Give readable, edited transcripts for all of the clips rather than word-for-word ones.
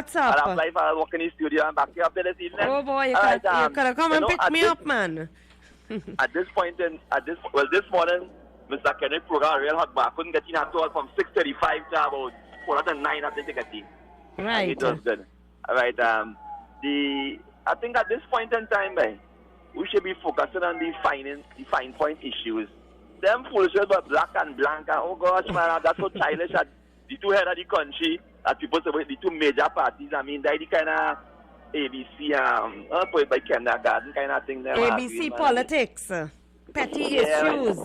What's up? I'll apply for work in the studio and back here up there this evening. Oh boy, you could have come and pick me up, man. This morning, Mr. Kenneth program real hot, but I couldn't get in at all from 6:35 to about 4:09 after to get in. Right. It was good. All right. I think at this point in time, we should be focusing on the fine point issues. Them foolishness about black and blank, and oh gosh, man, that's so childish. At the two head of the country, that people say the two major parties. I mean, they're the kind of ABC, put by kindergarten kind of thing. ABC politics, petty issues,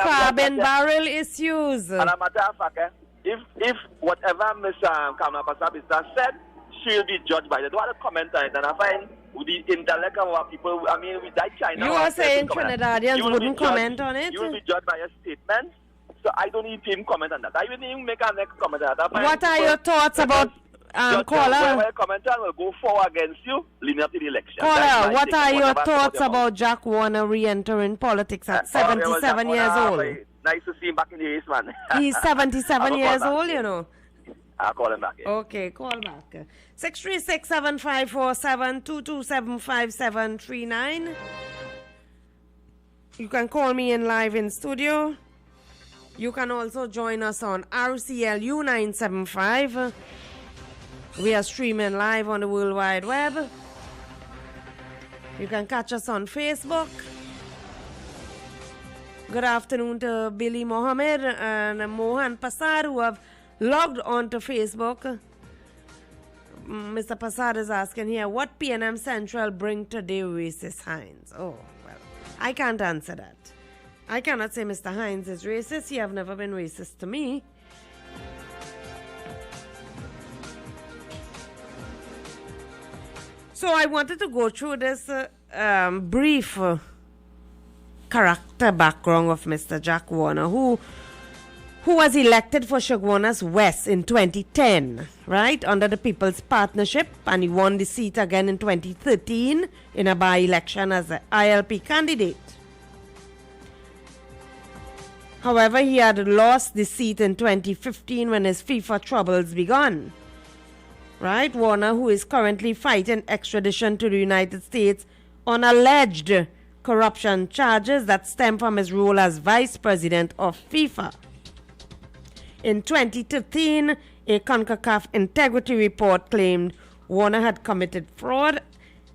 carbon barrel issues. And a matter of fact, if whatever Ms. Kamala Persad said, she'll be judged by that. What a comment on it, and I find with the intellect of our people, I mean, with that China. You are saying Trinidadians wouldn't comment on it? You will be judged by your statements. So I don't need him comment on that. I wouldn't even make a next comment on that. What are your thoughts about caller? Commenter will go forward against you leading up to the election. Caller, what are your thoughts about Jack Warner re-entering politics at 77 years old? Nice to see him back in the race, man. He's 77 years old, you know. I'll call him back. Yeah. Okay, call back. 636-7547-227-5739. You can call me in live in studio. You can also join us on RCLU 975. We are streaming live on the World Wide Web. You can catch us on Facebook. Good afternoon to Billy Mohammed and Mohan Pasar, who have logged on to Facebook. Mr. Pasar is asking here, what PNM Central bring today racist Hines? Oh, well, I can't answer that. I cannot say Mr. Hines is racist. He have never been racist to me. So I wanted to go through this brief character background of Mr. Jack Warner, who was elected for Chaguanas West in 2010, right, under the People's Partnership, and he won the seat again in 2013 in a by-election as an ILP candidate. However, he had lost the seat in 2015 when his FIFA troubles began. Right, Warner, who is currently fighting extradition to the United States on alleged corruption charges that stem from his role as vice president of FIFA. In 2013, a CONCACAF integrity report claimed Warner had committed fraud,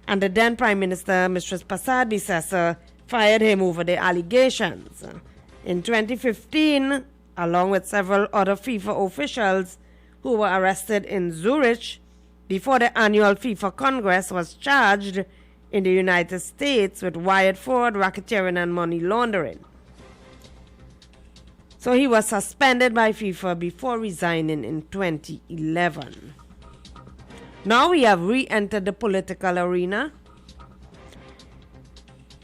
and the then Prime Minister, Mistress Persad Bissessar, fired him over the allegations. In 2015, along with several other FIFA officials who were arrested in Zurich before the annual FIFA Congress, was charged in the United States with wire fraud, racketeering, and money laundering. So he was suspended by FIFA before resigning in 2011. Now we have re-entered the political arena.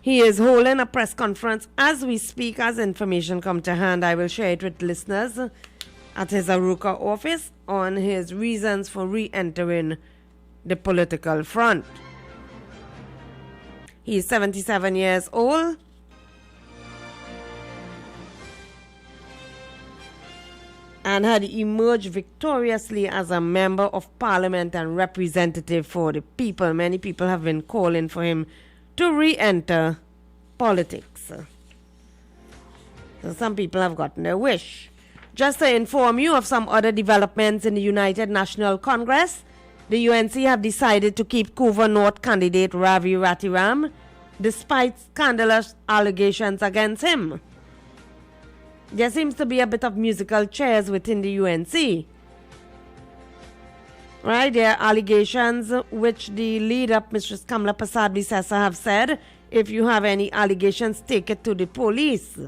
He is holding a press conference as we speak. As information come to hand, I will share it with listeners at his Arouca office on his reasons for re-entering the political front. He is 77 years old. And had emerged victoriously as a member of parliament and representative for the people. Many people have been calling for him to re-enter politics. So some people have gotten their wish. Just to inform you of some other developments in the United National Congress, the UNC have decided to keep Couva North candidate Ravi Ratiram despite scandalous allegations against him. There seems to be a bit of musical chairs within the UNC. Right, there are allegations which the leader, Mistress Kamala Persad Bissessar, have said, if you have any allegations, take it to the police.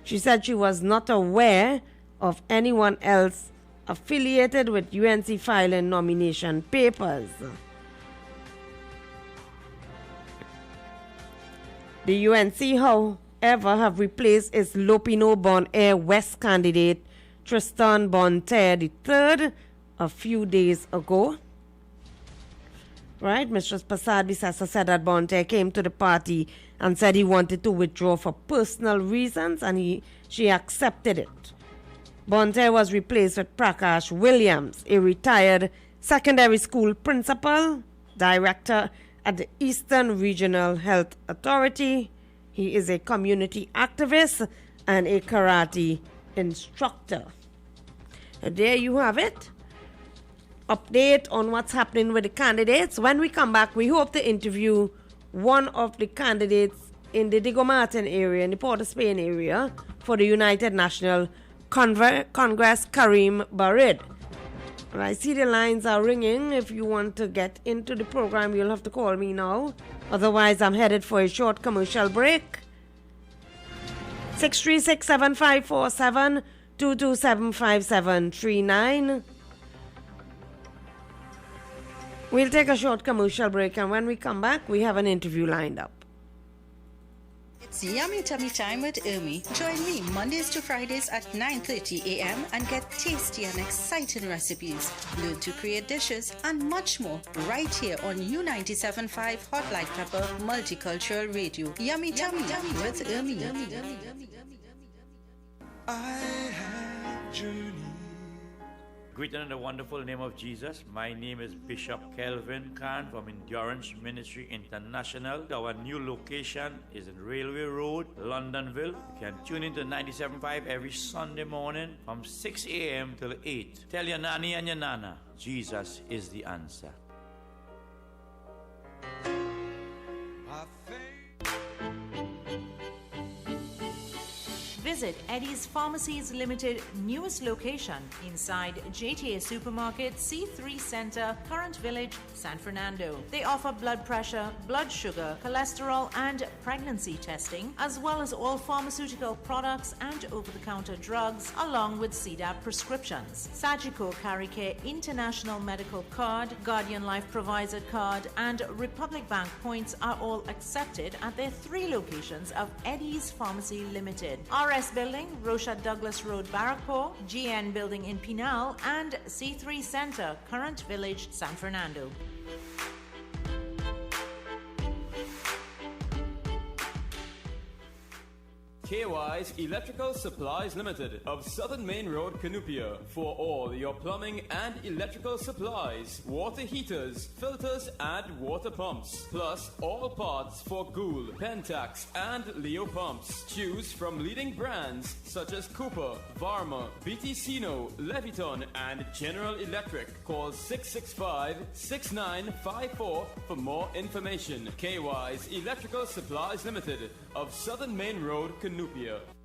She said she was not aware of anyone else affiliated with UNC filing nomination papers. The UNC, however, have replaced its Lopino Bon Air West candidate, Tristan Bonterre III, a few days ago. Right, Mistress Persad Bissessar said that Bonterre came to the party and said he wanted to withdraw for personal reasons, and she accepted it. Bonterre was replaced with Prakash Williams, a retired secondary school principal, director at the Eastern Regional Health Authority. He is a community activist and a karate instructor. And there you have it. Update on what's happening with the candidates. When we come back, we hope to interview one of the candidates in the Diego Martin area, in the Port of Spain area, for the United National Congress, Karim Barid. And I see the lines are ringing. If you want to get into the program, you'll have to call me now. Otherwise, I'm headed for a short commercial break. 636-7547, 227-5739. We'll take a short commercial break, and when we come back, we have an interview lined up. It's Yummy Tummy Time with Ermi. Join me Mondays to Fridays at 9:30 a.m. and get tasty and exciting recipes. Learn to create dishes and much more right here on U97.5 Hot Like Pepper Multicultural Radio. Yummy Tummy with Ermi. I have journeyed. Greeted in the wonderful name of Jesus. My name is Bishop Kelvin Khan from Endurance Ministry International. Our new location is in Railway Road, Londonville. You can tune into 97.5 every Sunday morning from 6 a.m. till 8. Tell your nanny and your nana, Jesus is the answer. Visit Eddie's Pharmacies Limited newest location inside JTA Supermarket, C3 Center, Current Village, San Fernando. They offer blood pressure, blood sugar, cholesterol, and pregnancy testing, as well as all pharmaceutical products and over-the-counter drugs, along with CDAP prescriptions. Sagicor Caricare International Medical Card, Guardian Life Provider Card, and Republic Bank points are all accepted at their 3 locations of Eddie's Pharmacy Limited. RS Building, Rocha Douglas Road, Barrackpore, GN Building in Pinal, and C3 Center, Current Village, San Fernando. KY's Electrical Supplies Limited of Southern Main Road, Cunupia, for all your plumbing and electrical supplies, water heaters, filters, and water pumps, plus all parts for Gould, Pentax, and Leo pumps. Choose from leading brands such as Cooper, Varma, BT Sino, Leviton, and General Electric. Call 665-6954 for more information. KY's Electrical Supplies Limited of Southern Main Road, Cunupia.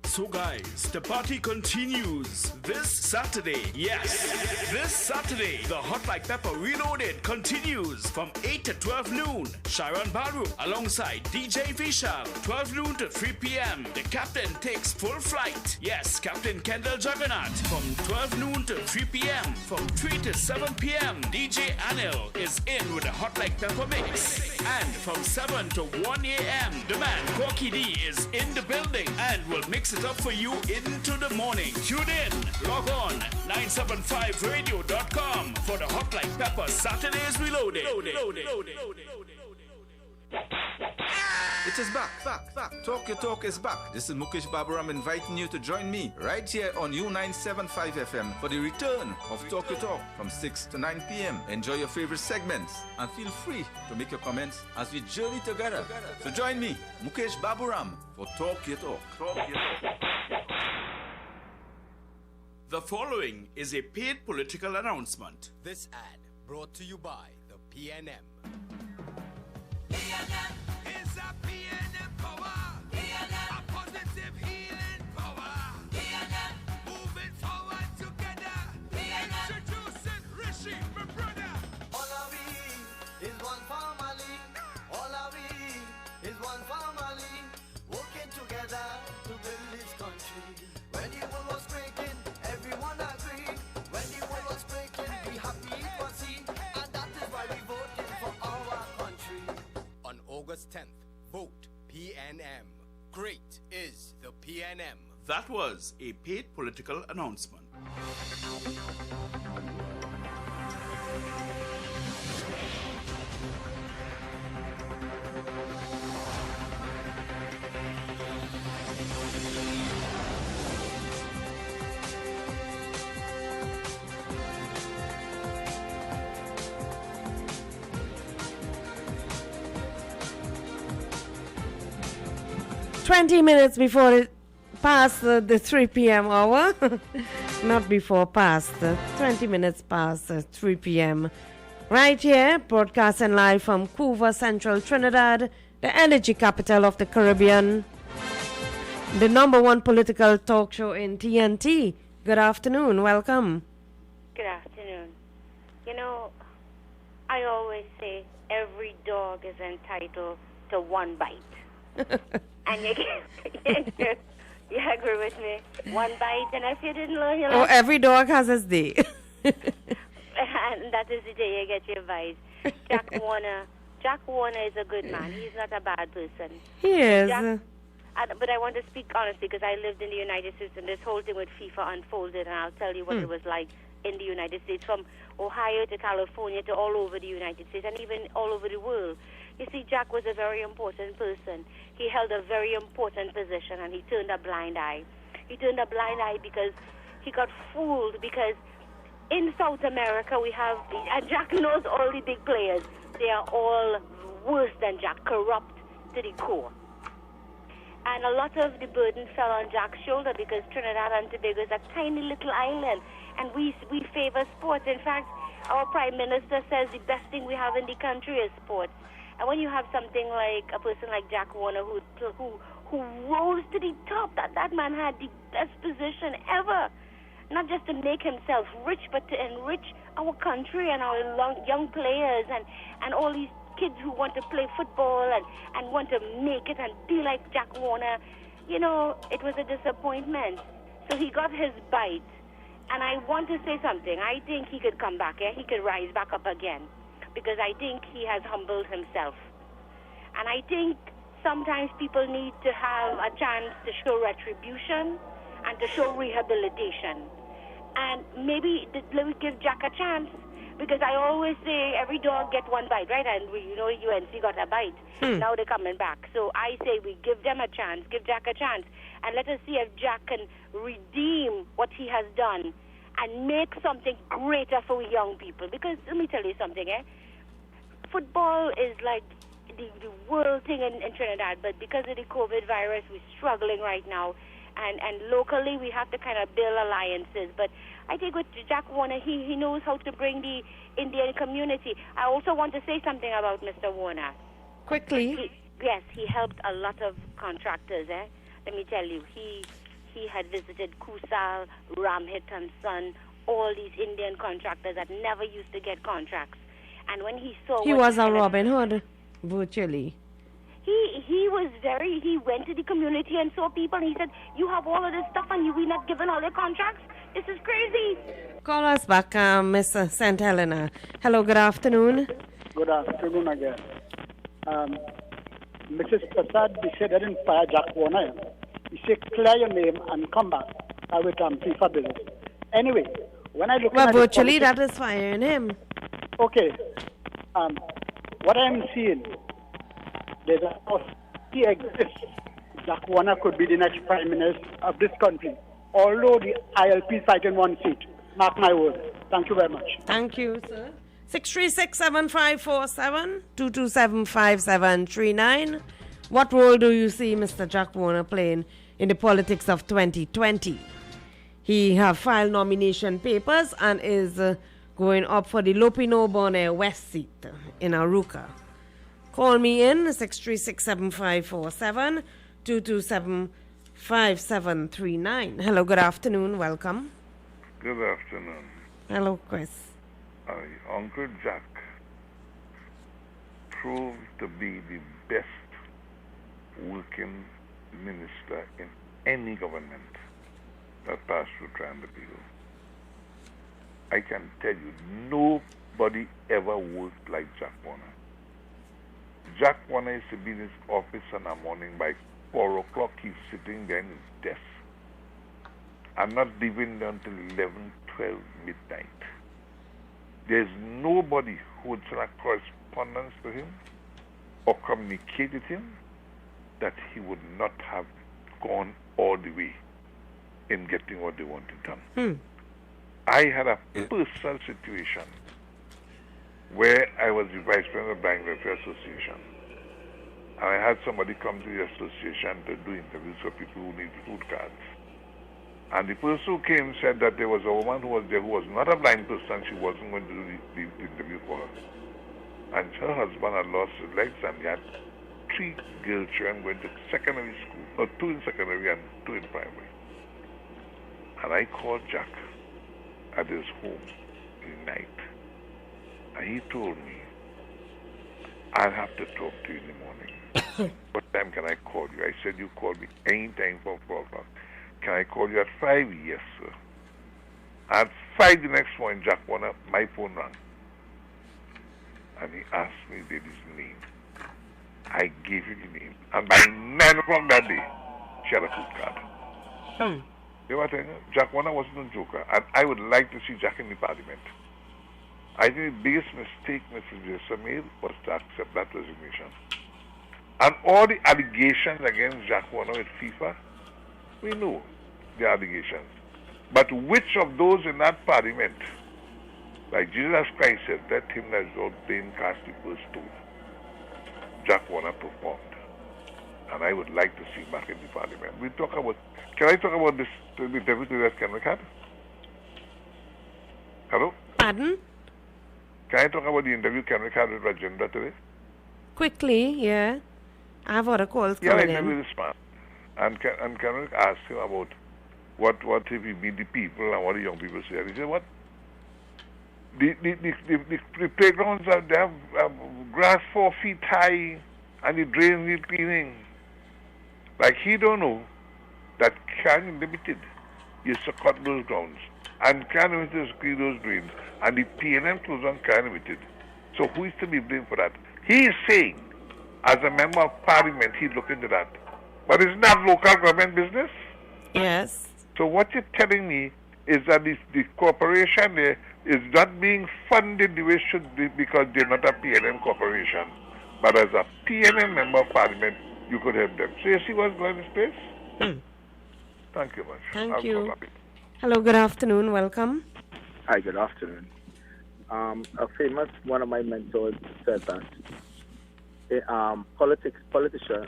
So guys, the party continues this Saturday. Yes, this Saturday, the Hot Like Pepper Reloaded continues from 8 to 12 noon. Sharon Baru alongside DJ Vishal, 12 noon to 3 p.m. The captain takes full flight. Yes, Captain Kendall Juggernaut from 12 noon to 3 p.m. From 3 to 7 p.m. DJ Anil is in with a Hot Like Pepper mix. And from 7 to 1 a.m. the man Corky D is in the building and will mix it up for you into the morning. Tune in, log on 975radio.com for the Hot Like Pepper Saturdays Reloaded. It is back. Talk Your Talk is back. This is Mukesh Baburam inviting you to join me right here on U975 FM for the return of Talk Your Talk from 6 to 9 p.m. Enjoy your favorite segments and feel free to make your comments as we journey together. So join me, Mukesh Baburam, for Talk Your Talk. The following is a paid political announcement. This ad brought to you by the PNM. PNM is a PNM power. PNM, a positive healing power. PNM, moving forward together. PNM, introducing Rishi, my brother. All of we is one family. All of we is one family. Working together to build this country. When the world was breaking, everyone agreed. When the world was breaking, we happy it was seen. And that is why we voted for our country. On August 10th, vote PNM. Great is the PNM. That was a paid political announcement. 20 minutes before it past the 3 p.m. hour. Not before, past. 20 minutes past 3 p.m. Right here, broadcasting live from Couva, Central Trinidad, the energy capital of the Caribbean. The number one political talk show in TNT. Good afternoon. Welcome. Good afternoon. You know, I always say every dog is entitled to one bite. And you agree with me? One bite, and if you didn't learn your lesson... every dog has its day. And that is the day you get your bite. Jack Warner is a good man. He's not a bad person. He is. But I want to speak honestly because I lived in the United States and this whole thing with FIFA unfolded, and I'll tell you what it was like in the United States, from Ohio to California to all over the United States and even all over the world. You see, Jack was a very important person. He held a very important position, and he turned a blind eye. He turned a blind eye because he got fooled, because in South America we have, and Jack knows all the big players, they are all worse than Jack, corrupt to the core. And a lot of the burden fell on Jack's shoulder because Trinidad and Tobago is a tiny little island, and we favor sports. In fact, our Prime Minister says the best thing we have in the country is sports. And when you have something like a person like Jack Warner who rose to the top, that man had the best position ever, not just to make himself rich, but to enrich our country and our young players and all these kids who want to play football and want to make it and be like Jack Warner. You know, it was a disappointment. So he got his bite. And I want to say something. I think he could come back. He could rise back up again. Because I think he has humbled himself. And I think sometimes people need to have a chance to show retribution and to show rehabilitation. And maybe let me give Jack a chance. Because I always say every dog get one bite, right? And UNC got a bite. Now they're coming back. So I say we give them a chance, give Jack a chance, and let us see if Jack can redeem what he has done and make something greater for young people. Because let me tell you something, football is like the world thing in Trinidad, but because of the COVID virus, we're struggling right now. And locally, we have to kind of build alliances. But I think with Jack Warner, he knows how to bring the Indian community. I also want to say something about Mr. Warner. Quickly. He helped a lot of contractors. Let me tell you, he had visited Kusal, Ramhit and Son, all these Indian contractors that never used to get contracts. And when he saw... He was a Robin Hood, virtually. He went to the community and saw people, and he said, you have all of this stuff and we're not giving all your contracts? This is crazy. Call us back, Miss St. Helena. Hello, good afternoon. Good afternoon again. Mrs. Prasad, he said, I didn't fire Jack Warner. He said, clear your name and come back with FIFA business. Anyway, when I look at virtually that is firing him. Okay. What I'm seeing, there's a possibility exists. Jack Warner could be the next Prime Minister of this country, although the ILP fighting one seat. Mark my word. Thank you very much. Thank you, sir. 636-7547, 227-5739. What role do you see Mr. Jack Warner playing in the politics of 2020? He have filed nomination papers and is going up for the Lopino Bonaire West seat in Arouca. Call me in 636-7547, 227-5739. Hello, good afternoon. Welcome. Good afternoon. Hello, Chris. Uncle Jack proved to be the best working minister in any government that passed through Trinidad. I can tell you, nobody ever worked like Jack Warner. Jack Warner used to be in his office in the morning. By 4 o'clock, he's sitting there in his desk. I'm not leaving there until 11, 12 midnight. There's nobody who would send a correspondence to him or communicate with him that he would not have gone all the way in getting what they wanted done. I had a personal situation where I was the vice president of the Bank Welfare Association, and I had somebody come to the association to do interviews for people who need food cards. And the person who came said that there was a woman who was there who was not a blind person. She wasn't going to do the interview for her. And her husband had lost his legs, and he had 3 girl children going to secondary school, or 2 in secondary and 2 in primary. And I called Jack at his home in the night, and he told me, I'll have to talk to you in the morning. What time can I call you? I said, you call me any time from 4 o'clock. Can I call you at 5? Yes, sir. At 5 the next morning, Jack Warner, my phone rang. And he asked me the lady's name. I gave you the name. And by 9 o'clock that day, she had a food card. You know what I'm saying? Jack Warner wasn't a joker. And I would like to see Jack in the parliament. I think the biggest mistake Mrs. Jessa made was to accept that resignation. And all the allegations against Jack Warner with FIFA, we know the allegations. But which of those in that parliament, like Jesus Christ said, let him that is ordained cast the first stone, Jack Warner performed. And I would like to see him back in the parliament. We talk about, can I talk about this, the deputy that Kenrick had? Hello? Pardon? Can I talk about the interview Kenrick had with Rajendra today? Quickly, yeah. I have other calls Yeah, I coming in. interviewed this man. And Kenrick asked him about what if he meet the people and what the young people say. And he said, what? The playgrounds are, they have grass 4 feet high and the drains need cleaning. Like he don't know that Can Limited is to cut those grounds. And Can Limited is clean those drains. And the P&M closed on Can Limited. So who is to be blamed for that? He is saying, as a member of parliament, he'd look into that. But it's not local government business. Yes. So what you're telling me is that the corporation there is not being funded the way it should be because they're not a PNM corporation. But as a PNM member of parliament, you could help them. So you see what's going on in this place? Thank you much. Thank you. Hello, good afternoon. Welcome. Hi, good afternoon. One of my mentors said that politician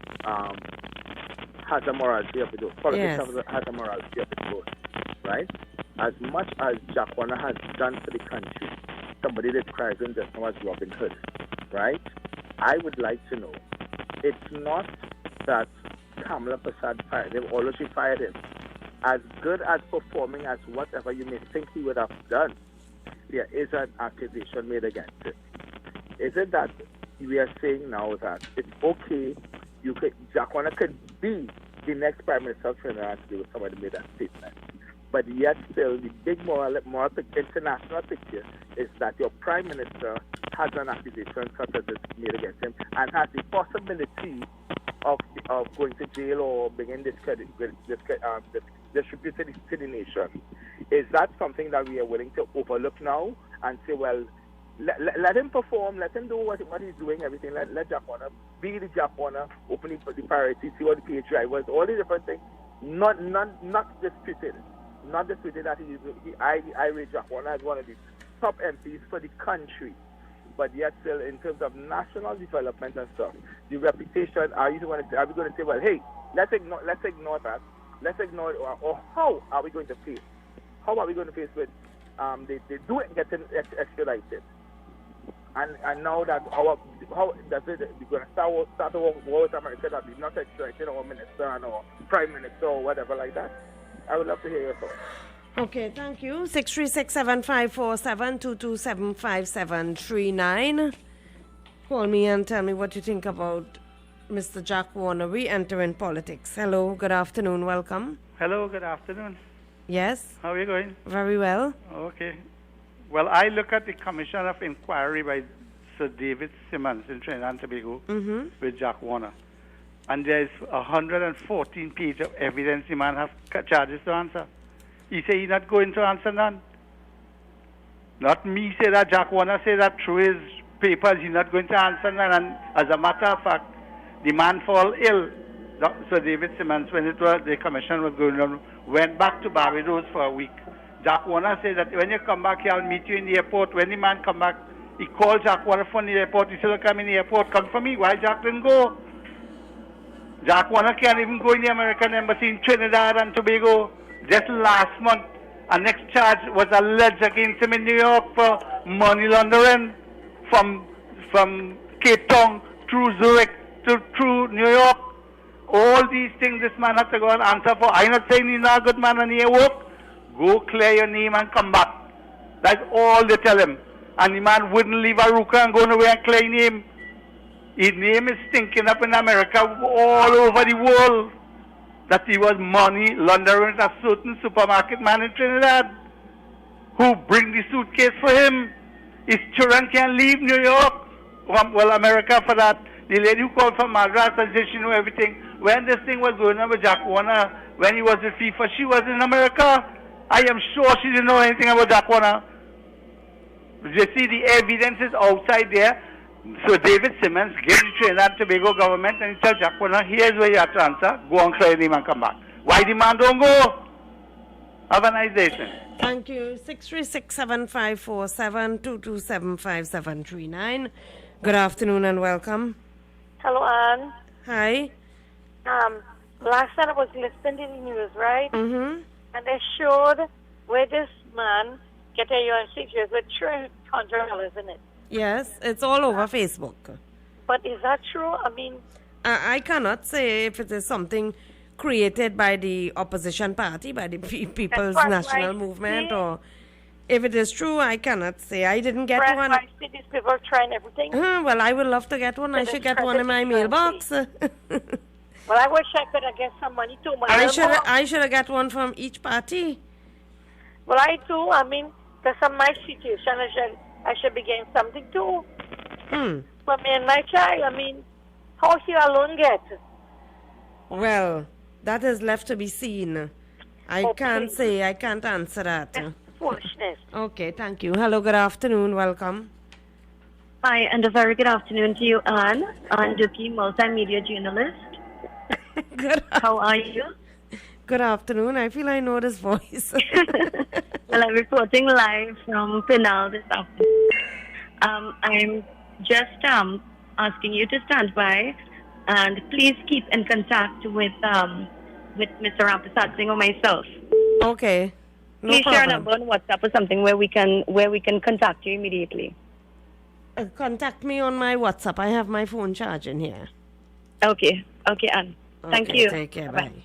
has a morality of its own. Politics has a morality of its own, right? As much as Jack Warner has done for the country, somebody describes him just now as Robin Hood, right? I would like to know, it's not that Kamala Prasad fired him, although she fired him. As good as performing as whatever you may think he would have done, there is an accusation made against him. Is it that we are saying now that it's okay, Jack Warner could be the next Prime Minister of Trinidad today if somebody made that statement. But yet still, the big moral international picture is that your Prime Minister has an accusation such as this made against him and has the possibility of going to jail or bringing discredit to the nation. Is that something that we are willing to overlook now and say, well, let him perform, let him do what he's doing, everything. Let Jack Warner be the Jack Warner, opening for the priority, see what the PH drivers, all the different things. Not disputed. Not disputed that I rate Jack Warner as one of the top MPs for the country. But yet still, in terms of national development and stuff, the reputation, are we going to say, well, hey, let's ignore that. Let's ignore it, or how are we going to face? How are we going to face with they do get extradited? And now that how does it we're going to start a war with America that we've not extradited our minister and our prime minister or whatever like that? I would love to hear your thoughts. Okay, thank you. 636-7547-227-5739. Call me and tell me what you think about Mr. Jack Warner re-entering politics. Hello, good afternoon, welcome. Hello, good afternoon. Yes? How are you going? Very well. Okay. Well, I look at the Commission of Inquiry by Sir David Simmons in Trinidad and Tobago with Jack Warner. And there's 114 pages of evidence the man has charges to answer. He say he's not going to answer none. Not me say that, Jack Warner say that through his papers he's not going to answer none. And as a matter of fact, the man fall ill. Sir David Simmons, when the commission was going on, went back to Barbados for a week. Jack Warner said that when you come back here, I'll meet you in the airport. When the man come back, he called Jack Warner from the airport. He said, look, I'm in the airport, come for me. Why Jack didn't go? Jack Warner can't even go in the American embassy in Trinidad and Tobago. Just last month, a next charge was alleged against him in New York for money laundering from Cape Town through Zurich to through New York. All these things this man has to go and answer for. I'm not saying he's not a good man and he work. Go clear your name and come back. That's all they tell him. And the man wouldn't leave Aruka and go away and clear his name. His name is stinking up in America all over the world that he was money laundering a certain supermarket man in Trinidad who bring the suitcase for him. His children can't leave New York, well, America for that. The lady who called from Madras and said she knew everything. When this thing was going on with Jack Warner, when he was with FIFA, she was in America. I am sure she didn't know anything about Jack Warner. You see, the evidence is outside there. So David Simmons gave the Trinidad and Tobago government and he tells Jack Warner, here's where you have to answer. Go on, clear him and come back. Why the man don't go? Have a nice day, sir. Thank you. 636-7547-227-5739. Good afternoon and welcome. Hello, Anne. Hi. Last night I was listening to the news, right? Mm-hmm. And they showed where this man get a UNC with $300 in it. Yes, it's all over Facebook. But is that true? I mean, I cannot say if it is something created by the opposition party, by the People's National Movement, or if it is true, I cannot say. I didn't get one. I see these people trying everything. Well, I would love to get one. I should get one in my mailbox. Well, I wish I could have get some money too. I should have got one from each party. Well, I too. I mean, because of my situation, I should be getting something too. For me and my child, I mean, how he alone get? Well, that is left to be seen. I can't say. I can't answer that. That's foolishness. Okay, thank you. Hello, good afternoon. Welcome. Hi, and a very good afternoon to you, Anne. Anne Duki, multimedia journalist. Good. How are you? Good afternoon. I feel I know this voice. Well, I'm reporting live from Pinal this afternoon. I'm just asking you to stand by and please keep in contact with Mr. Rampersad Singh or myself. Okay. No please problem. share a number on WhatsApp or something where we can contact you immediately. Contact me on my WhatsApp. I have my phone charging here. Okay, Anne. Thank you. Take care. Bye-bye. Bye.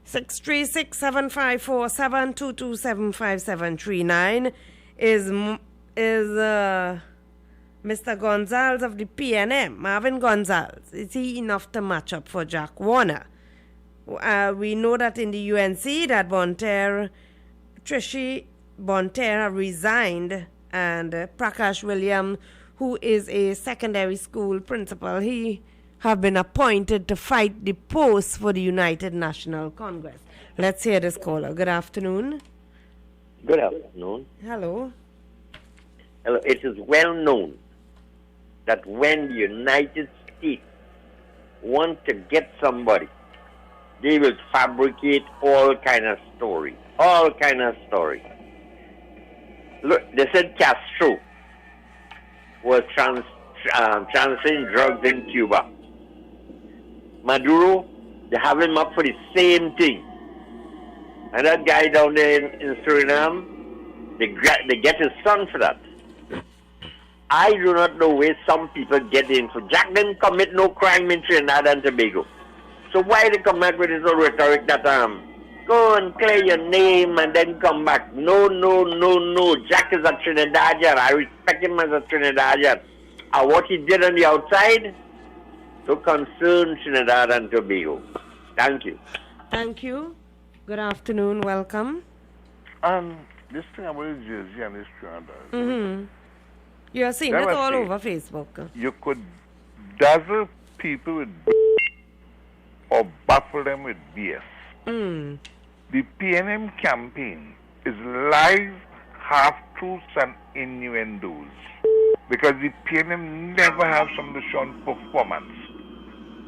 636-7547-227-5739 is Mr. Gonzalez of the PNM, Marvin Gonzalez. Is he enough to match up for Jack Warner? We know that in the UNC that Trishi Bonter resigned, and Prakash William, who is a secondary school principal, he have been appointed to fight the post for the United National Congress. Let's hear this caller. Good afternoon. Good afternoon. Hello. Hello. It is well known that when the United States want to get somebody, they will fabricate all kind of story. All kind of story. Look, they said Castro was transferring drugs in Cuba. Maduro, they have him up for the same thing. And that guy down there in Suriname, they get his son for that. I do not know where some people get in. So Jack didn't commit no crime in Trinidad and Tobago. So why they come back with this old rhetoric that go and clear your name and then come back? No. Jack is a Trinidadian. I respect him as a Trinidadian. And what he did on the outside, to concern Trinidad and Tobago. Thank you. Thank you. Good afternoon. Welcome. This thing about Jersey and this Trinidad. Mm-hmm. You're seeing it all over Facebook. You could dazzle people with or baffle them with BS. The PNM campaign is lies, half-truths and innuendos. Because the PNM never have somebody shown performance.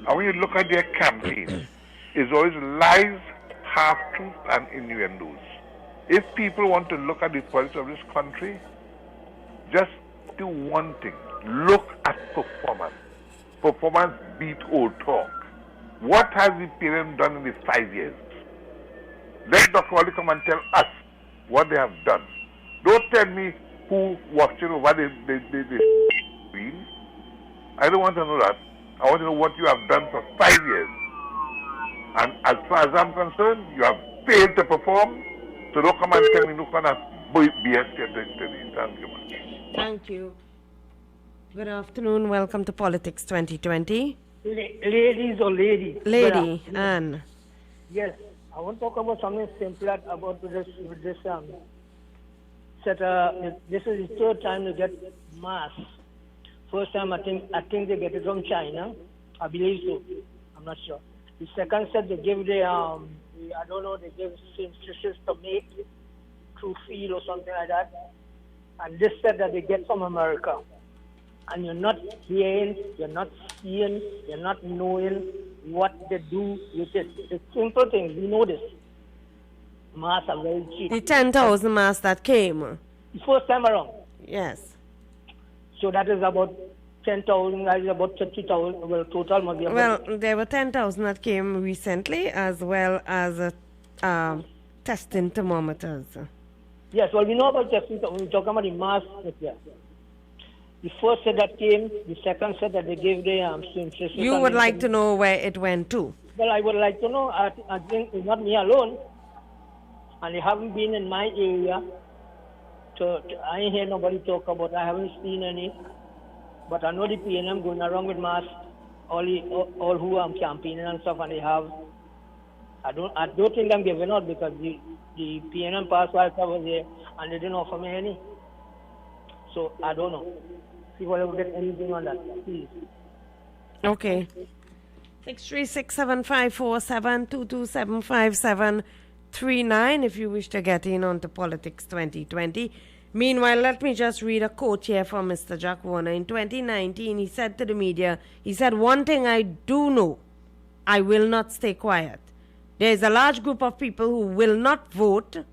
And when you look at their campaign, it's always lies, half-truths and innuendos. If people want to look at the politics of this country, just do one thing. Look at performance. Performance beat old talk. What has the PNM done in these 5 years? Let Dr. Wali come and tell us what they have done. Don't tell me who watching over the screen. I don't want to know that. I want to know what you have done for 5 years. And as far as I'm concerned, you have failed to perform. So don't come and tell me no kind of BS you're doing to me. Thank you, man. Thank you. Good afternoon. Welcome to Politics 2020. Ladies or lady? Lady, Anne. Yes, I want to talk about something simple about this this is the third time to get mask. First time I think they get it from China. I believe so. I'm not sure. The second set they give they give instructions to make through field or something like that. And this set that they get from America. And you're not hearing, you're not seeing, you're not knowing what they do with it. The simple things, we know this. Masks are very cheap. The 10,000 masks that came. The first time around. Yes. So that is about 10,000, that is about 30,000, well, total must be about... Well, there were 10,000 that came recently, as well as testing thermometers. Yes, well, we know about testing, we're talking about the masks. Yeah. The first set that came, the second set that they gave the You would like to know where it went to? Well, I would like to know. I think it's not me alone, and they haven't been in my area. So I ain't hear nobody talk about. I haven't seen any, but I know the PNM going around with masks. All who are campaigning and stuff, and they have. I don't think I'm giving out because the PNM pass while I was there, and they didn't offer me any. So I don't know. See whether we get anything on that, please. Okay. 636-7547-227-5739 if you wish to get in on to Politics 2020. Meanwhile, let me just read a quote here from Mr. Jack Warner. In 2019, he said to the media, he said, "One thing I do know, I will not stay quiet. There is a large group of people who will not vote,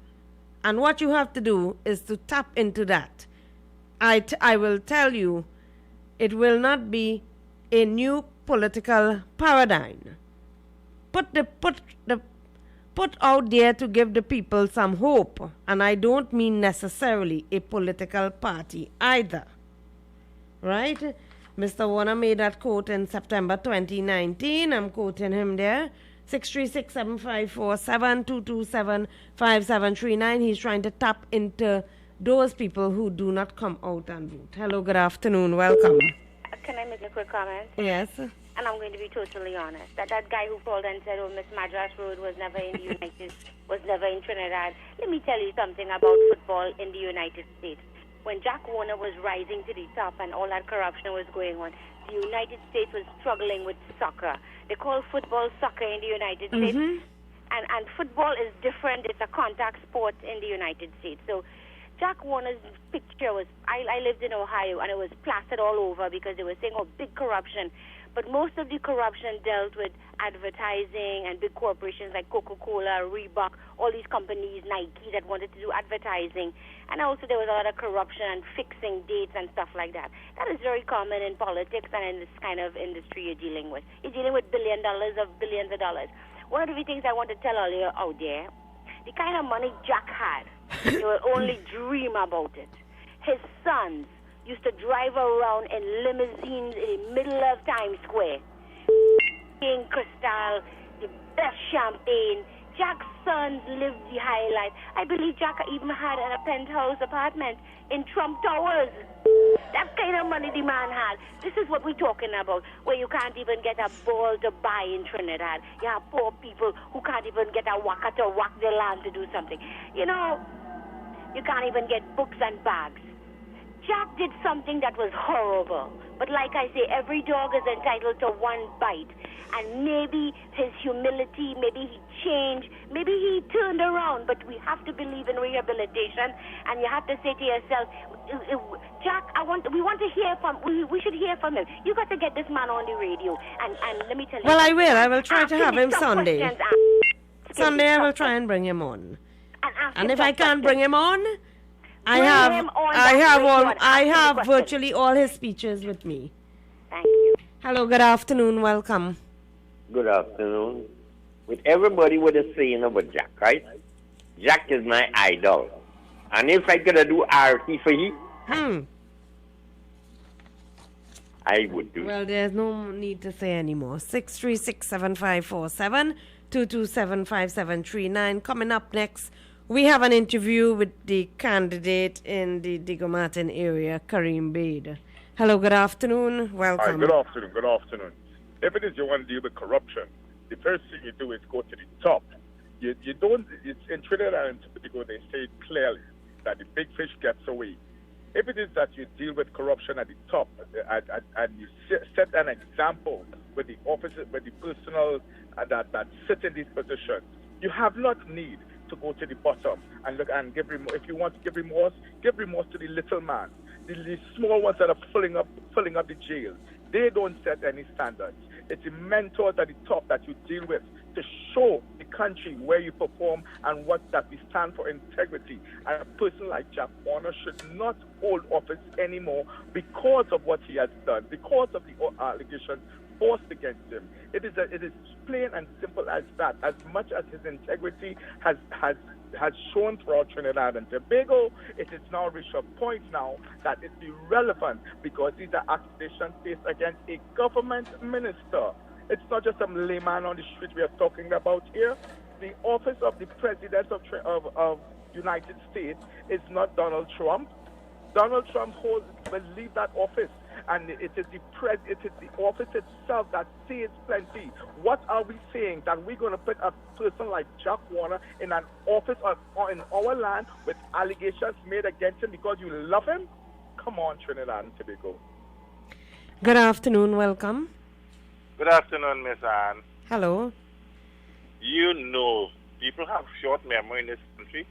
and what you have to do is to tap into that. I will tell you, it will not be a new political paradigm. Put out there to give the people some hope, and I don't mean necessarily a political party either." Right? Mr. Warner made that quote in September 2019. I'm quoting him there. 636-7547-227-5739. He's trying to tap into those people who do not come out and vote. Hello, good afternoon. Welcome. Can I make a quick comment? Yes. And I'm going to be totally honest. That guy who called and said, "Oh, Miss Madras Road was never in the United, was never in Trinidad." Let me tell you something about football in the United States. When Jack Warner was rising to the top and all that corruption was going on, the United States was struggling with soccer. They call football soccer in the United States, and football is different. It's a contact sport in the United States. So Jack Warner's picture was, I lived in Ohio, and it was plastered all over because they were saying, "Oh, big corruption." But most of the corruption dealt with advertising and big corporations like Coca-Cola, Reebok, all these companies, Nike, that wanted to do advertising. And also there was a lot of corruption and fixing dates and stuff like that. That is very common in politics and in this kind of industry you're dealing with. You're dealing with billions of dollars. One of the things I want to tell all you out there, the kind of money Jack had, you will only dream about it. His sons used to drive around in limousines in the middle of Times Square. King Cristal, the best champagne. Jack's sons lived the high life. I believe Jack even had a penthouse apartment in Trump Towers. That kind of money the man had. This is what we're talking about, where you can't even get a ball to buy in Trinidad. You have poor people who can't even get a whacker to whack their land to do something. You know, you can't even get books and bags. Jack did something that was horrible. But like I say, every dog is entitled to one bite. And maybe his humility, maybe he changed, maybe he turned around. But we have to believe in rehabilitation. And you have to say to yourself, Jack, we want to hear from, we should hear from him. You got to get this man on the radio. And let me tell you. Well, I will try to have him Sunday. Sunday I will try and bring him on. And if I can't bring him on, I have virtually all his speeches with me. Thank you. Hello, good afternoon, welcome. Good afternoon. With everybody what is saying about Jack, right? Jack is my idol. And if I could do RT for him, I would do. Well, there's no need to say anymore. 636-7547, 227-5739. Coming up next, we have an interview with the candidate in the Diego Martin area, Kareem Bade. Hello, good afternoon. Welcome. Hi, good afternoon. Good afternoon. If it is you want to deal with corruption, the first thing you do is go to the top. You don't. It's in Trinidad and Tobago. They say it clearly that the big fish gets away. If it is that you deal with corruption at the top and you set an example with the officers, with the personnel that sit in these positions, you have not need to go to the bottom and look and give remorse. If you want to give remorse to the little man, the small ones that are filling up the jails. They don't set any standards. It's the mentors at the top that you deal with to show the country where you perform and what that we stand for integrity. And a person like Jack Warner should not hold office anymore because of what he has done, because of the allegations forced against him. It is plain and simple as that. As much as his integrity has shown throughout Trinidad and Tobago, it is now reached a point now that it's irrelevant because these are accusations faced against a government minister. It's not just some layman on the street we are talking about here. The office of the President of United States is not Donald Trump. Donald Trump will leave that office, and it is the office itself that says plenty. What are we saying? That we're going to put a person like Jack Warner in an office or in our land with allegations made against him because you love him? Come on, Trinidad and Tobago. Good afternoon, welcome. Good afternoon, Miss Anne. Hello. You know, people have short memory in this country.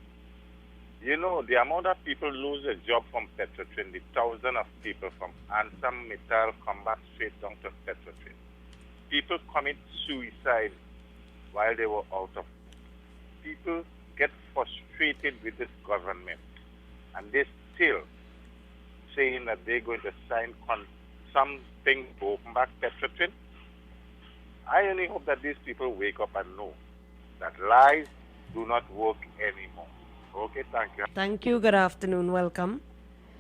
You know, the amount of people lose their job from Petrotrin, the thousands of people from Ansam Mittal come back straight down to Petrotrin. People commit suicide while they were out of. People get frustrated with this government, and they still saying that they're going to sign something to open back Petrotrin. I only hope that these people wake up and know that lies do not work anymore. Okay, thank you. Thank you. Good afternoon. Welcome.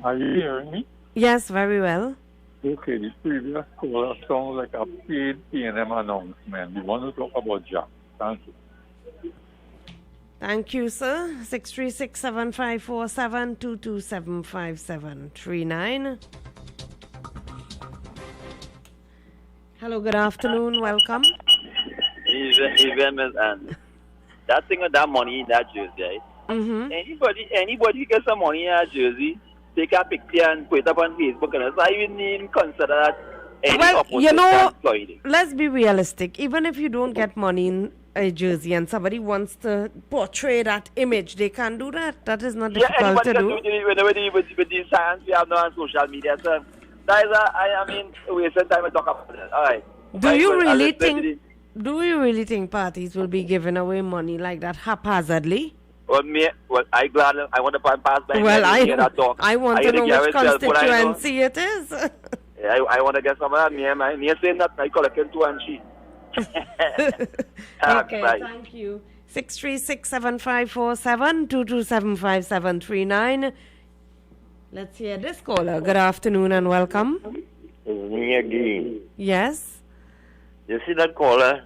Are you hearing me? Yes, very well. Okay, the previous caller sounds like a paid PNM announcement. We want to talk about Jack. Thank you. Thank you, sir. 636-7547, 227-5739. Hello, good afternoon. Welcome. Even Miss Anne. That thing with that money in that jersey, right? Mm-hmm. Anybody get some money in that jersey, take a picture and put it up on Facebook, and so I even even consider that any opposition employed it. Let's be realistic. Even if you don't get money in a jersey and somebody wants to portray that image, they can do that. That is not difficult to do. With the science we have now on social media, so that is I mean, wasting time to talk about it. All right. Do you really think parties will be giving away money like that haphazardly? I want to pass by. Well, I want to know which constituency it is. I want to get some of that. Me saying that I collected 2 and 3. Okay, thank you. 636-7547, 227-5739. Let's hear this caller. Good afternoon and welcome. It's me again. Yes. You see that caller?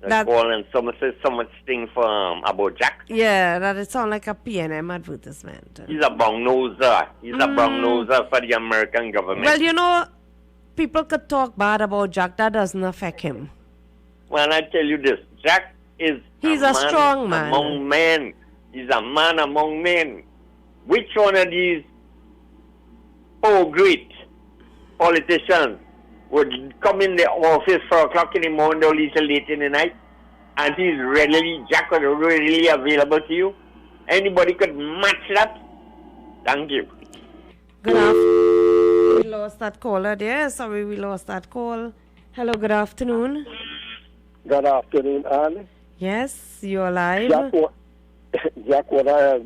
That call and someone says someone sting for about Jack. Yeah, that it sounds like a PNM advertisement. He's a brown noser. He's a brown noser for the American government. Well, you know, people could talk bad about Jack. That doesn't affect him. Well, I tell you this. Jack is a strong man among men. He's a man among men. Which one of these great politicians would come in the office 4 o'clock in the morning or little late in the night, and Jack was readily available to you? Anybody could match that? Thank you. Good afternoon. We lost that caller there. Sorry, we lost that call. Hello, good afternoon. Good afternoon, Anne. Yes, you're live. Jack, what I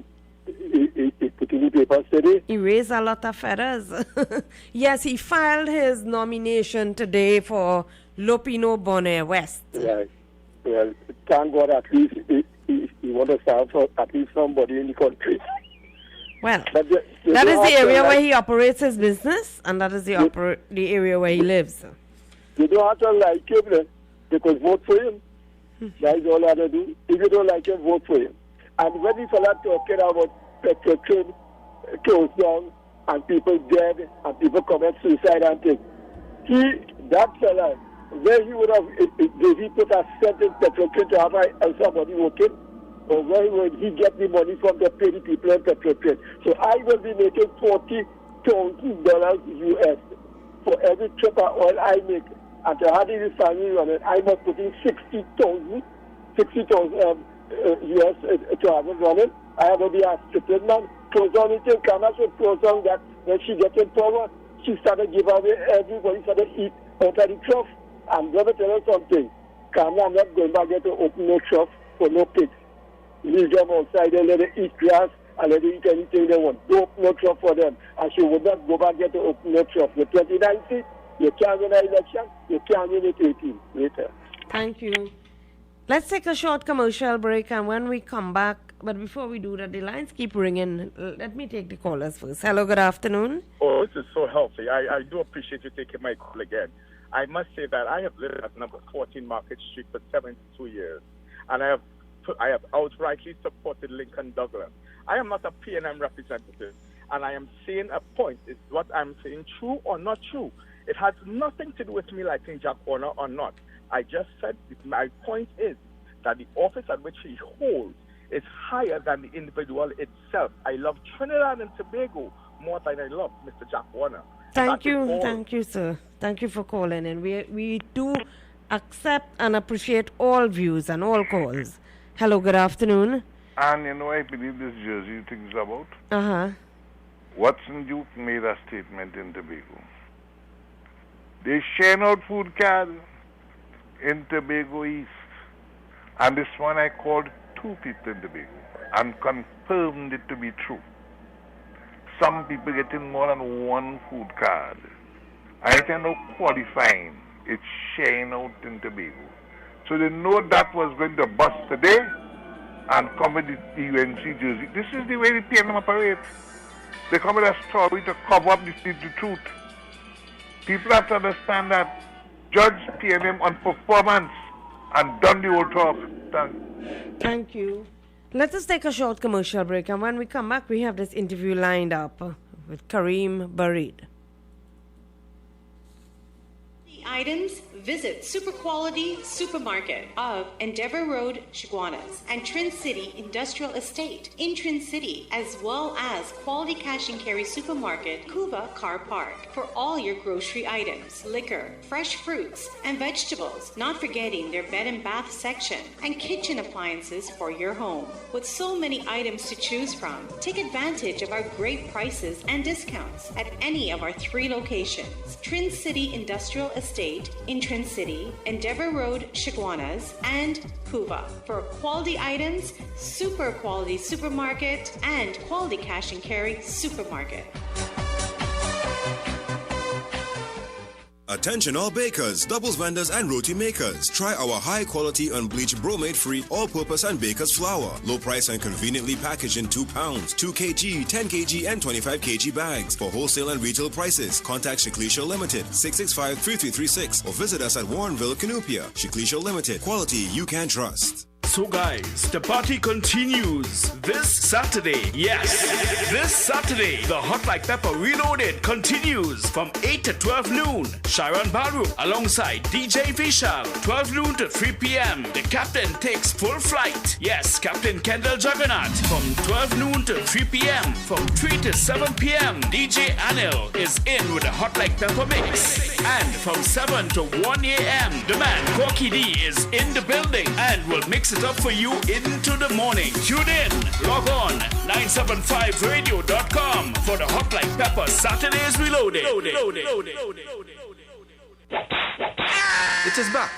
put in the papers today? He raised a lot of feathers. Yes, he filed his nomination today for Lopino Bonaire West. Right. Well, thank God at least he want to start for at least somebody in the country. Well, But they that is don't the have to area like- where he operates his business, and that is the area where he lives. You don't have to like him, because vote for him. That is all I have to do. If you don't like him, vote for him. And when the fella talking about Petrotrain closed down and people dead and people commit suicide and things, that fella, where he would have, did he put a cent in Petrotrain to have somebody working? Or where would he get the money from to pay the people in Petrotrain? So I will be making $40,000 US for every trip of oil I make. And to have this family running, I must put in 60,000 US to have it running. I have to be a stupid man. Close on it, Kama should close on that when she gets in power, she started giving away, everybody started eat out of the trough. And let me tell you something, Kama, I'm not going back there to open no trough for no pigs. Leave them outside and let them eat grass and let them eat anything they want. Don't open no trough for them. And she would not go back there to open no trough. With 29 seats, you can't win an election, you can't win it 18 later. Thank you. Let's take a short commercial break, and when we come back, but before we do that, the lines keep ringing. Let me take the callers first. Hello, good afternoon. Oh, this is so healthy. I do appreciate you taking my call again. I must say that I have lived at number 14 Market Street for 72 years, and I have outrightly supported Lincoln Douglas. I am not a PNM representative, and I am saying a point. Is what I'm saying true or not true? It has nothing to do with me liking Jack Warner or not. I just said my point is that the office at which he holds is higher than the individual itself. I love Trinidad and Tobago more than I love Mr. Jack Warner. Thank you, sir. Thank you for calling in. We do accept and appreciate all views and all calls. Hello, good afternoon. And you know, I believe this Jersey thing's about. Uh-huh. Watson Duke made a statement in Tobago. They share out food cards in Tobago East. And this one I called 2 people in Tobago and confirmed it to be true. Some people getting more than 1 food card. I can know qualifying. It's sharing out in Tobago. So they know that was going to bust today and come with the UNC Jersey. This is the way the PNM operates. They come with a story to cover up the truth. People have to understand that judge PNM on performance and done the old talk. Thank you. Let us take a short commercial break, and when we come back, we have this interview lined up with Kareem Barid. Items, visit Super Quality Supermarket of Endeavour Road, Chaguanas, and Trin City Industrial Estate in Trin City, as well as Quality Cash and Carry Supermarket, Cuba Car Park, for all your grocery items, liquor, fresh fruits, and vegetables, not forgetting their bed and bath section, and kitchen appliances for your home. With so many items to choose from, take advantage of our great prices and discounts at any of our 3 locations: Trin City Industrial Estate in Trin City, Endeavour Road, Chaguanas, and Cuba. For quality items, Super Quality Supermarket and Quality Cash and Carry Supermarket. Attention all bakers, doubles vendors and roti makers. Try our high quality unbleached bromate free all purpose and baker's flour. Low price and conveniently packaged in 2 pounds, 2 kg, 10 kg and 25 kg bags. For wholesale and retail prices, contact Shiklisha Limited 665-3336 or visit us at Warrenville, Canupia. Shiklisha Limited, quality you can trust. So guys, the party continues this Saturday. Yes, this Saturday, the Hot Like Pepper Reloaded continues from 8 to 12 noon. Sharon Baru alongside DJ Vishal, 12 noon to 3 p.m. The captain takes full flight. Yes, Captain Kendall Juggernaut from 12 noon to 3 p.m. From 3 to 7 p.m. DJ Anil is in with the Hot Like Pepper mix. And from 7 to 1 a.m. the man Corky D is in the building and will mix it up for you into the morning. Tune in, log on 975radio.com for the Hot Like Pepper Saturdays Reloaded. It is back.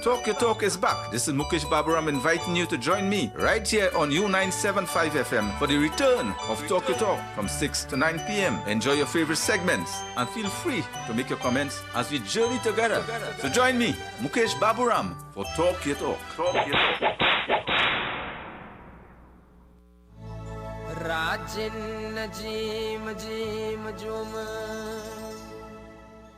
Talk Your Talk is back. This is Mukesh Baburam inviting you to join me right here on U975 FM for the return of Talk Your Talk from 6 to 9 p.m. Enjoy your favorite segments and feel free to make your comments as we journey together. So join me, Mukesh Baburam, for Talk Your Talk. Talk Your Talk.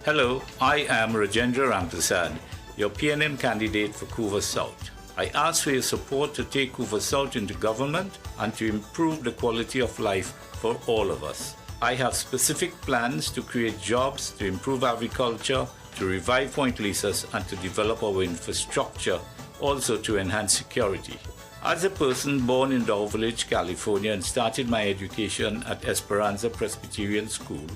Hello, I am Rajendra Ramprasad, your PNM candidate for Couva South. I ask for your support to take Couva South into government and to improve the quality of life for all of us. I have specific plans to create jobs, to improve agriculture, to revive Point Lisas, and to develop our infrastructure, also to enhance security. As a person born in Dow Village, California, and started my education at Esperanza Presbyterian School,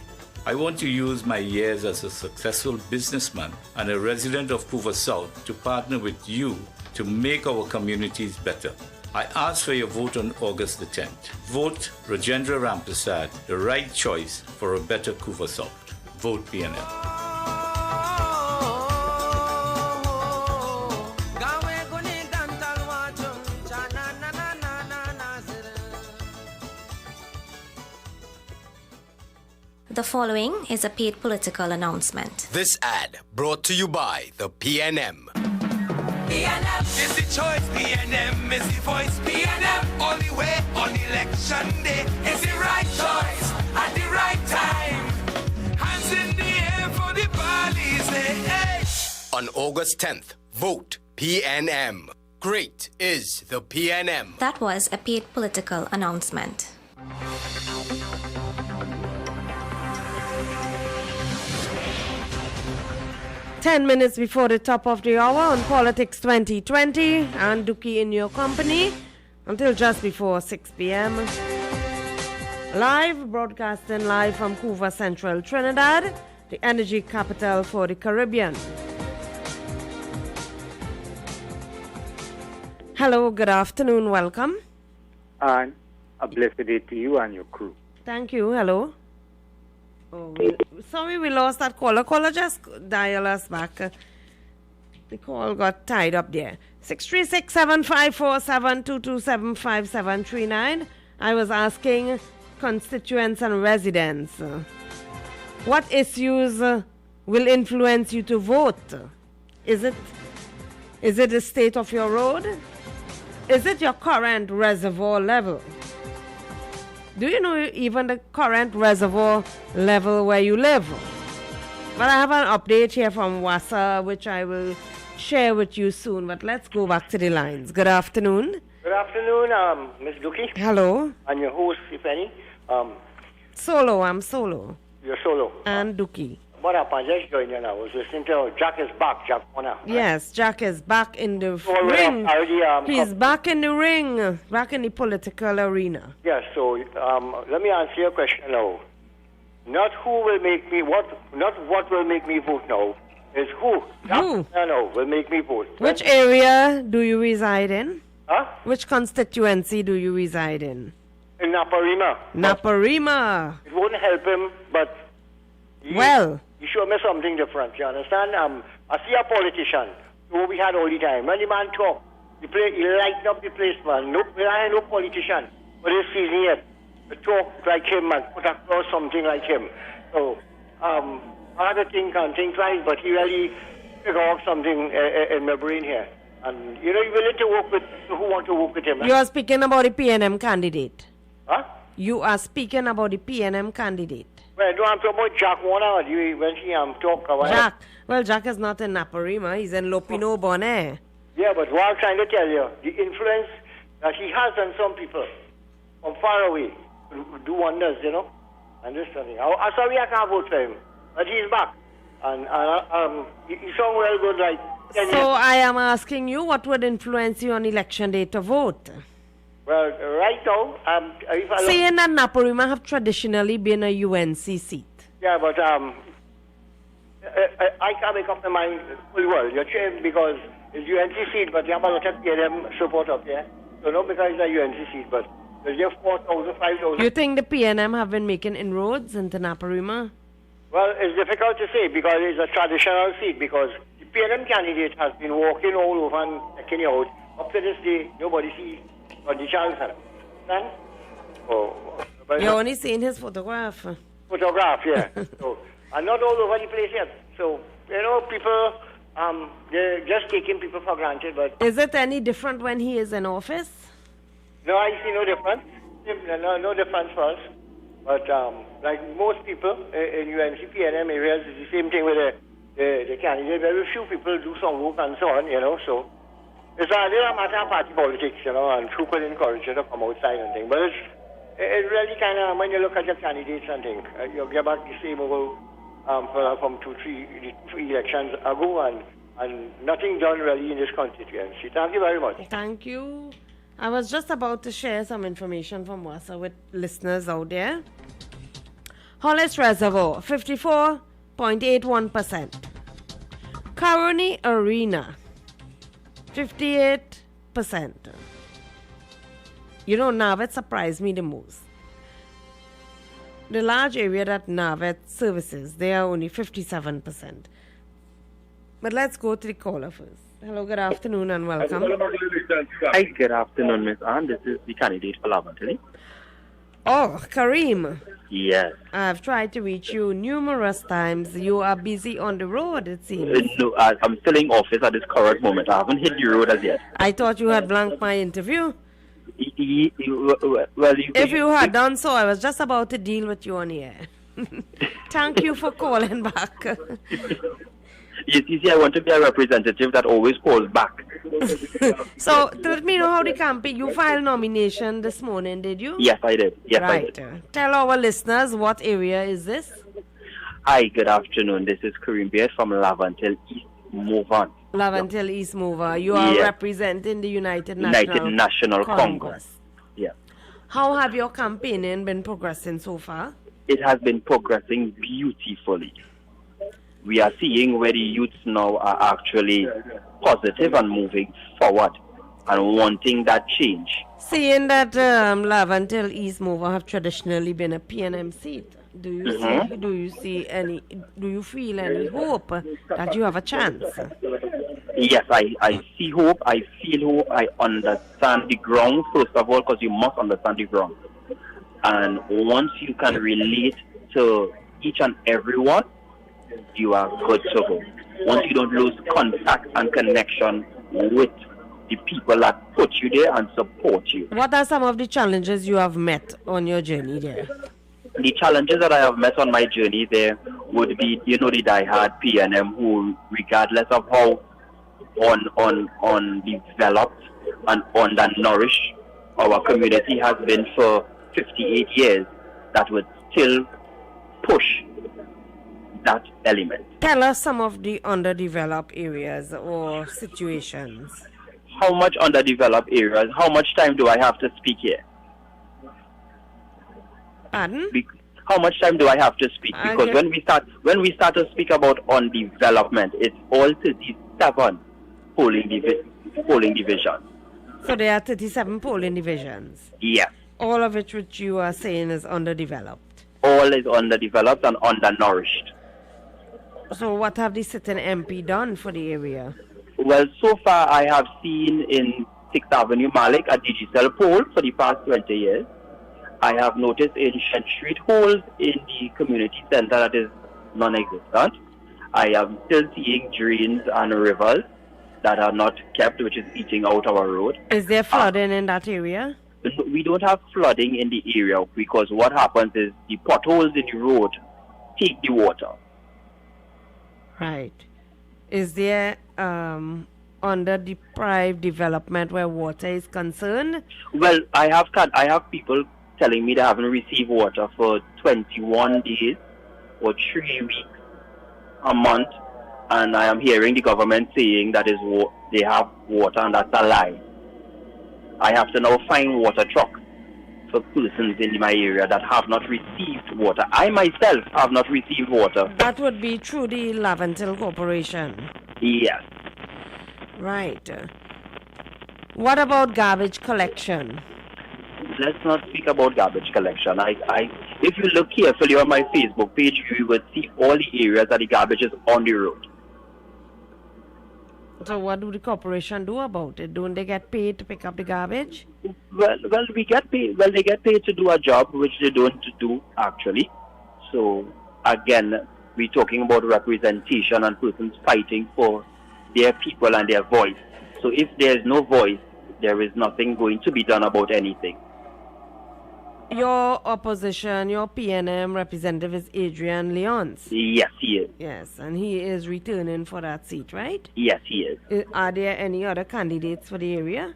I want to use my years as a successful businessman and a resident of Couva South to partner with you to make our communities better. I ask for your vote on August the 10th. Vote Rajendra Ramprasad, the right choice for a better Couva South. Vote PNM. The following is a paid political announcement. This ad brought to you by the PNM. PNM is the choice. PNM is the voice. PNM all the way on election day is the right choice at the right time. Hands in the air for the Bali's hey. On August 10th, vote PNM. Great is the PNM. That was a paid political announcement. Ten minutes before the top of the hour on Politics 2020, and Dookie in your company until just before 6 p.m. Live, broadcasting live from Couva Central, Trinidad, the energy capital for the Caribbean. Hello, good afternoon, welcome. And a blessed day to you and your crew. Thank you, hello. Oh, sorry we lost that caller. Caller, just dial us back. The call got tied up there. 636-7547-227-5739. I was asking constituents and residents, what issues will influence you to vote? Is it the state of your road? Is it your current reservoir level? Do you know even the current reservoir level where you live? Well, I have an update here from WASA, which I will share with you soon. But let's go back to the lines. Good afternoon. Good afternoon, Ms. Dookie. Hello. And your host, if any. Solo, I'm solo. You're solo. And Dookie. What happened? Just joined you now. I was listening to Jack is back, Jack Warner. Right? Yes, Jack is back in the ring. He's back in the ring, back in the political arena. Yes, so let me answer your question now. Not who will make me, not what will make me vote now, is who. Who? No, will make me vote. Which area do you reside in? Huh? Which constituency do you reside in? In Naparima. Naparima. It won't help him, but he showed me something different, you understand? I see a politician who we had all the time. When the man talk, he lighten up the place, man. No politician, but this season yet, to talk like him and put across something like him. So, I had to think twice, but he really figured out something in my brain here. And, you're willing to work with who want to work with him. You are speaking about the PNM candidate. Huh? You are speaking about the PNM candidate. Well, no, I'm talking about Jack Warner. When she talk about Jack. Well, Jack is not in Naparima. He's in Lopino Bonnet. Yeah, but what I'm trying to tell you, the influence that he has on some people from far away do wonders, And this thing. I'm sorry I can't vote for him, but he's back. And he sounds well good, like 10 So years. I am asking you, what would influence you on election day to vote? Well, right now, if I saying that Naparima have traditionally been a UNC seat. Yeah, but I can't make up my mind full well. You're changed because it's UNC seat, but you have a lot of PNM support up there. So not because it's a UNC seat, but there's just 4,000, 5,000. You think the PNM have been making inroads into Naparima? Well, it's difficult to say because it's a traditional seat because the PNM candidate has been walking all over and checking it out. Up to this day, nobody sees the chance. Understand? You're only seeing his photograph. Photograph, yeah. So, and not all over the place yet. So, people, they're just taking people for granted. But is it any different when he is in office? No, I see no difference. No difference for us. But like most people in UNC, PNM areas, it's the same thing with the candidate. Very few people do some work and so on, so it's a little matter of party politics, and who could encourage you to come outside and things. But it's really kind of, when you look at your candidates and things, you get back the same old from 2-3 elections ago, and nothing done really in this constituency. Thank you very much. Thank you. I was just about to share some information from WASA with listeners out there. Hollis Reservoir, 54.81%. Caroni Arena, 58%. NAVET surprised me the most. The large area that NAVET services, they are only 57%. But let's go to the caller first. Hello, good afternoon and welcome. Hi, good afternoon, Miss Anne. This is the candidate for Laventille. Oh, Kareem. Yes. I've tried to reach you numerous times. You are busy on the road, it seems. No, I'm still in office at this current moment. I haven't hit the road as yet. I thought you had blanked my interview. Well, if you had done so, I was just about to deal with you on the air. Thank you for calling back. You see, I want to be a representative that always calls back. So, let me know how the campaign, you filed nomination this morning, did you? Yes, I did. Yes, right. I did. Tell our listeners, what area is this? Hi, good afternoon. This is Kareem Beard from Laventille East Mover. Laventille East Mover. You are representing the United National Congress. Yeah. How have your campaigning been progressing so far? It has been progressing beautifully. We are seeing where the youths now are actually positive and moving forward and wanting that change. Seeing that Laventille East Mover have traditionally been a PNM seat, do you feel any hope that you have a chance? Yes, I see hope, I feel hope, I understand the ground, first of all, because you must understand the ground. And once you can relate to each and everyone, you are good to go. Once you don't lose contact and connection with the people that put you there and support you. What are some of the challenges you have met on your journey there? The challenges that I have met on my journey there would be, the diehard PNM who, regardless of how undeveloped and undernourished our community has been for 58 years, that would still push that element. Tell us some of the underdeveloped areas or situations. How much underdeveloped areas? How much time do I have to speak here? Pardon? How much time do I have to speak? Because when we start to speak about undevelopment, it's all 37 polling divisions. So there are 37 polling divisions? Yes. All of which you are saying is underdeveloped? All is underdeveloped and undernourished. So what have the sitting MP done for the area? Well, so far I have seen in 6th Avenue, Malik, a digital poll for the past 20 years. I have noticed in Shed Street holes in the community center that is non-existent. I am still seeing drains and rivers that are not kept, which is eating out our road. Is there flooding in that area? We don't have flooding in the area because what happens is the potholes in the road take the water. Right. Is there under-deprived development where water is concerned? Well, I have people telling me they haven't received water for 21 days or 3 weeks, a month, and I am hearing the government saying that they have water, and that's a lie. I have to now find water trucks for persons in my area that have not received water. I myself have not received water. That would be through the Laventille Corporation? Yes. Right. What about garbage collection? Let's not speak about garbage collection. If you look carefully on my Facebook page, you will see all the areas that the garbage is on the road. So what do the corporation do about it? Don't they get paid to pick up the garbage? Well, we get paid. Well, they get paid to do a job which they don't do actually. So again, we're talking about representation and persons fighting for their people and their voice. So if there is no voice, there is nothing going to be done about anything. Your opposition, your PNM representative is Adrian Leons. Yes, he is. Yes, and he is returning for that seat, right? Yes, he is. Are there any other candidates for the area?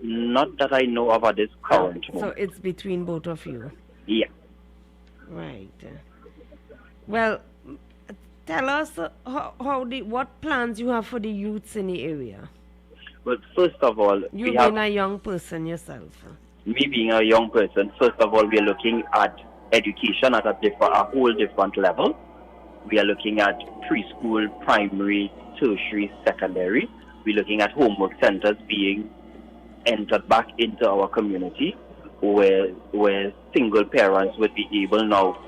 Not that I know of at this current So moment. it's between both of you? Yeah. Right. Well, tell us what plans you have for the youths in the area. Well, first of all, You being a young person yourself. me being a young person, first of all, we are looking at education at a whole different level. We are looking at preschool, primary, tertiary, secondary. We're looking at homework centers being entered back into our community, where single parents would be able now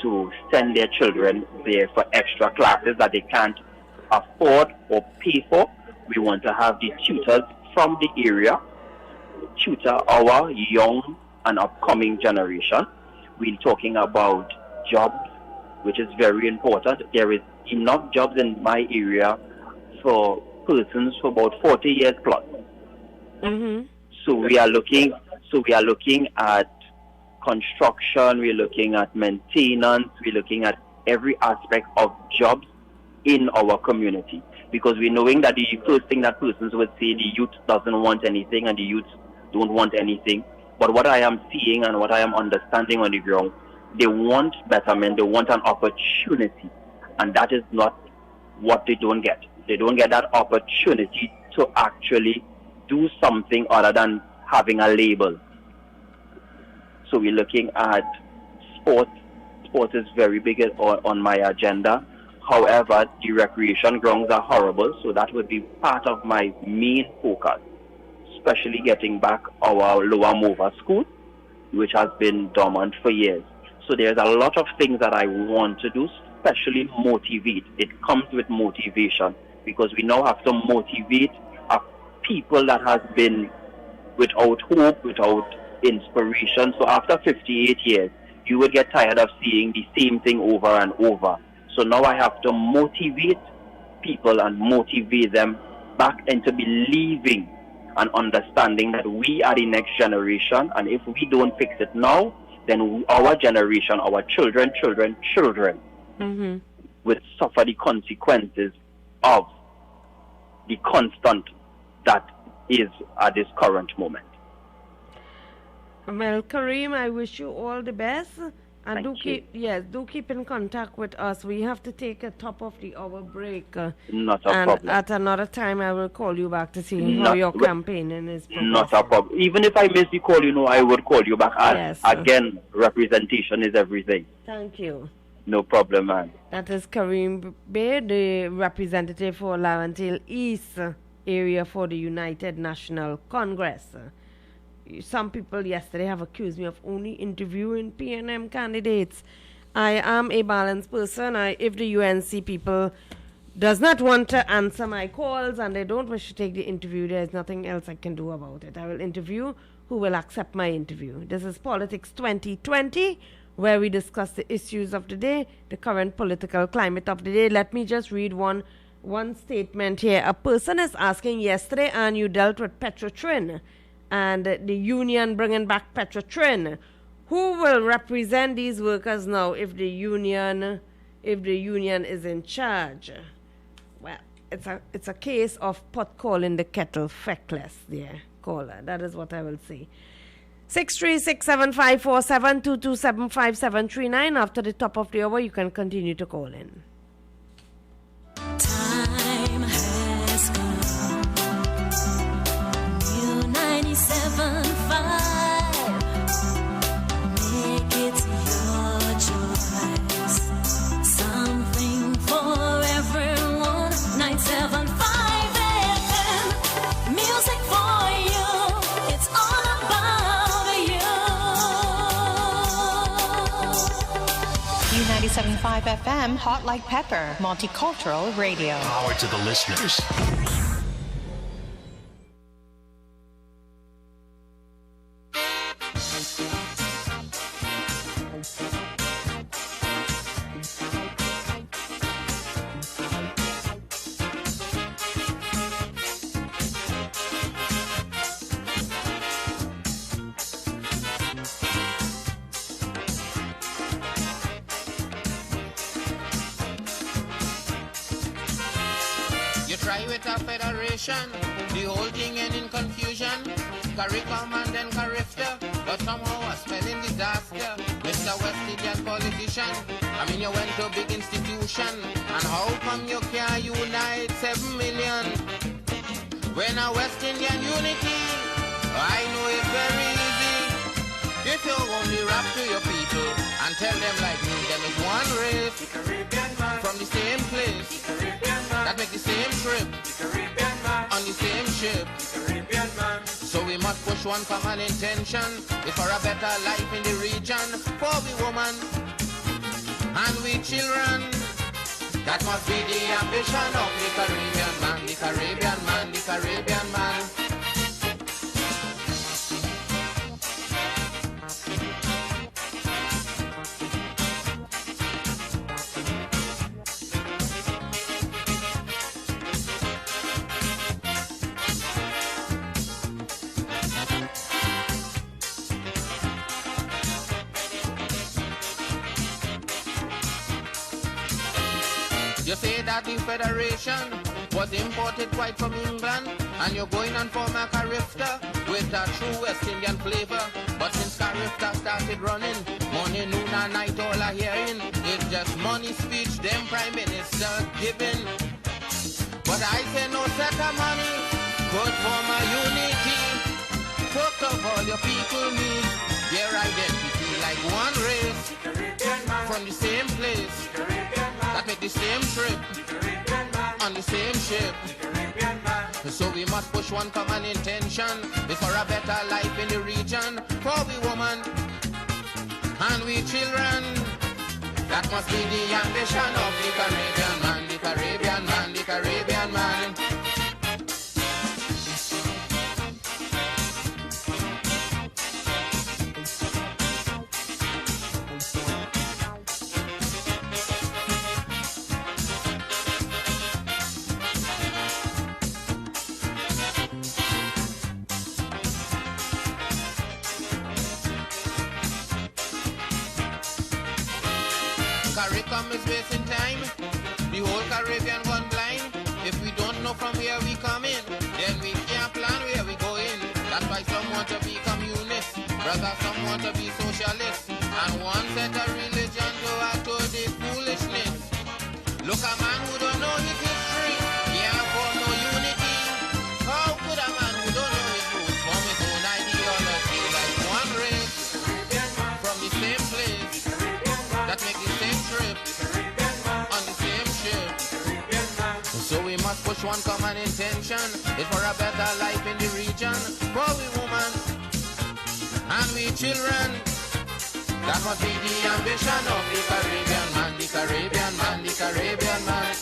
to send their children there for extra classes that they can't afford or pay for. We want to have the tutors from the area tutor our young and upcoming generation. We're talking about jobs, which is very important. There is enough jobs in my area for persons for about 40 years plus. Mm-hmm. So we are looking at construction, we're looking at maintenance, we're looking at every aspect of jobs in our community. Because we're knowing that the first thing that persons would say, the youth doesn't want anything and the youth don't want anything. But what I am seeing and what I am understanding on the ground, they want betterment, they want an opportunity. And that is not what they don't get. They don't get that opportunity to actually do something other than having a label. So we're looking at sports. Sport is very big on my agenda. However, the recreation grounds are horrible, so that would be part of my main focus, especially getting back our Lower Mova school, which has been dormant for years. So there's a lot of things that I want to do, especially motivate. It comes with motivation, because we now have to motivate people that has been without hope, without inspiration. So after 58 years, you will get tired of seeing the same thing over and over. So now I have to motivate people and motivate them back into believing and understanding that we are the next generation, and if we don't fix it now, then our generation, our children, Mm-hmm. will suffer the consequences of the constant that is at this current moment. Well, Kareem, I wish you all the best. And do keep in contact with us. We have to take a top of the hour break. Not a and problem. At another time, I will call you back to see how your campaigning is progressing. Not a problem. Even if I miss the call, I would call you back. Yes. Again, representation is everything. Thank you. No problem, man. That is Kareem Bay, the representative for Lawrence East area for the United National Congress. Some people yesterday have accused me of only interviewing PNM candidates. I am a balanced person. If the UNC people does not want to answer my calls and they don't wish to take the interview, there's nothing else I can do about it. I will interview who will accept my interview. This is Politics 2020, where we discuss the issues of the day, the current political climate of the day. Let me just read one statement here. A person is asking yesterday, and you dealt with Petrotrin and the union bringing back Petrotrin. Who will represent these workers now if the union is in charge? Well, it's a case of pot calling the kettle feckless there, caller. That is what I will say. 6367547227579. After the top of the hour, you can continue to call in. Time has come. New 97.5. Make it your choice. Something for everyone. 97.5 FM. Music for you. It's all about you. 97.5 FM, Hot Like Pepper, Multicultural Radio. Power to the listeners. The whole thing end in confusion. CARICOM and then CARIFTA, but somehow a spelling disaster. Mr. West Indian politician, I mean you went to a big institution, and how come you can't unite 7 million? When a West Indian unity, I know it's very easy. If you only rap to your people and tell them like me, them is one race, the Caribbean man, from the same place, the Caribbean man, that make the same trip, the Caribbean man, on the same ship, the Caribbean man. So we must push one common intention, it's for a better life in the region, for we women and we children. That must be the ambition of the Caribbean man, the Caribbean man, the Caribbean man. You say that the Federation was imported quite from England, and you're going on for a CARIFTA with a true West Indian flavor. But since CARIFTA started running, morning, noon and night all are hearing, it's just money speech them Prime Minister giving. But I say no set of money could form a unity. Talk of all your people need their identity like one race, from the same place, that make the same trip, on the same ship. So we must push one common intention, it's for a better life in the region, for we women and we children. That must be the ambition of the Caribbean man, the Caribbean man, the Caribbean man. CARICOM is wasting time, the whole Caribbean gone blind. If we don't know from where we come in, then we can't plan where we go in. That's why some want to be communists, brother, some want to be socialists, and one set of religion to add to the foolishness. Look, a man who don't know his history can't form no unity. How could a man who don't know his roots form his own ideology like one race, from the same place, that make the same trip, on the same ship? So we must push one common intention, it's for a better life in the region, for we women and we children. That must be the ambition of the Caribbean man, the Caribbean man, the Caribbean man.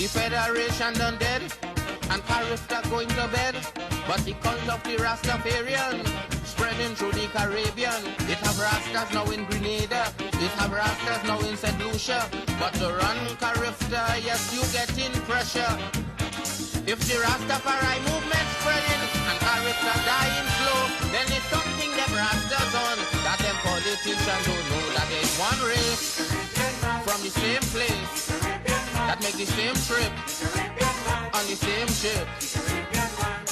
The Federation done dead, and CARIFTA going to bed. But the cult of the Rastafarian spreading through the Caribbean. It have Rastas now in Grenada, it have Rastas now in St. Lucia. But to run CARIFTA, yes, you getting pressure. If the Rastafari movement spreading and CARIFTA dying slow, then it's something them Rastas on that them politicians don't know, that there's one race from the same place that make the same trip on the same ship.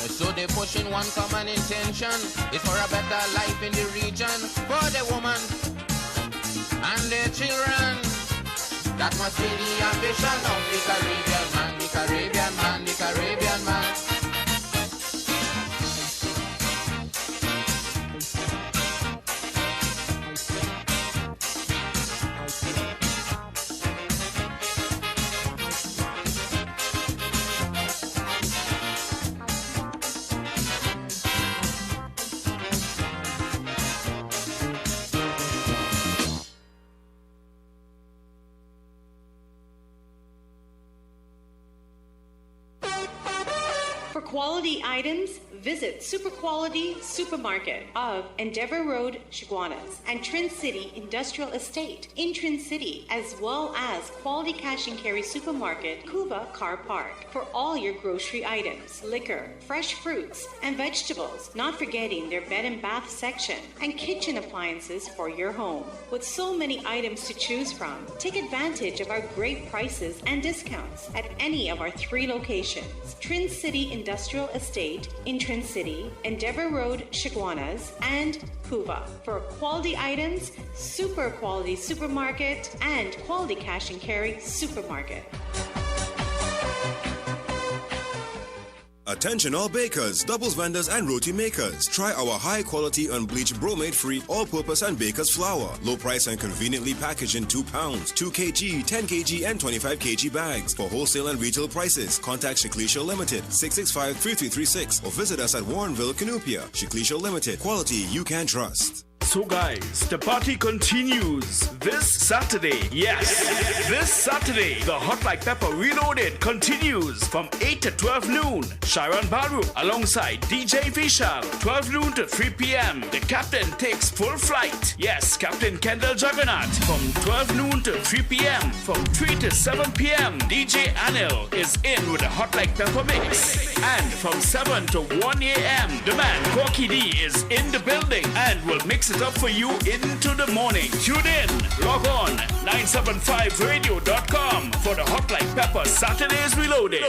So they pushing one common intention, it's for a better life in the region, for the woman and their children. That must be the ambition of the Caribbean man, the Caribbean man, the Caribbean man. For quality items, visit Super Quality Supermarket of Endeavour Road, Chaguanas, and Trin City Industrial Estate in Trin City, as well as Quality Cash and Carry Supermarket, Cuba Car Park, for all your grocery items, liquor, fresh fruits, and vegetables, not forgetting their bed and bath section, and kitchen appliances for your home. With so many items to choose from, take advantage of our great prices and discounts at any of our 3 locations: Trin City Industrial Estate in Trin City, Endeavour Road, Chaguanas, and Cuba. For quality items, Super Quality Supermarket and Quality Cash and Carry Supermarket. Attention all bakers, doubles vendors and roti makers. Try our high quality unbleached bromate free all purpose and baker's flour. Low price and conveniently packaged in 2 pounds, 2 kg, 10 kg and 25 kg bags. For wholesale and retail prices, contact Shiklisha Limited 665-3336 or visit us at Warrenville, Canupia. Shiklisha Limited, quality you can trust. So guys, the party continues this Saturday. Yes, this Saturday, the Hot Like Pepper Reloaded continues from 8 to 12 noon. Sharon Baru alongside DJ Vishal, 12 noon to 3 p.m. The captain takes full flight. Yes, Captain Kendall Juggernaut from 12 noon to 3 p.m. From 3 to 7 p.m. DJ Anil is in with the Hot Like Pepper mix. And from 7 to 1 a.m. the man Corky D is in the building and will mix it up for you into the morning. Tune in, log on 975radio.com for the Hot Like Pepper Saturdays Reloaded.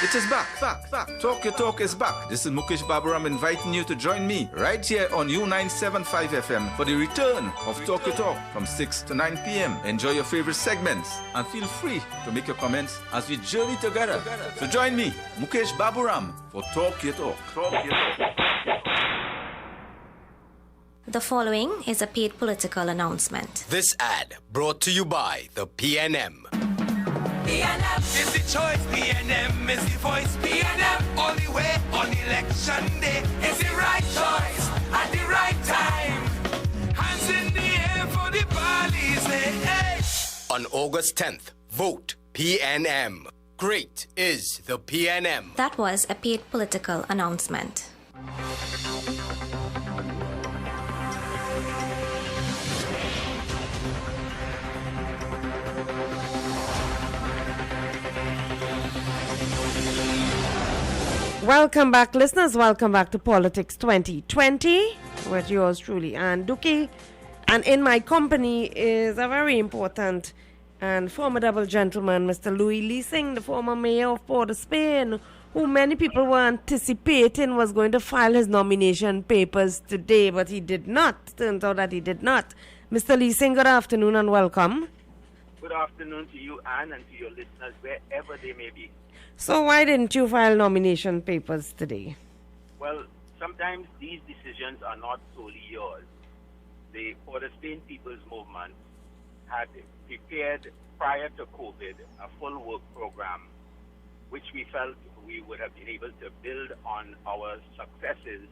It is back. Talk Your Talk is back. This is Mukesh Baburam inviting you to join me right here on U975 FM for the return of Talk Your Talk from 6 to 9 p.m. Enjoy your favorite segments and feel free to make your comments as we journey together. So join me, Mukesh Baburam, for Talk Your Talk. The following is a paid political announcement. This ad brought to you by the PNM. PNM is the choice, PNM is the voice, PNM all the way on election day. It's the right choice at the right time. Hands in the air for the parties, hey. On August 10th, vote PNM. Great is the PNM. That was a paid political announcement. Welcome back, listeners. Welcome back to Politics 2020 with yours truly, Ann Duki. And in my company is a very important and formidable gentleman, Mr. Louis Leasing, the former mayor of Port of Spain, who many people were anticipating was going to file his nomination papers today, but he did not. Turns out that he did not. Mr. Leasing, good afternoon and welcome. Good afternoon to you, Ann, and to your listeners, wherever they may be. So why didn't you file nomination papers today? Well, sometimes these decisions are not solely yours. The Port of Spain People's Movement had prepared prior to COVID a full work program, which we felt we would have been able to build on our successes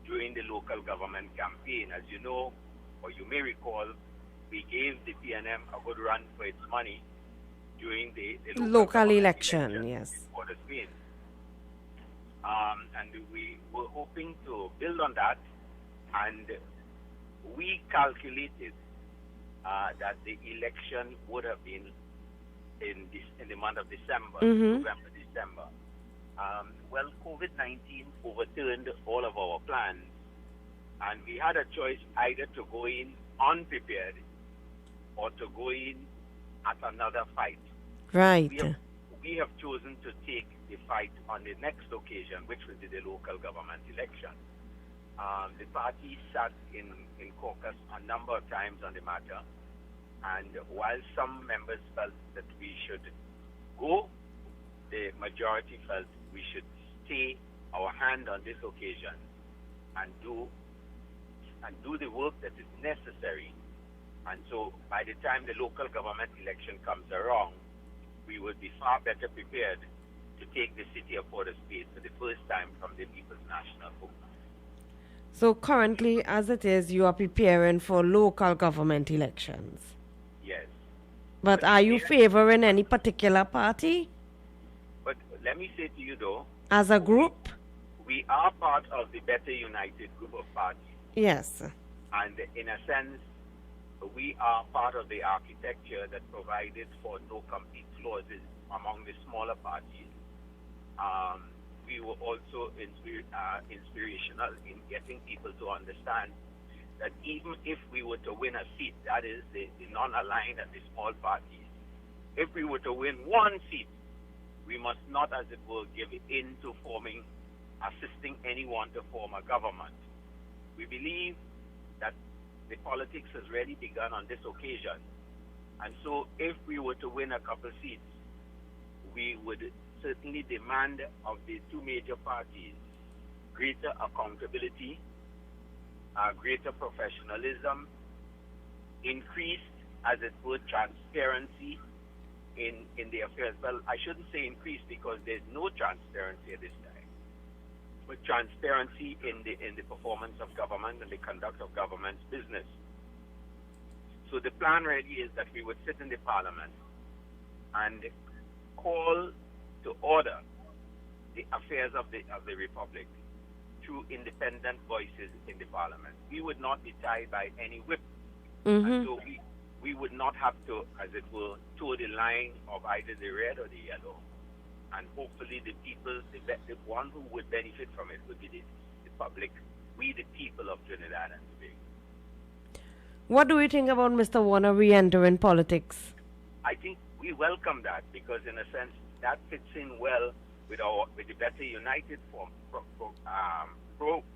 during the local government campaign. As you know, or you may recall, we gave the PNM a good run for its money during the local election, yes. In Port of Spain. And we were hoping to build on that, and we calculated that the election would have been in the month of December, November, December. Well, COVID-19 overturned all of our plans, and we had a choice either to go in unprepared or to go in at another fight. Right. We have chosen to take the fight on the next occasion, which will be the local government election. The party sat in caucus a number of times on the matter, And while some members felt that we should go, the majority felt we should stay our hand on this occasion and do the work that is necessary. And so by the time the local government election comes around, we would be far better prepared to take the city of Port of Spain for the first time from the People's National Congress. So currently, as it is, you are preparing for local government elections. Yes. But are you favoring any particular party? But let me say to you though, As a group? we are part of the Better United group of parties. Yes. And in a sense, we are part of the architecture that provided for no compete clauses among the smaller parties. We were also inspirational in getting people to understand that even if we were to win a seat, that is the non-aligned and the small parties, if we were to win one seat, we must not, as it were, give in to assisting anyone to form a government. We believe that the politics has really begun on this occasion. And so if we were to win a couple seats, we would certainly demand of the two major parties greater accountability, greater professionalism, increased, as it were, transparency in the affairs. Well, I shouldn't say increased because there's no transparency at this time, but transparency in the performance of government and the conduct of government's business. So the plan really is that we would sit in the parliament and call to order the affairs of the republic through independent voices in the parliament. We would not be tied by any whip. And so we would not have to, as it were, toe the line of either the red or the yellow. And hopefully the people, the one who would benefit from it would be the public, we the people of Trinidad and Tobago. What do you think about Mr. Warner re-entering politics? I think we welcome that because in a sense that fits in well with the Better United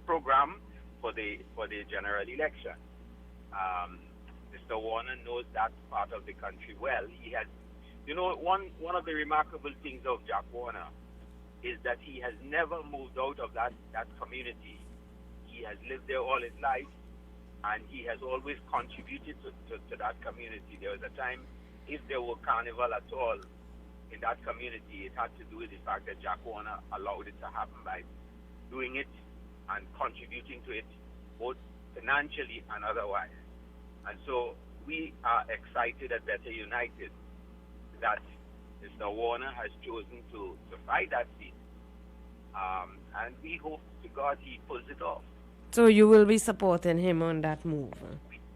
program for the general election. Mr. Warner knows that part of the country well. He has, one of the remarkable things of Jack Warner is that he has never moved out of that community. He has lived there all his life, and he has always contributed to that community. There was a time, if there were carnival at all in that community, it had to do with the fact that Jack Warner allowed it to happen by doing it and contributing to it, both financially and otherwise. And so we are excited at Better United that Mr. Warner has chosen to fight that seat. And we hope to God he pulls it off. So you will be supporting him on that move?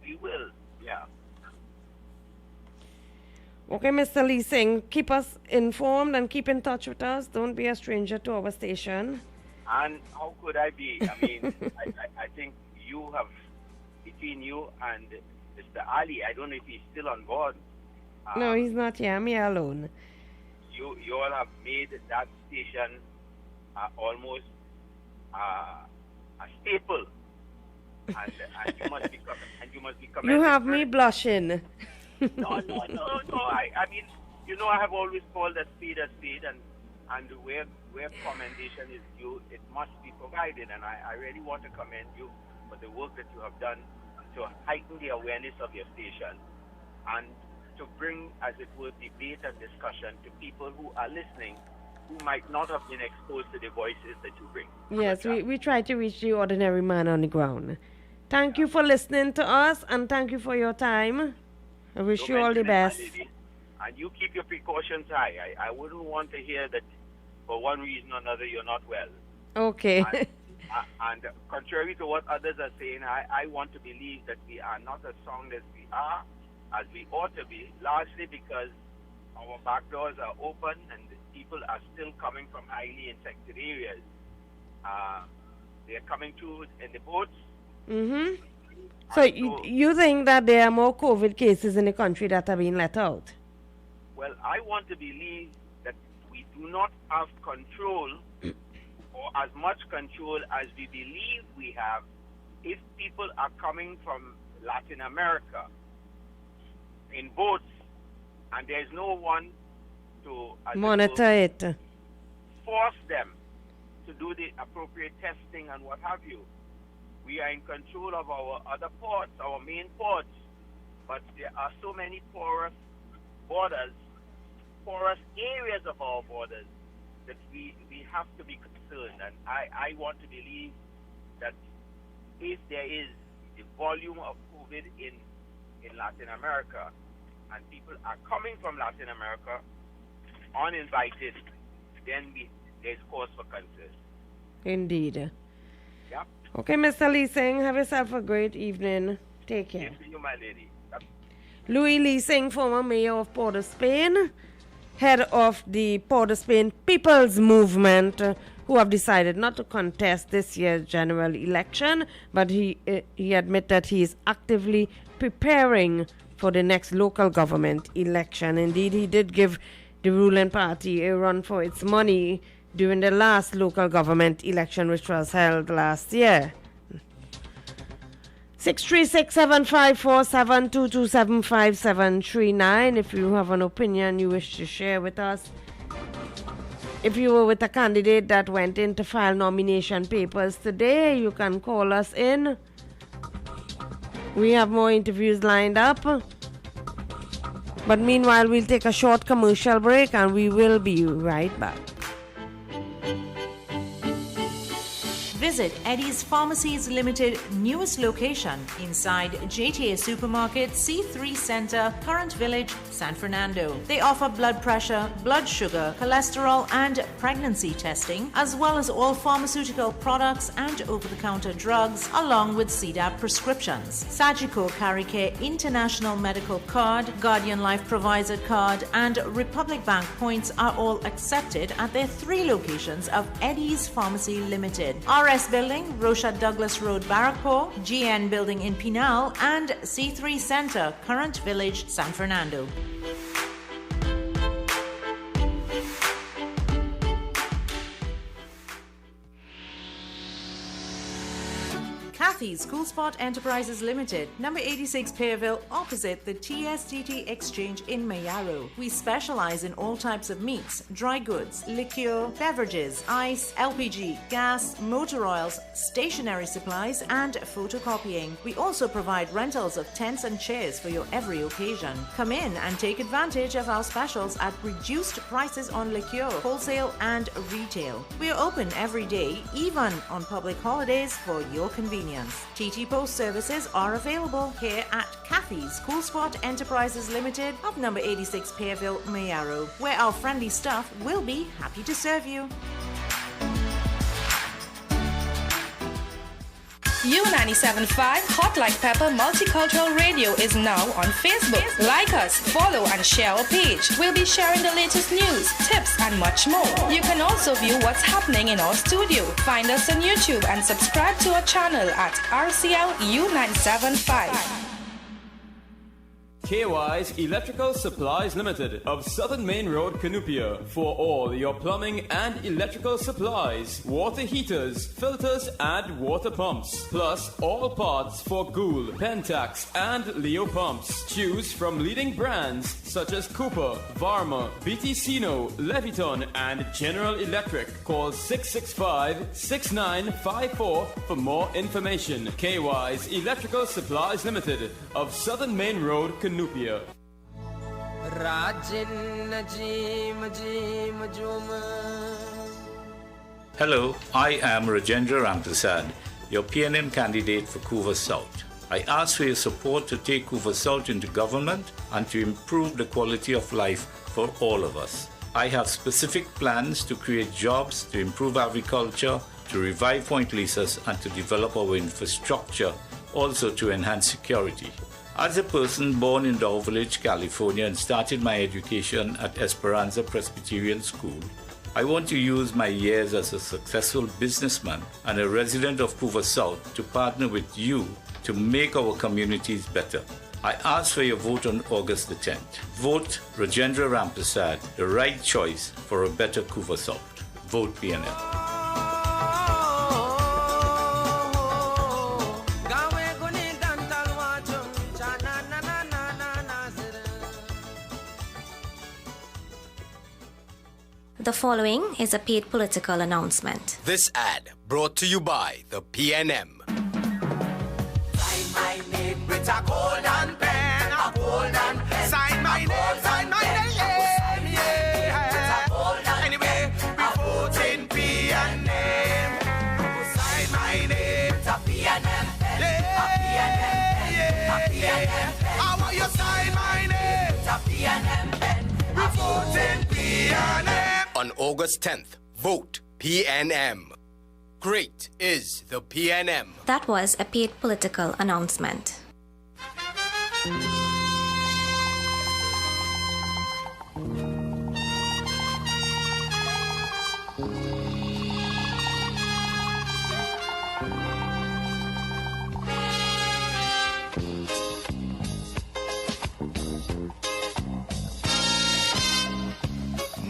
We will, yeah. Okay, Mr. Lee Singh, keep us informed and keep in touch with us. Don't be a stranger to our station. And how could I be? I mean, I think you have, between you and Mr. Ali, I don't know if he's still on board. No, he's not here. I'm here alone. You all have made that station almost a staple. And you must be commended. You have me blushing. No. I mean, I have always called a spade, and where commendation is due, it must be provided. And I really want to commend you for the work that you have done to heighten the awareness of your station and to bring, as it were, debate and discussion to people who are listening who might not have been exposed to the voices that you bring. Yes, we try to reach the ordinary man on the ground. Thank you for listening to us, and thank you for your time. I wish you all the best. And you keep your precautions high. I wouldn't want to hear that for one reason or another you're not well. Okay. And contrary to what others are saying, I want to believe that we are not as sound as we are, as we ought to be, largely because our back doors are open and people are still coming from highly infected areas. They are coming through in the boats. Mm-hmm. So you think that there are more COVID cases in the country that are being let out? Well, I want to believe that we do not have control or as much control as we believe we have if people are coming from Latin America. in votes, and there's no one to monitor it, force them to do the appropriate testing and what have you. We are in control of our other ports, our main ports, but there are so many porous borders, porous areas of our borders, that we have to be concerned. And I want to believe that if there is the volume of COVID in Latin America, and people are coming from Latin America uninvited, then there's cause for concern. Indeed. Yeah. Okay, Mr. Lee Singh, have yourself a great evening. Take care. Same to you, my lady. Louis Lee Singh, former mayor of Port of Spain, head of the Port of Spain People's Movement, who have decided not to contest this year's general election, but he admit that he is actively preparing for the next local government election. Indeed, he did give the ruling party a run for its money during the last local government election, which was held last year. 636-754-722-7539 if you have an opinion you wish to share with us. If you were with a candidate that went in to file nomination papers today, you can call us in. We have more interviews lined up. But meanwhile, we'll take a short commercial break and we will be right back. Visit Eddie's Pharmacies Limited newest location inside JTA Supermarket, C3 Center, Current Village, San Fernando. They offer blood pressure, blood sugar, cholesterol, and pregnancy testing, as well as all pharmaceutical products and over-the-counter drugs, along with CDAP prescriptions. Sagicor Caricare International Medical Card, Guardian Life Provider Card, and Republic Bank points are all accepted at their 3 locations of Eddie's Pharmacy Limited. RS Building, Rocha Douglas Road, Barrackpore, GN Building in Pinal, and C3 Center, Current Village, San Fernando. Kathy's Cool Spot Enterprises Limited, number 86 Pearville, opposite the TSTT Exchange in Mayaro. We specialize in all types of meats, dry goods, liqueur, beverages, ice, LPG, gas, motor oils, stationery supplies, and photocopying. We also provide rentals of tents and chairs for your every occasion. Come in and take advantage of our specials at reduced prices on liqueur, wholesale, and retail. We are open every day, even on public holidays, for your convenience. TT Post services are available here at Kathy's Cool Spot Enterprises Limited of number 86 Pearville, Mayaro, where our friendly staff will be happy to serve you. U97.5 Hot Like Pepper Multicultural Radio is now on Facebook. Like us, follow and share our page. We'll be sharing the latest news, tips, and much more. You can also view what's happening in our studio. Find us on YouTube and subscribe to our channel at RCL U975. KY's Electrical Supplies Limited of Southern Main Road, Cunupia, for all your plumbing and electrical supplies, water heaters, filters, and water pumps, plus all parts for Gould, Pentax, and Leo pumps. Choose from leading brands such as Cooper, Varma, BTCino, Leviton, and General Electric. Call 665-6954 for more information. KY's Electrical Supplies Limited of Southern Main Road, Cunupia. Hello, I am Rajendra Ramprasad, your PNM candidate for Couva South. I ask for your support to take Couva South into government and to improve the quality of life for all of us. I have specific plans to create jobs, to improve agriculture, to revive Point Lisas, and to develop our infrastructure, also to enhance security. As a person born in Dow Village, California, and started my education at Esperanza Presbyterian School, I want to use my years as a successful businessman and a resident of Couva South to partner with you to make our communities better. I ask for your vote on August the 10th. Vote Rajendra Ramprasad, the right choice for a better Couva South. Vote PNL. The following is a paid political announcement. This ad brought to you by the PNM. Sign my name with a golden pen, a golden pen. Sign my name, yeah. Anyway, we vote in PNM. Sign my name with a PNM pen, a PNM pen. I want you sign my name with a PNM pen. We vote in PNM. On August 10th, vote PNM. Great is the PNM. That was a paid political announcement.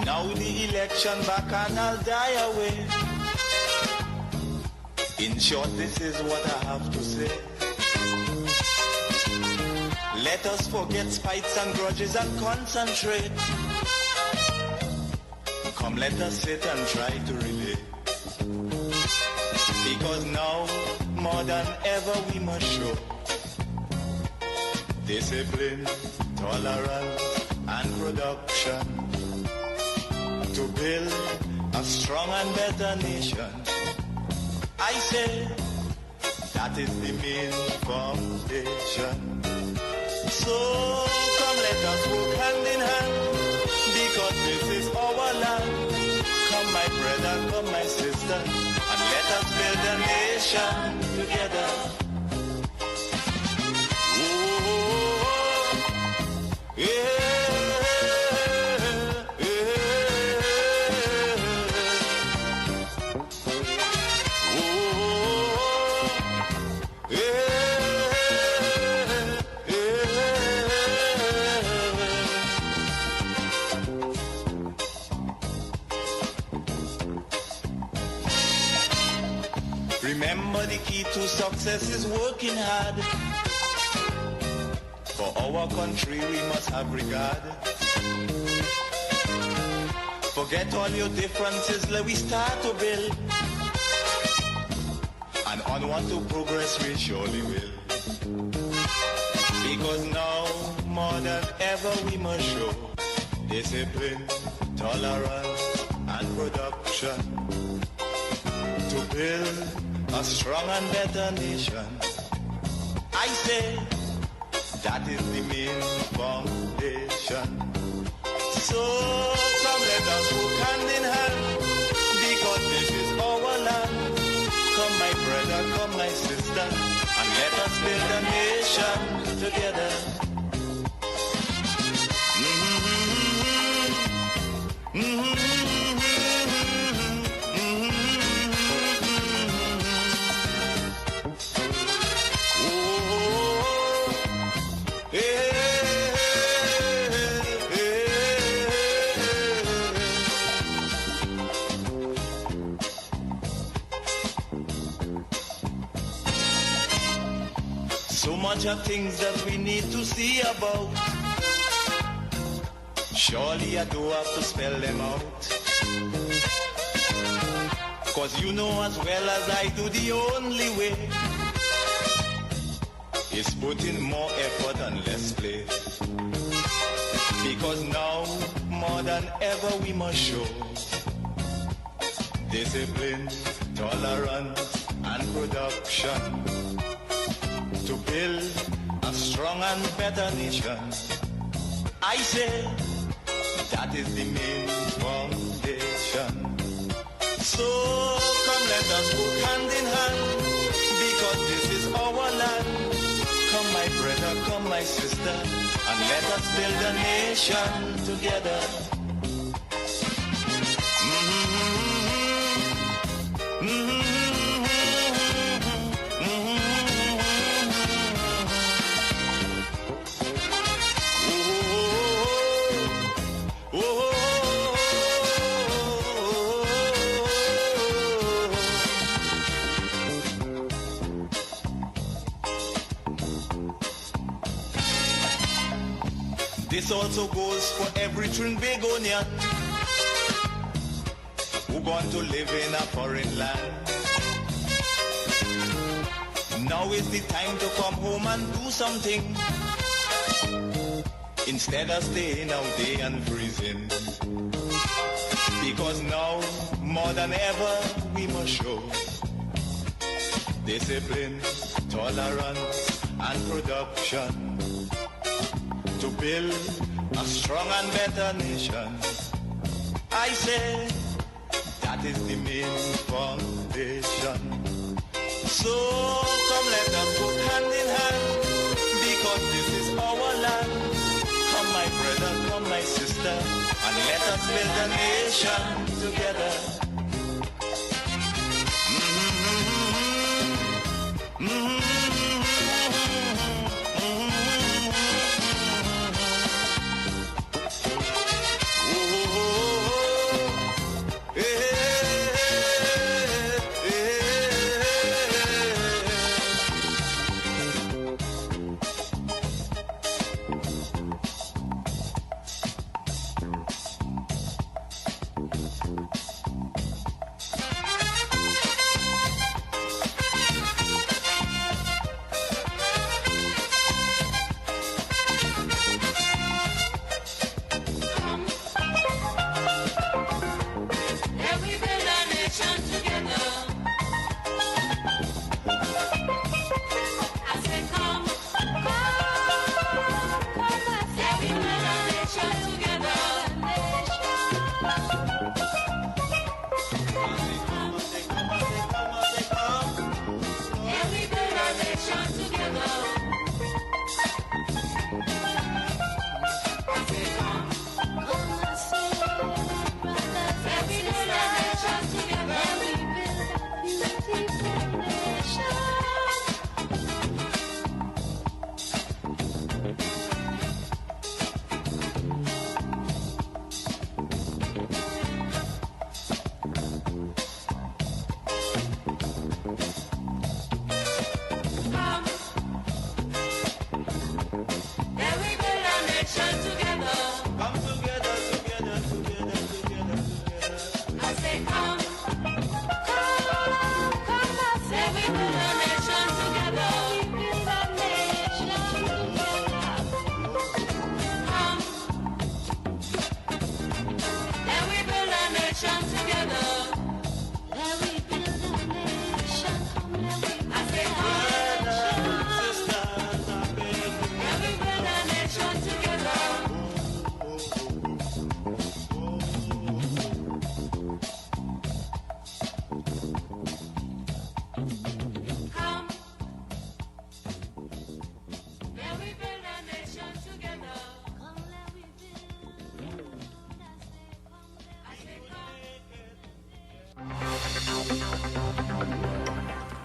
Now the election back and I'll die away. In short, this is what I have to say. Let us forget spites and grudges and concentrate. Come, let us sit and try to relate. Because now, more than ever, we must show discipline, tolerance, and production to build a strong and better nation. I say that is the main foundation. So come let us work hand in hand, because this is our land. Come my brother, come my sister, and let us build a nation together. Oh, yeah. Remember, the key to success is working hard. For our country we must have regard. Forget all your differences, let we start to build. And onward to progress we surely will. Because now, more than ever, we must show discipline, tolerance, and production to build a strong and better nation. I say that is the main foundation. So come let us work hand in hand, because this is our land. Come my brother, come my sister, and let us build a nation together. So much of things that we need to see about. Surely I do have to spell them out. Cause you know as well as I do, the only way is put in more effort and less play. Because now, more than ever, we must show discipline, tolerance, and production to build a strong and better nation. I say that is the main foundation. So come let us work hand in hand, because this is our land. Come my brother, come my sister, and let us build a nation together. This also goes for every Trinbagonian. who gone to live in a foreign land. Now is the time to come home and do something, instead of staying out there and freezing. Because now, more than ever, we must show discipline, tolerance, and production to build a strong and better nation. I say that is the main foundation. So come let us work hand in hand, because this is our land. Come my brother, come my sister, and let us build a nation together.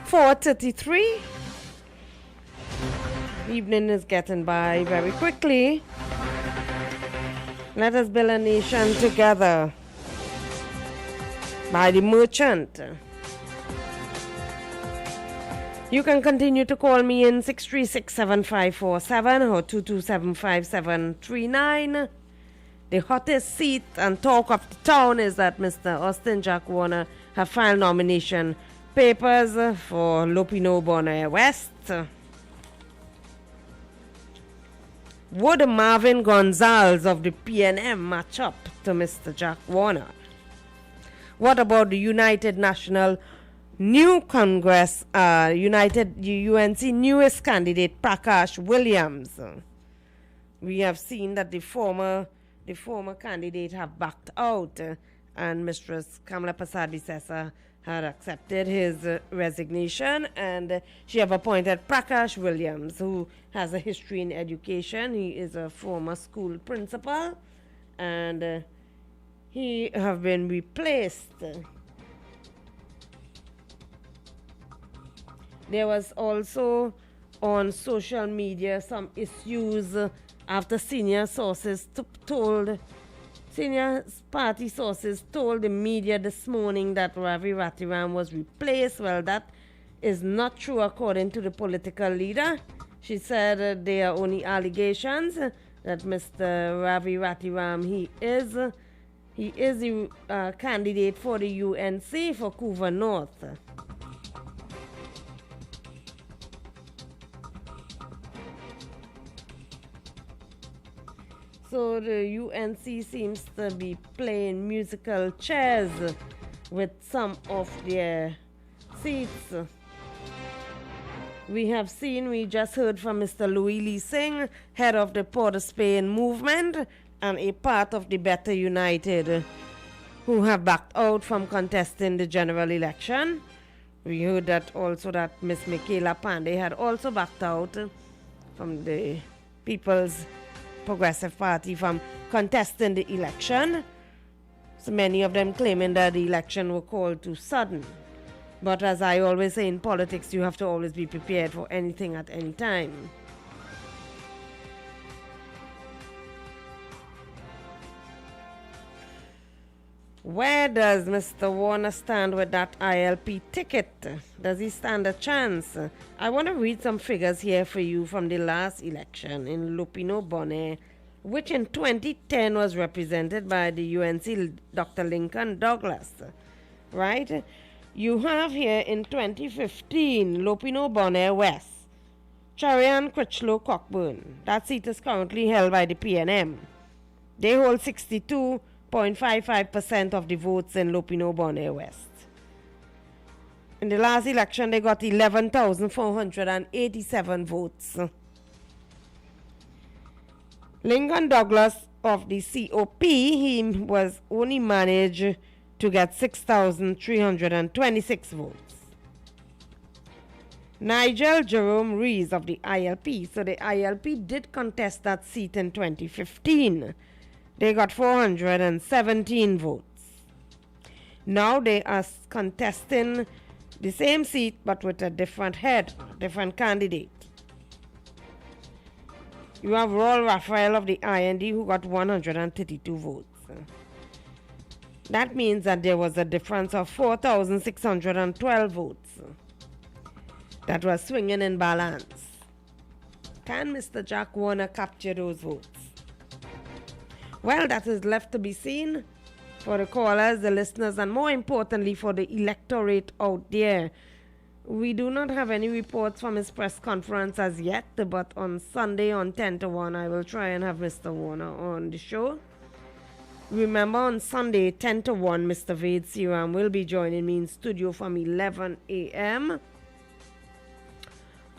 .4:33. Evening is getting by very quickly. Let us build a nation together. By The Merchant. You can continue to call me in 636-7547 or 227-5739. The hottest seat and talk of the town is that Mr. Austin Jack Warner have filed nomination papers for Lopino Bonaire West. Would Marvin Gonzalez of the PNM match up to Mr. Jack Warner? What about the United National New Congress, United UNC newest candidate Prakash Williams? We have seen that the former candidate have backed out, and Mistress Kamala Prasad-Bissessar had accepted his resignation, and she have appointed Prakash Williams, who has a history in education. He is a former school principal, and he have been replaced. There was also on social media some issues after senior party sources told the media this morning that Ravi Ratiram was replaced. Well, that is not true according to the political leader. She said they are only allegations that Mr. Ravi Ratiram, he is He is the candidate for the UNC for Couva North. So the UNC seems to be playing musical chairs with some of their seats. We just heard from Mr. Louis Lee Singh, head of the Port of Spain movement and a part of the Better United, who have backed out from contesting the general election. We heard that also that Miss Michaela Pandey had also backed out from the People's Progressive Party from contesting the election. So many of them claiming that the election were called too sudden. But as I always say in politics, you have to always be prepared for anything at any time. Where does Mr. Warner stand with that ILP ticket? Does he stand a chance? I want to read some figures here for you from the last election in Lupino Bonnet, which in 2010 was represented by the UNC Dr. Lincoln Douglas. Right? You have here in 2015 Lupino Bonnet West, Charian Critchlow Cockburn. That seat is currently held by the PNM. They hold 62.55% of the votes in Lupino Bonnet West. In the last election, they got 11,487 votes. Lincoln Douglas of the COP, he was only managed to get 6,326 votes. Nigel Jerome Rees of the ILP. So the ILP did contest that seat in 2015. They got 417 votes. Now they are contesting the same seat but with a different head, different candidate. You have Raul Raphael of the IND who got 132 votes. That means that there was a difference of 4,612 votes that was swinging in balance. Can Mr. Jack Warner capture those votes? Well, that is left to be seen for the callers, the listeners, and more importantly for the electorate out there. We do not have any reports from his press conference as yet, but on Sunday on 10 to 1, I will try and have Mr. Warner on the show. Remember, on Sunday, 10 to 1, Mr. Vade Siram will be joining me in studio from 11 a.m.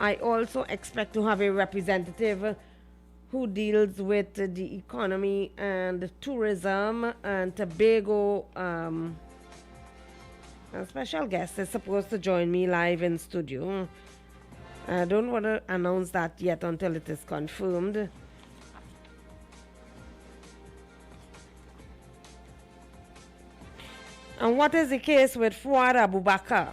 I also expect to have a representative who deals with the economy and tourism and Tobago. A special guest is supposed to join me live in studio. I don't want to announce that yet until it is confirmed. And what is the case with Fuad Abubakar?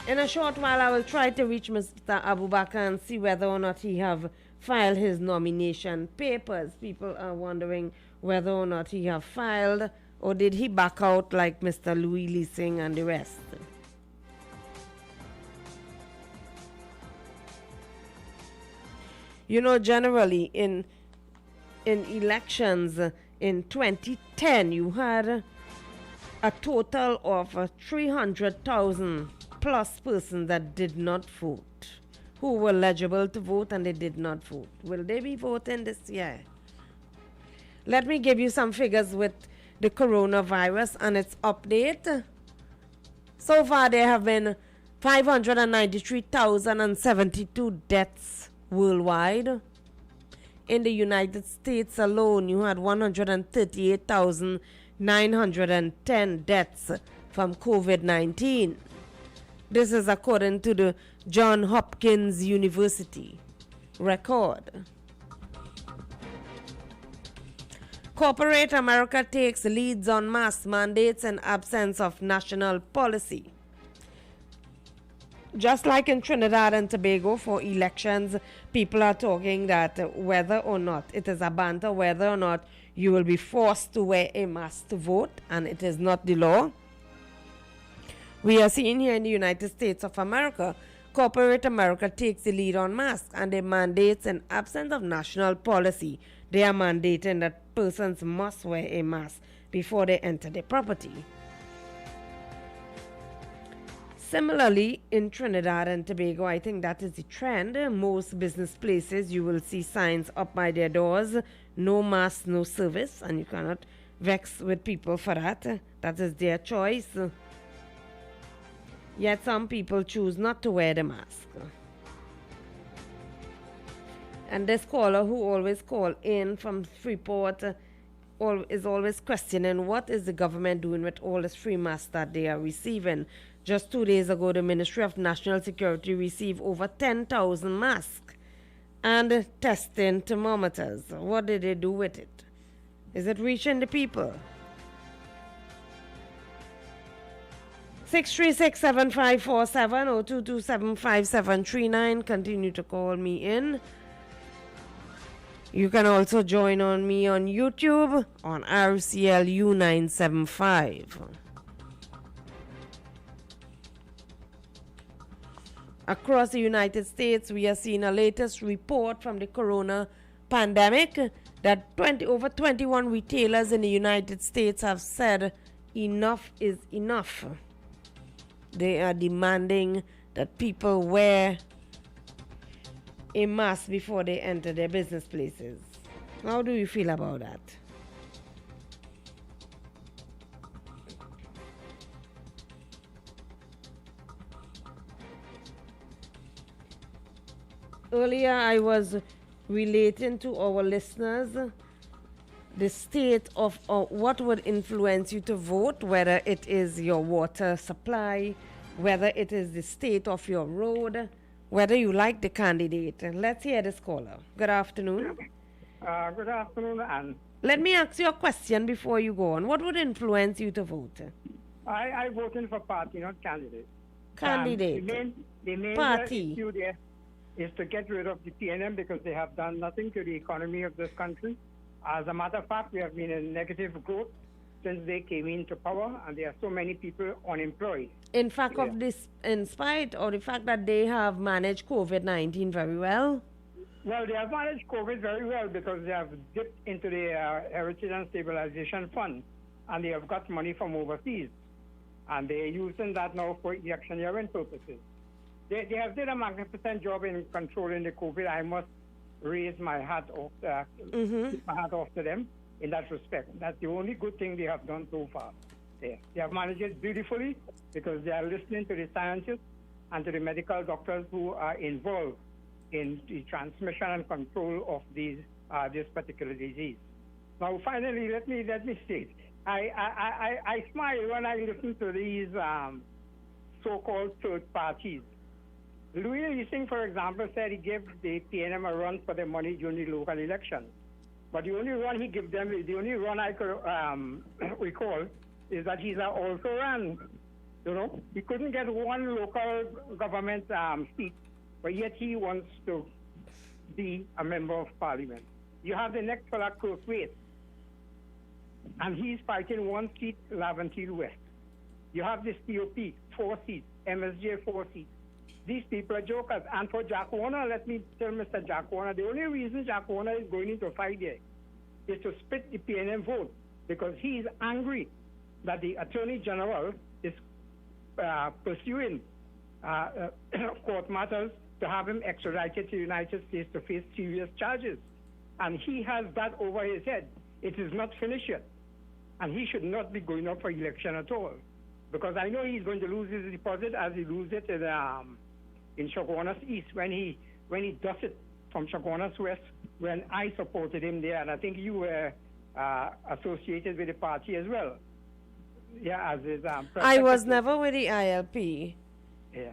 In a short while, I will try to reach Mr. Abubakar and see whether or not he have filed his nomination papers. People are wondering whether or not he have filed, or did he back out like Mr. Louis Lee Singh and the rest? You know, generally in elections in 2010, you had a total of 300,000 plus persons that did not vote, who were eligible to vote and they did not vote. Will they be voting this year? Let me give you some figures with the coronavirus and its update. So far, there have been 593,072 deaths worldwide. In the United States alone, you had 138,910 deaths from COVID-19. This is according to the Johns Hopkins University record. Corporate America takes leads on mask mandates and absence of national policy. Just like in Trinidad and Tobago for elections, people are talking that whether or not it is a banter, whether or not you will be forced to wear a mask to vote, and it is not the law. We are seeing here in the United States of America, corporate America takes the lead on masks and their mandates in absence of national policy. they are mandating that persons must wear a mask before they enter their property. Similarly, in Trinidad and Tobago, I think that is the trend. Most business places, you will see signs up by their doors, no mask, no service, and you cannot vex with people for that. That is their choice. Yet some people choose not to wear the mask. And this caller who always call in from Freeport is always questioning what is the government doing with all this free masks that they are receiving. Just 2 days ago, the Ministry of National Security received over 10,000 masks and testing thermometers. What did they do with it? Is it reaching the people? 636-7547 or 227-5739. Continue to call me in. You can also join on me on YouTube on RCLU 975. Across the United States, we are seeing a latest report from the corona pandemic that over 21 retailers in the United States have said enough is enough. They are demanding that people wear a mask before they enter their business places. How do you feel about that? Earlier, I was relating to our listeners the state of what would influence you to vote, whether it is your water supply, whether it is the state of your road, whether you like the candidate. Let's hear this caller. Good afternoon. Good afternoon, Anne. Let me ask you a question before you go on. What would influence you to vote? I voted for party, not candidate. Candidate. The main Party. issue there is to get rid of the PNM because they have done nothing to the economy of this country. As a matter of fact, we have been in negative growth since they came into power, and there are so many people unemployed. In fact, of this, in spite of the fact that they have managed COVID-19 very well. Well, they have managed COVID very well because they have dipped into the Heritage and Stabilization Fund, and they have got money from overseas, and they're using that now for electioneering purposes. They have did a magnificent job in controlling the COVID. I must raise my hat off, my hat off to them in that respect. That's the only good thing they have done so far. They have managed it beautifully because they are listening to the scientists and to the medical doctors who are involved in the transmission and control of this particular disease. Now, finally, let me state, I smile when I listen to these so-called third parties. Louis Leasing, for example, said he gave the PNM a run for their money during the local election. But the only run he gave them, the only run I could recall, is that he's also ran. You know, he couldn't get one local government seat, but yet he wants to be a member of parliament. You have the next fellow, Kirk Waite, and he's fighting one seat, Laventille West. You have this COP, 4 seats, MSJ, 4 seats. These people are jokers. And for Jack Warner, let me tell Mr. Jack Warner, the only reason Jack Warner is going into a fight there is to split the PNM vote because he is angry that the Attorney General is pursuing court matters to have him extradited to the United States to face serious charges. And he has that over his head. It is not finished yet. And he should not be going up for election at all. Because I know he's going to lose his deposit as he loses it in Chaguanas East when he does it from Chaguanas West when I supported him there, and I think you were associated with the party as well. Yeah, as his I was never with the ILP. Yeah,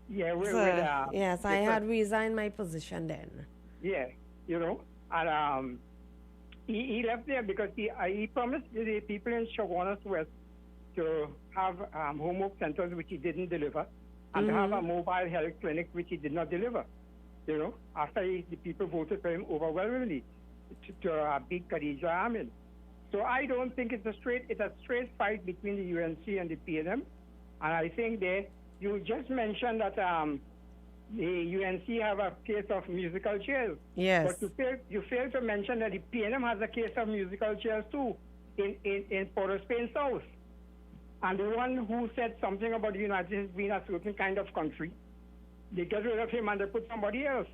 yeah, yes, I had resigned my position then. Yeah, you know, and he left there because he promised the people in Chaguanas West to have homework centers, which he didn't deliver, and to have a mobile health clinic, which he did not deliver. You know, after the people voted for him overwhelmingly to beat Khadija Amin. So I don't think it's a straight fight between the UNC and the PNM. And I think you just mentioned that the UNC have a case of musical chairs. Yes. But you fail to mention that the PNM has a case of musical chairs too in Port of Spain South. And the one who said something about the United States being a certain kind of country, they get rid of him and they put somebody else.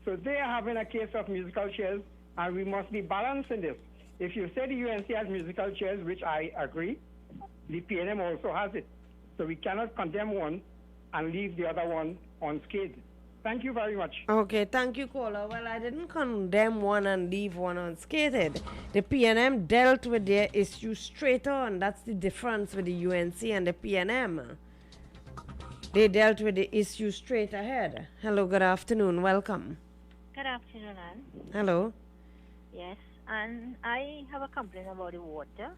So they are having a case of musical chairs, and we must be balanced in this. If you say the UNC has musical chairs, which I agree, the PNM also has it. So we cannot condemn one and leave the other one unscathed. Thank you very much. Okay, thank you, caller. Well, I didn't condemn one and leave one unscathed. The PNM dealt with their issue straight on. That's the difference with the UNC and the PNM. They dealt with the issue straight ahead. Hello, good afternoon. Welcome. Good afternoon, Ann. Hello. Yes, and I have a complaint about the water.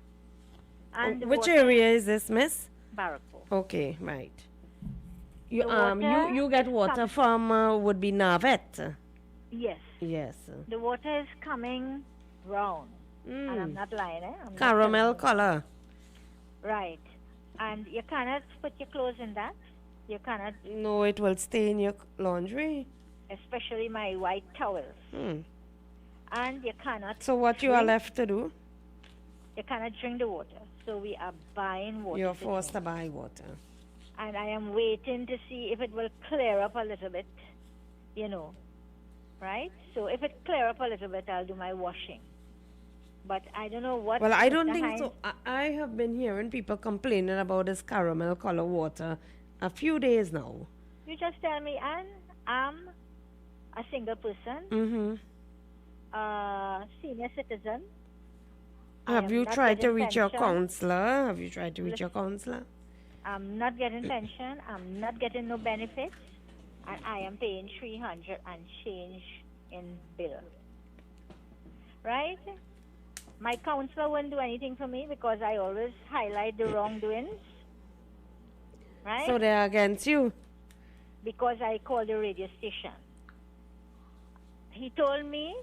And the Which water area is this, miss? Barrackport. Okay, right. You The water you get water comes- from would be Navet. Yes. Yes. The water is coming round. And I'm not lying, eh? I'm not Caramel telling color. you. Right. And you cannot put your clothes in that. You cannot, No, it will stay in your laundry. especially my white towels. Hmm. And you cannot. So what you are drink- left to do? You cannot drink the water. So we are buying water. You're to forced drink. to buy water. And I am waiting to see if it will clear up a little bit, right? So if it clear up a little bit, I'll do my washing. But I don't know what. Well, I don't Mr. think Hines- so. I have been hearing people complaining about this caramel color water a few days now. You just tell me, Anne, I'm a single person, Mm-hmm. senior citizen. I Have am you not tried to getting reach your pension. counselor? Have you tried to reach your counselor? I'm not getting pension. I'm not getting no benefits. And I am paying 300 and change in bill. Right? My counselor won't do anything for me because I always highlight the wrongdoings. Right? So they're against you. Because I called the radio station. He told me,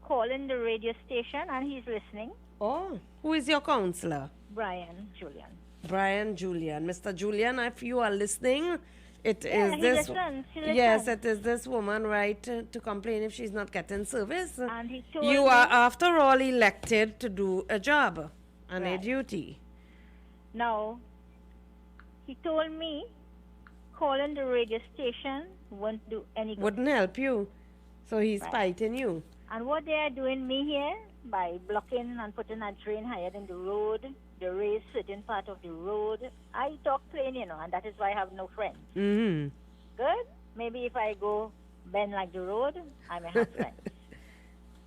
call in the radio station, and he's listening. Oh, who is your counselor? Brian Julian. Brian Julian. Mr. Julian, if you are listening, it Yeah, is he this. listens, he Yes, listens. it is this woman, right, to complain if she's not getting service. And he told You me, are, after all, elected to do a job and a Right. duty. Now, he told me, calling the radio station won't do any good. Wouldn't help you. So he's Right. fighting you. And what they are doing me here, by blocking and putting a drain higher than the road, they raise certain part of the road. I talk plain, and that is why I have no friends. Mm-hmm. Good? Maybe if I go bend like the road, I may have friends.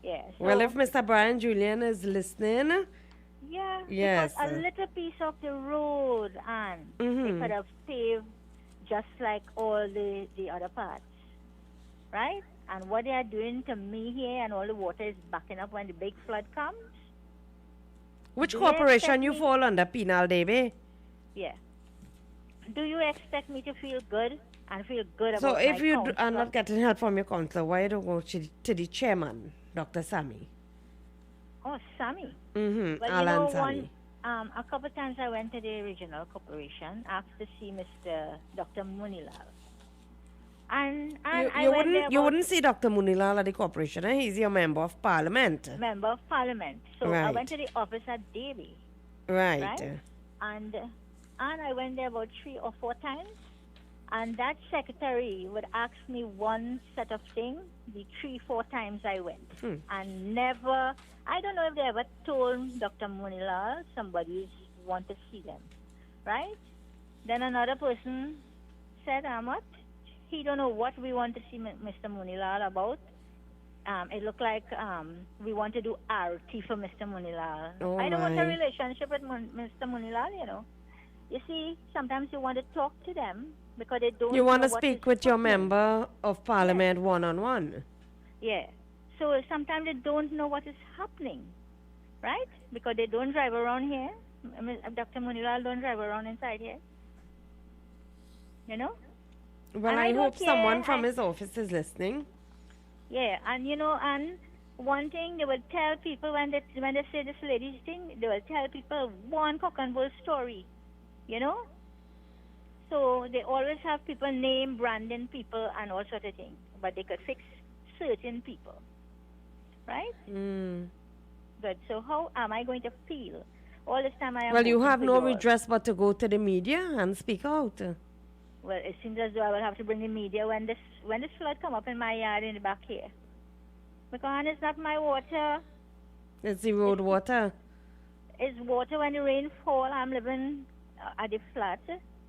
Yeah. So, Well, if Mr. Brian Julian is listening, yeah, Yes, because a little piece of the road, and they Mhm. could have paved just like all the other parts, right? And what they are doing to me here, and all the water is backing up when the big flood comes. which Do you corporation expect you me- fall under, Penal Davy? Yeah. Do you expect me to feel good and feel good So about if my you are counselor? not getting help from your counselor, why you don't go to the chairman, Dr. Sammy? Oh, Sammy. Mm-hmm. Well, Alan you know, Sammy. a couple times I went to the regional corporation asked to see Mr. Dr. Munilal. And I You went there wouldn't you about wouldn't see Dr. Munilal at the corporation, eh? He's your member of parliament. member of parliament. So I Right. went to the office at Davy. Right. Right? And I went there about 3 or 4 times. And that secretary would ask me one set of things the 3-4 times I went. And never, I don't know if they ever told Dr. Munilal somebody want to see them. Right? Then another person said, Ahmad, he don't know what we want to see Mr. Munilal about. It looked like we want to do RT for Mr. Munilal. Oh, I don't want a my. relationship with Mr. Munilal, You see, sometimes you want to talk to them because they don't You want know to what speak is with your happening. member of parliament one-on-one. Yeah. So sometimes they don't know what is happening, right? Because they don't drive around here. Dr. Munilal don't drive around inside here. Well, And I don't hope someone care. from his office is listening. Yeah, and and one thing they will tell people when they say this lady's thing, they will tell people one cock and bull story, So they always have people name branding people and all sort of things, but they could fix certain people, right? But so how am I going to feel all this time I am? Well, you voting have for no all? redress but to go to the media and speak out. Well, it seems as though I will have to bring the media when this flood come up in my yard in the back here. Because it's not my water. It's the road water. It's water when the rain fall. I'm living at the flat,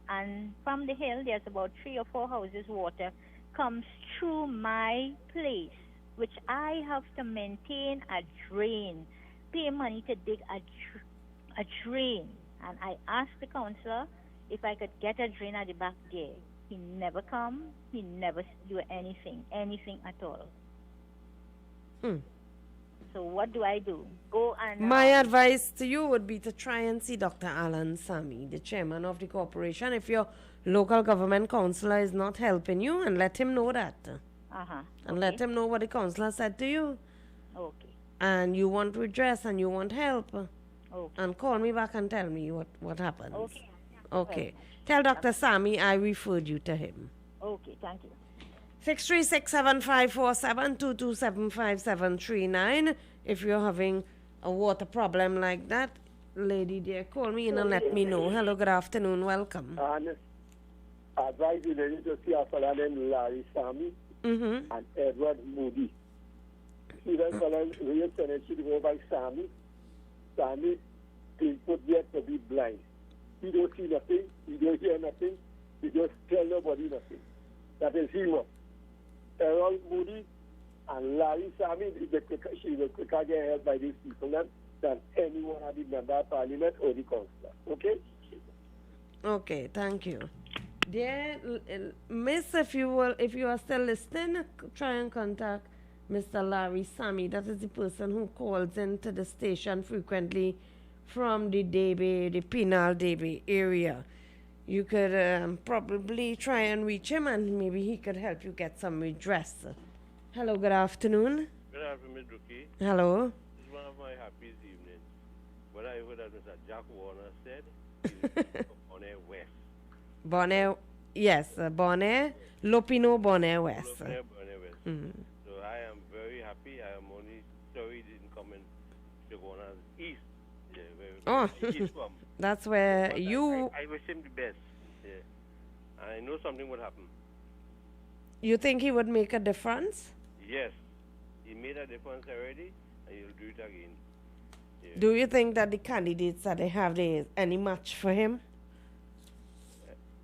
and from the hill there's about 3 or 4 houses. Water comes through my place, which I have to maintain a drain, pay money to dig a drain. And I asked the councillor if I could get a drain at the back there. He never come. He never do anything at all. So what do I do? Go and... My advice to you would be to try and see Dr. Alan Sami, the chairman of the corporation, if your local government councillor is not helping you, and let him know that. And let him know what the councillor said to you. Okay. And you want redress and you want help. Okay. And call me back and tell me what happens. Okay. Okay. Tell Dr. Sami I referred you to him. Okay, thank you. 636-7547-227-5739. If you're having a water problem like that, lady dear, call me in and let me know. Hello, good afternoon, welcome. And I advise you to see a fellow named Larry Sami and Edward Moody. See that fellow real tendency to go by Sami. Sami is put yet to be blind. He don't see nothing, he don't hear nothing, he just tell nobody nothing. That is him. Errol Moody and Larry Sami, she will quicker get help by these people than anyone of the member of parliament or the councillor. Okay? Okay, thank you. Dear Miss, if you are still listening, try and contact Mr. Larry Sami. That is the person who calls into the station frequently from the Debe, the Penal Debe area. You could probably try and reach him, and maybe he could help you get some redress. Hello, good afternoon. Good afternoon, Druki. Hello. This is one of my happiest evenings. What I heard that Mr. Jack Warner said is Bonnet West. Bonnet, yes, Bonnet, Lopino Bonnet West. Bonnet West. So I am very happy. I am only sorry it didn't come in Warner's east. Yeah, where he's from. That's where But you... I wish him the best. Yeah. And I know something would happen. You think he would make a difference? Yes. He made a difference already, and he'll do it again. Yeah. Do you think that the candidates that they have, there is any match for him?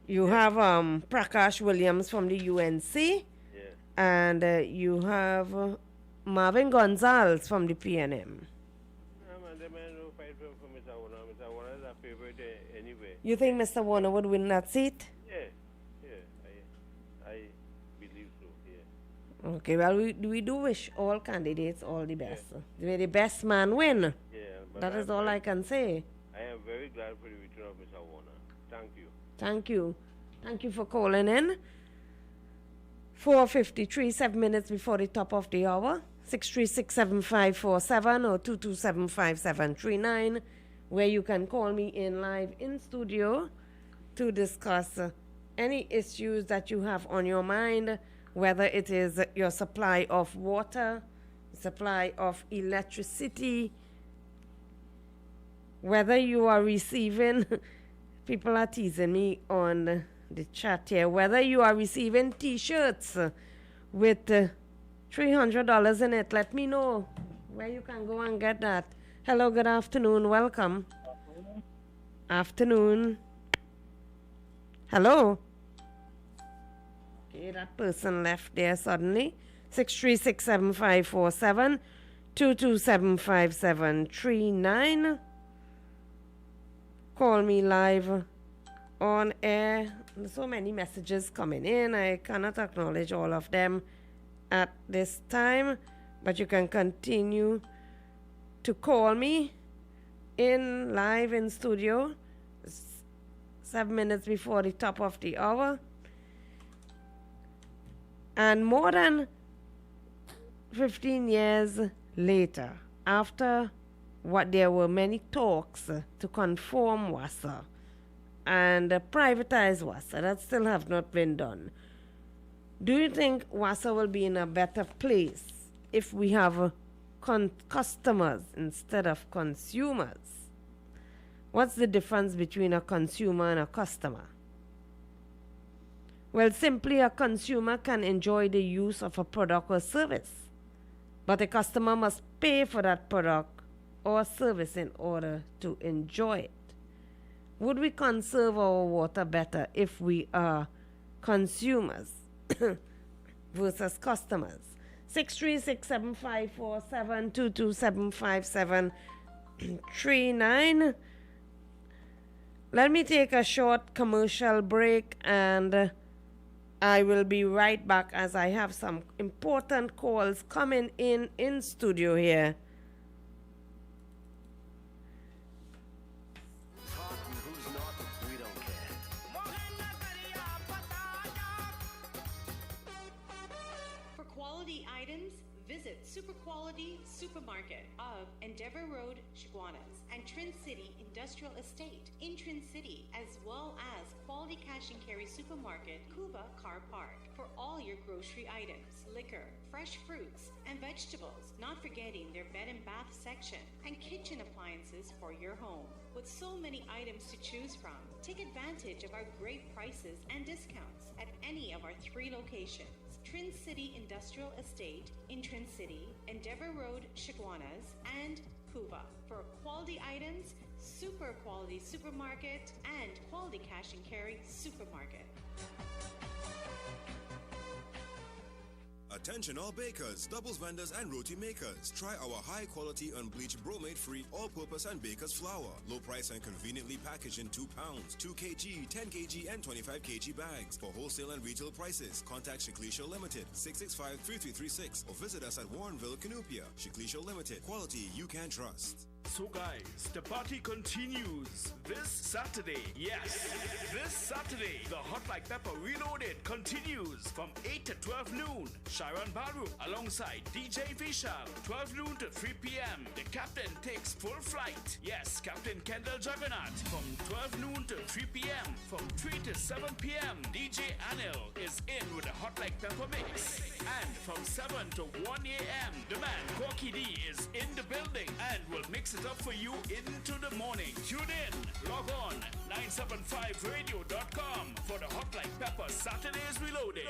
You have Prakash Williams from the UNC, and you have Marvin Gonzalez from the PNM. You think Mr. Warner would win that seat? Yeah, I believe so, yeah. Okay, well, we do wish all candidates all the best. May the best man win. Yeah, but that is all I can say. I am very glad for the return of Mr. Warner. Thank you. Thank you. Thank you for calling in. 4:53, 7 minutes before the top of the hour. 636-7547 or 227-5739, where you can call me in live in studio to discuss any issues that you have on your mind, whether it is your supply of water, supply of electricity, whether you are receiving, people are teasing me on the chat here, whether you are receiving t-shirts with $300 in it. Let me know where you can go and get that. Hello, good afternoon, welcome. Afternoon. Hello. Okay, that person left there suddenly. 636-7547 227-5739. Call me live on air. There's so many messages coming in. I cannot acknowledge all of them at this time, but you can continue to call me in live in studio 7 minutes before the top of the hour. And more than 15 years later, after what there were many talks to conform WASA, and privatize WASA. That still have not been done. Do you think WASA will be in a better place if we have customers instead of consumers? What's the difference between a consumer and a customer? Well, simply a consumer can enjoy the use of a product or service, but a customer must pay for that product or service in order to enjoy it. Would we conserve our water better if we are consumers versus customers? 636-754-722-757-39. Let me take a short commercial break and I will be right back as I have some important calls coming in studio here. For quality items, visit Super Quality Supermarket of Endeavour Road, Chaguanas, and Trin City Industrial Estate in Trin City, as well as Quality Cash and Carry Supermarket, Cuba Car Park, for all your grocery items, liquor, fresh fruits, and vegetables, not forgetting their bed and bath section, and kitchen appliances for your home. With so many items to choose from, take advantage of our great prices and discounts at any of our 3 locations. Trin City Industrial Estate in Trin City, Endeavour Road, Chaguanas, and Cuba. For quality items, Super Quality Supermarket and Quality Cash and Carry Supermarket. Attention all bakers, doubles vendors and roti makers. Try our high quality unbleached bromate free all purpose and baker's flour. Low price and conveniently packaged in 2 pounds, 2 kg, 10 kg and 25 kg bags. For wholesale and retail prices, contact Shiklisha Limited 665-3336 or visit us at Warrenville, Canoopia. Shiklisha Limited, quality you can trust. So guys, the party continues this Saturday. Yes, this Saturday, the Hot Like Pepper Reloaded continues from 8 to 12 noon. Sharon Baru alongside DJ Vishal, 12 noon to 3 p.m. The captain takes full flight. Yes, Captain Kendall Juggernaut from 12 noon to 3 p.m. From 3 to 7 p.m. DJ Anil is in with a Hot Like Pepper mix. And from 7 to 1 a.m. the man Corky D is in the building and will mix it up for you into the morning. Tune in, log on 975radio.com for the Hot Like Pepper Saturdays Reloaded.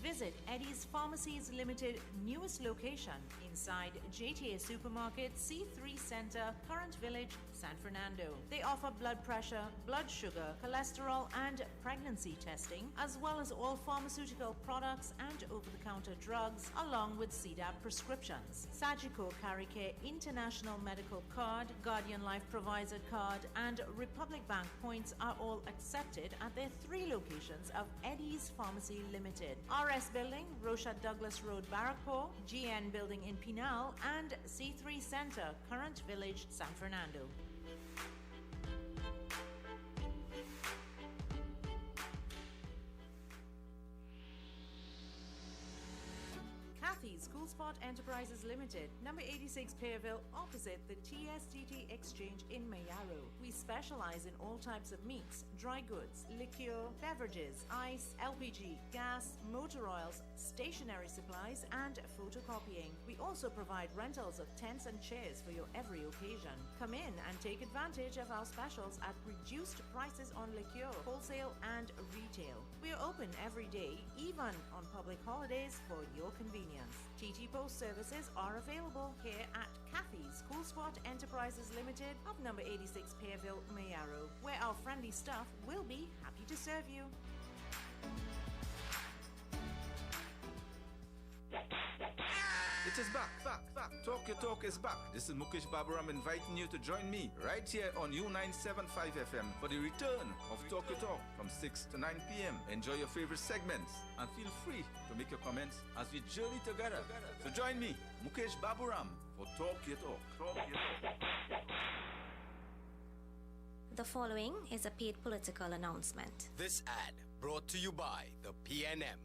Visit Eddie's Pharmacies Limited newest location inside JTA Supermarket, C3 Center, Current Village, San Fernando. They offer blood pressure, blood sugar, cholesterol, and pregnancy testing, as well as all pharmaceutical products and over-the-counter drugs, along with CDAP prescriptions. Sagicor Caricare International Medical Card, Guardian Life Provider Card, and Republic Bank points are all accepted at their 3 locations of Eddie's Pharmacy Limited. RS Building, Rochette Douglas Road, Barrackpore, GN Building in Pinal, and C3 Center, Current Village, San Fernando. Kathy's School Spot Enterprises Limited, number 86 Pearville, opposite the TSTT Exchange in Mayaro. We specialize in all types of meats, dry goods, liqueur, beverages, ice, LPG, gas, motor oils, stationery supplies, and photocopying. We also provide rentals of tents and chairs for your every occasion. Come in and take advantage of our specials at reduced prices on liqueur, wholesale and retail. We are open every day, even on public holidays, for your convenience. TT Post services are available here at Kathy's Cool Spot Enterprises Limited of number 86 Pearville, Mayaro, where our friendly staff will be happy to serve you. It is back. Talk Your Talk is back. This is Mukesh Baburam inviting you to join me right here on U975 FM for the return of Talk Your Talk from 6 to 9 p.m. Enjoy your favorite segments and feel free to make your comments as we journey together. So join me, Mukesh Baburam, for Talk Your Talk. The following is a paid political announcement. This ad brought to you by the PNM.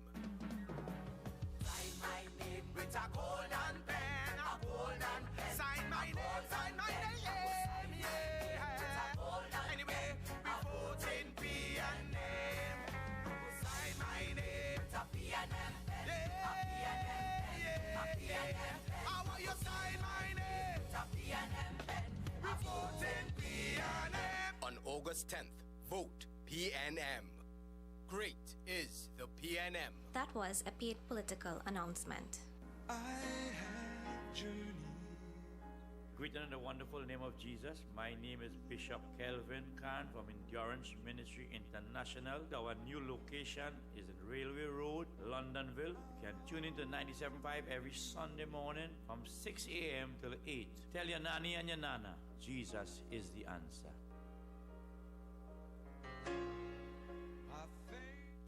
Sign my name with a golden pen, a golden pen. Sign my name August 10th, vote PNM. Great is the PNM. That was a paid political announcement. Greeted in the wonderful name of Jesus. My name is Bishop Kelvin Khan from Endurance Ministry International. Our new location is in Railway Road, Londonville. You can tune into 97.5 every Sunday morning from 6 a.m. till 8. Tell your nanny and your nana, Jesus is the answer.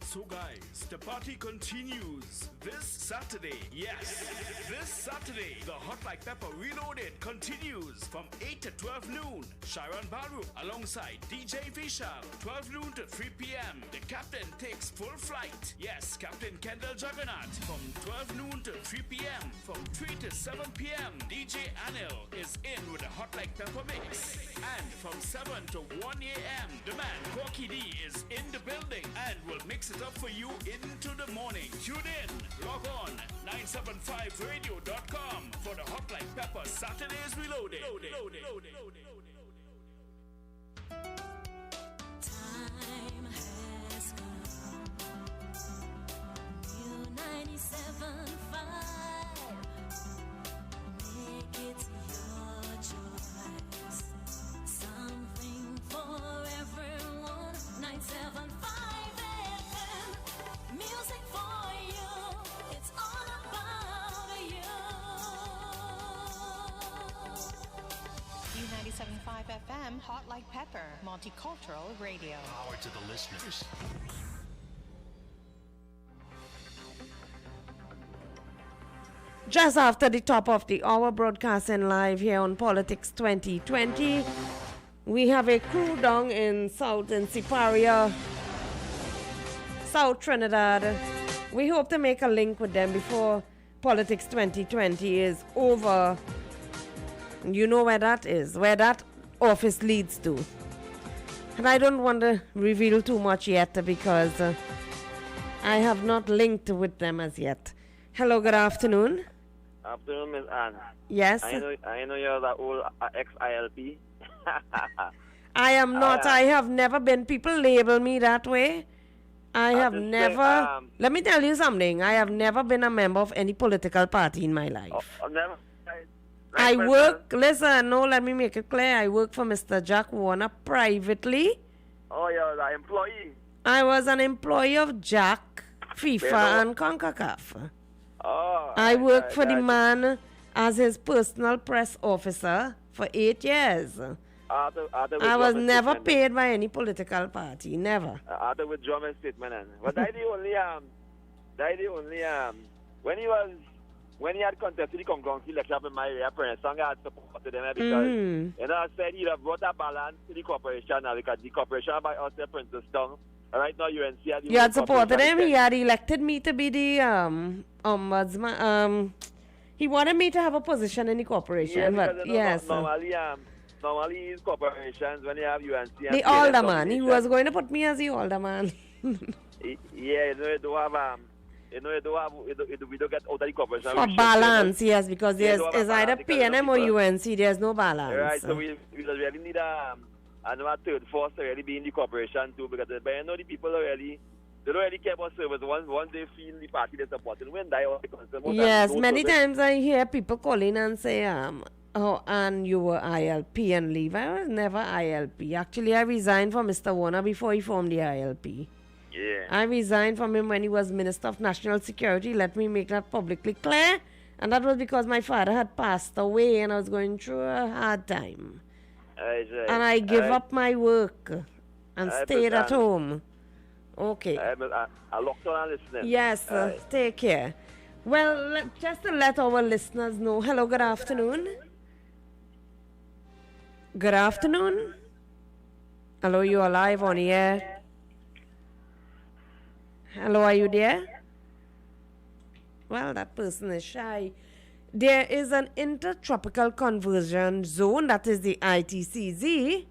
So guys, the party continues this Saturday. Yes, this Saturday, the Hot Like Pepper Reloaded continues from 8 to 12 noon. Sharon Baru alongside DJ Vishal, 12 noon to 3 p.m. The captain takes full flight. Yes, Captain Kendall Juggernaut from 12 noon to 3 p.m. From 3 to 7 p.m. DJ Anil is in with the Hot Like Pepper mix. And from 7 to 1 a.m. the man Corky D is in the building and will mix it up for you into the morning. Tune in, log on 975radio.com for the Hot Like Pepper Saturdays Reloaded. Time has come. New 97.5. Make it your choice. Something for everyone. 975. Music for you, it's all about you. U97.5 FM, Hot Like Pepper, multicultural radio. Power to the listeners. Just after the top of the hour, broadcasting live here on Politics 2020. We have a crew down in South and Siparia, South Trinidad. We hope to make a link with them before Politics 2020 is over. You know where that is, where that office leads to. And I don't want to reveal too much yet because I have not linked with them as yet. Hello, good afternoon. Afternoon, Miss Anne. Yes. I know you're the old ex-ILP. I am not. I have never been. People label me that way. I have never. Let me tell you something. I have never been a member of any political party in my life. Never. I work. Listen, no. Let me make it clear. I work for Mr. Jack Warner privately. Oh, you're an employee. I was an employee of Jack, FIFA, and CONCACAF. Oh. I worked for the man as his personal press officer for 8 years. I was never paid by any political party, never. I had to withdraw my statement, but I the only when he had contested the congressional election in my area, I had supported them because I said he'd have brought a balance to the corporation now because the corporation by us the Princeton. Right now UNC had you had supported him. He had elected me to be the ombudsman. He wanted me to have a position in the corporation, but yes. Normally, in corporations, when you have UNC... The alderman. He was going to put me as the alderman. Yeah, we don't get out of the corporation. For balance, yes, because there's either PNM or UNC. There's no balance. Right, so we really need a third force to really be in the corporation too, because the people they don't really care about service. Once they feel the party they support, and when they yes, many times I hear people calling and say, oh, and you were ILP and leave. I was never ILP. Actually, I resigned from Mr. Warner before he formed the ILP. Yeah. I resigned from him when he was Minister of National Security. Let me make that publicly clear. And that was because my father had passed away and I was going through a hard time. And I gave up my work and stayed at home. Okay. I locked on and listening. Yes, take care. Well, just to let our listeners know. Hello, good afternoon. Good afternoon. Hello, you are live on the air. Hello, are you there? Well, that person is shy. There is an intertropical convergence zone, that is the ITCZ.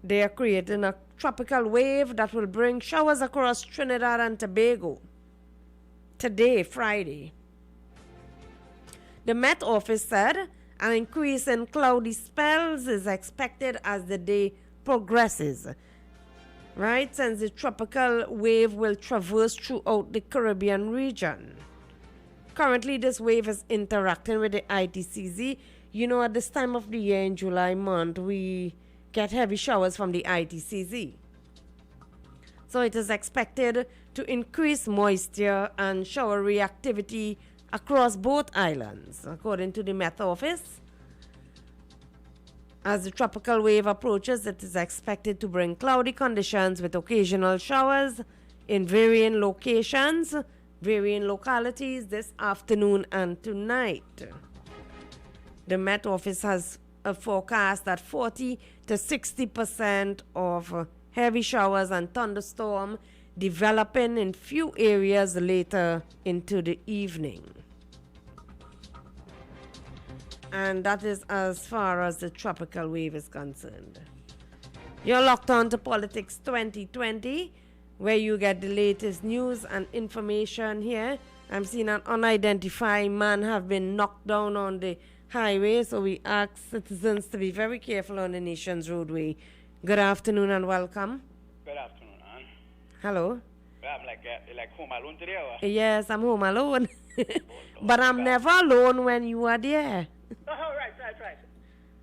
They are creating a tropical wave that will bring showers across Trinidad and Tobago. Today, Friday. The Met Office said an increase in cloudy spells is expected as the day progresses. Right, since the tropical wave will traverse throughout the Caribbean region. Currently, this wave is interacting with the ITCZ. You know, at this time of the year in July month, we get heavy showers from the ITCZ. So it is expected to increase moisture and shower reactivity across both islands, according to the Met Office. As the tropical wave approaches, it is expected to bring cloudy conditions with occasional showers in varying locations, varying localities this afternoon and tonight. The Met Office has a forecast that 40 to 60% of heavy showers and thunderstorm developing in few areas later into the evening. And that is as far as the tropical wave is concerned. You're locked on to Politics 2020, where you get the latest news and information here. I'm seeing an unidentified man have been knocked down on the highway, so we ask citizens to be very careful on the nation's roadway. Good afternoon and welcome. Good afternoon, Ann. Hello. I'm like home alone today, or? Yes, I'm home alone. But I'm never alone when you are there. Oh, right.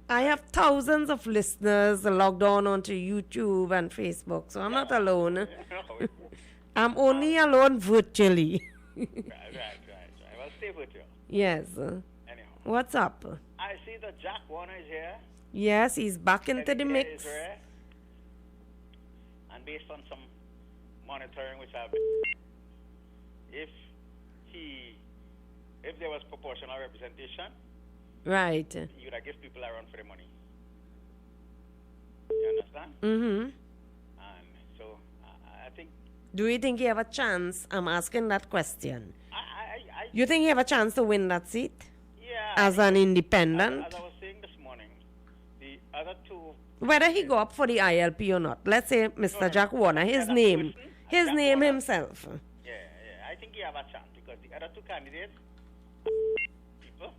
I have thousands of listeners logged on onto YouTube and Facebook, so I'm not alone. I'm only alone virtually. Right. Well, stay virtual. Yes. Anyhow. What's up? I see that Jack Warner is here. Yes, he's back into the mix. And based on some monitoring which I've if there was proportional representation, right, you would have give people a run for the money. You understand? Mm-hmm. And so I think. Do you think you have a chance? I'm asking that question. You think you have a chance to win that seat? Yeah. As an independent? As I was saying this morning, the other two. Whether he go up for the ILP or not. Let's say Mr. Jack Warner, his name himself. Yeah. I think you have a chance because the other two candidates, people,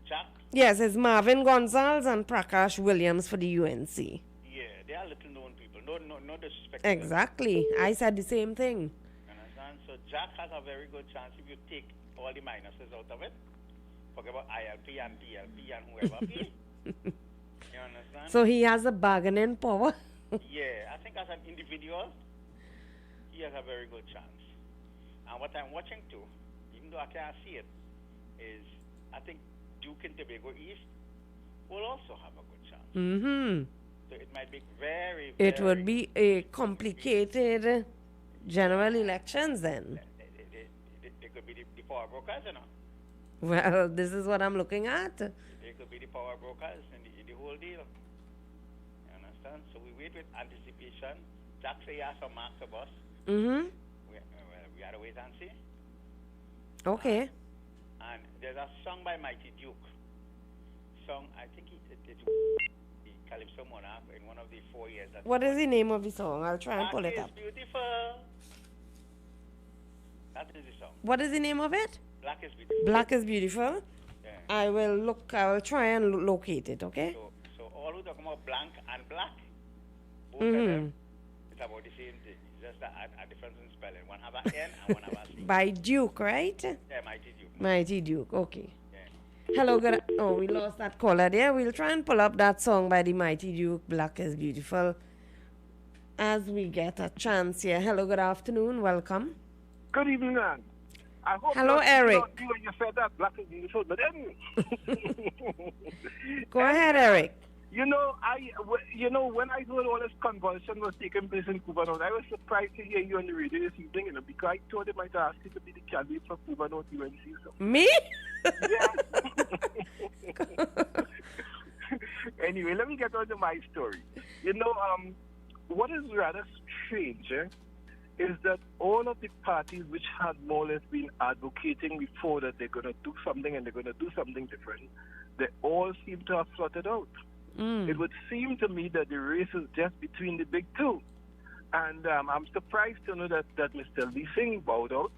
Jack. Yes, it's Marvin Gonzalez and Prakash Williams for the UNC. Yeah, they are little known people. No disrespect. Exactly. I said the same thing. Understand? So Jack has a very good chance if you take all the minuses out of it. Forget about ILP and PLP and whoever. You understand? So he has a bargaining power. Yeah, I think as an individual, he has a very good chance. And what I'm watching too, even though I can't see it, is I think Duke and Tobago East will also have a good chance. Mm-hmm. So it might be very, It would be a complicated general elections then. They could be the power brokers, you know. Well, this is what I'm looking at. They could be the power brokers in the whole deal. You understand? So we wait with anticipation. Jack say he has some mark to bus. Mm-hmm. We have to wait and see. Okay. And there's a song by Mighty Duke. I think it's Calypso Monarch in one of the 4 years. What is the name of the song? I'll try and pull it up. Black is beautiful. That is the song. What is the name of it? Black is beautiful. Black is beautiful. Yeah. I will try and locate it, okay? So all who talk about blank and black, both Mm-hmm. of them, it's about the same thing. It's just a difference in spelling. One have an N and one have a C. By Duke, right? Yeah, Mighty Duke. Mighty Duke, okay. Hello, good. Oh, we lost that caller there. We'll try and pull up that song by the Mighty Duke, Black is Beautiful, as we get a chance here. Hello, good afternoon. Welcome. Good evening, man. I hope Hello, Eric. You when you said that Black is beautiful, but then Go ahead, Eric. when I heard all this convulsion was taking place in Cuba North, I was surprised to hear you on the radio this evening, because I thought they might ask you to be the candidate for Cuba North UNC. So. Me? Anyway, let me get on to my story. What is rather strange is that all of the parties which had more or less been advocating before that they're going to do something and they're going to do something different, they all seem to have fluttered out. It would seem to me that the race is just between the big two. And I'm surprised to know that Mr. Lee Singh bowed out.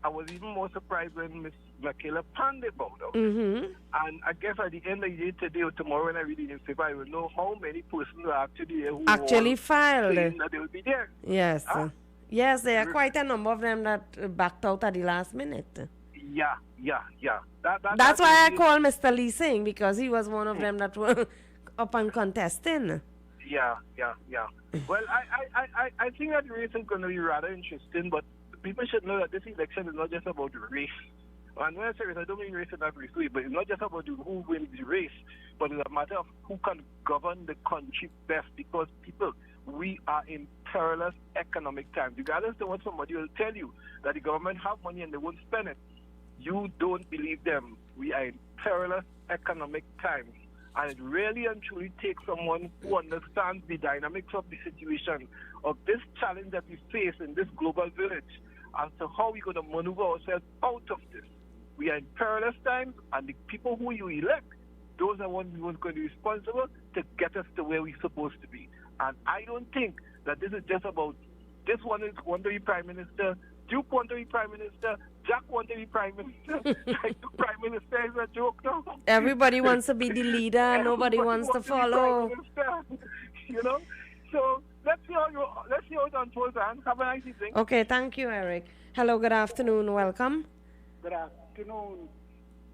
I was even more surprised when Michaela Pandey bowed out. Mm-hmm. And I guess at the end of the day today or tomorrow when I read the newspaper, I will know how many persons are actually there who Actually were filed. saying that they will be there. Yes. Ah. Yes, there are quite a number of them that backed out at the last minute. Yeah. That's why I really- call Mr. Lee Singh, because he was one of them that were up and contesting. Yeah. Well, I think that race is going to be rather interesting, but people should know that this election is not just about the race. And when I say race, I don't mean race in that race way, but it's not just about who wins the race, but it's a matter of who can govern the country best, because people, we are in perilous economic times. Regardless of what somebody will tell you, that the government have money and they won't spend it, you don't believe them. We are in perilous economic times. And it really and truly takes someone who understands the dynamics of the situation, of this challenge that we face in this global village, as to how we're going to maneuver ourselves out of this. We are in perilous times, and the people who you elect, those are ones who are going to be responsible to get us to where we're supposed to be. And I don't think that this is just about this one is want to be Prime Minister, Duke want to be Prime Minister, Jack want to be Prime Minister. Like the Prime Minister is a joke now. Everybody wants to be the leader, nobody wants to be follow. Prime Minister, you know? So let's see how it unfolds, and have a nice evening. Okay, thank you, Eric. Hello, good afternoon, welcome. Good afternoon.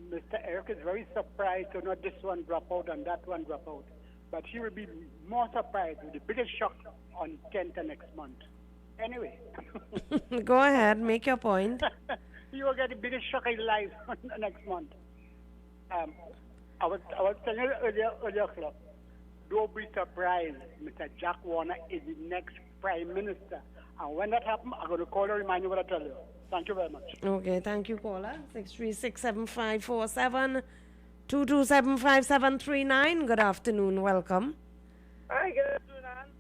Mr. Eric is very surprised to not this one drop out and that one drop out. But he will be more surprised with the biggest shock on 10th next month. Anyway. Go ahead, make your point. You will get the biggest shock in life next month. I was telling you earlier, club, don't be surprised. Mr. Jack Warner is the next Prime Minister. And when that happens, I'm going to call and remind you what I tell you. Thank you very much. Okay, thank you, caller. 636-7547, 227-5739. Good afternoon, welcome. Hi, good afternoon, Ann.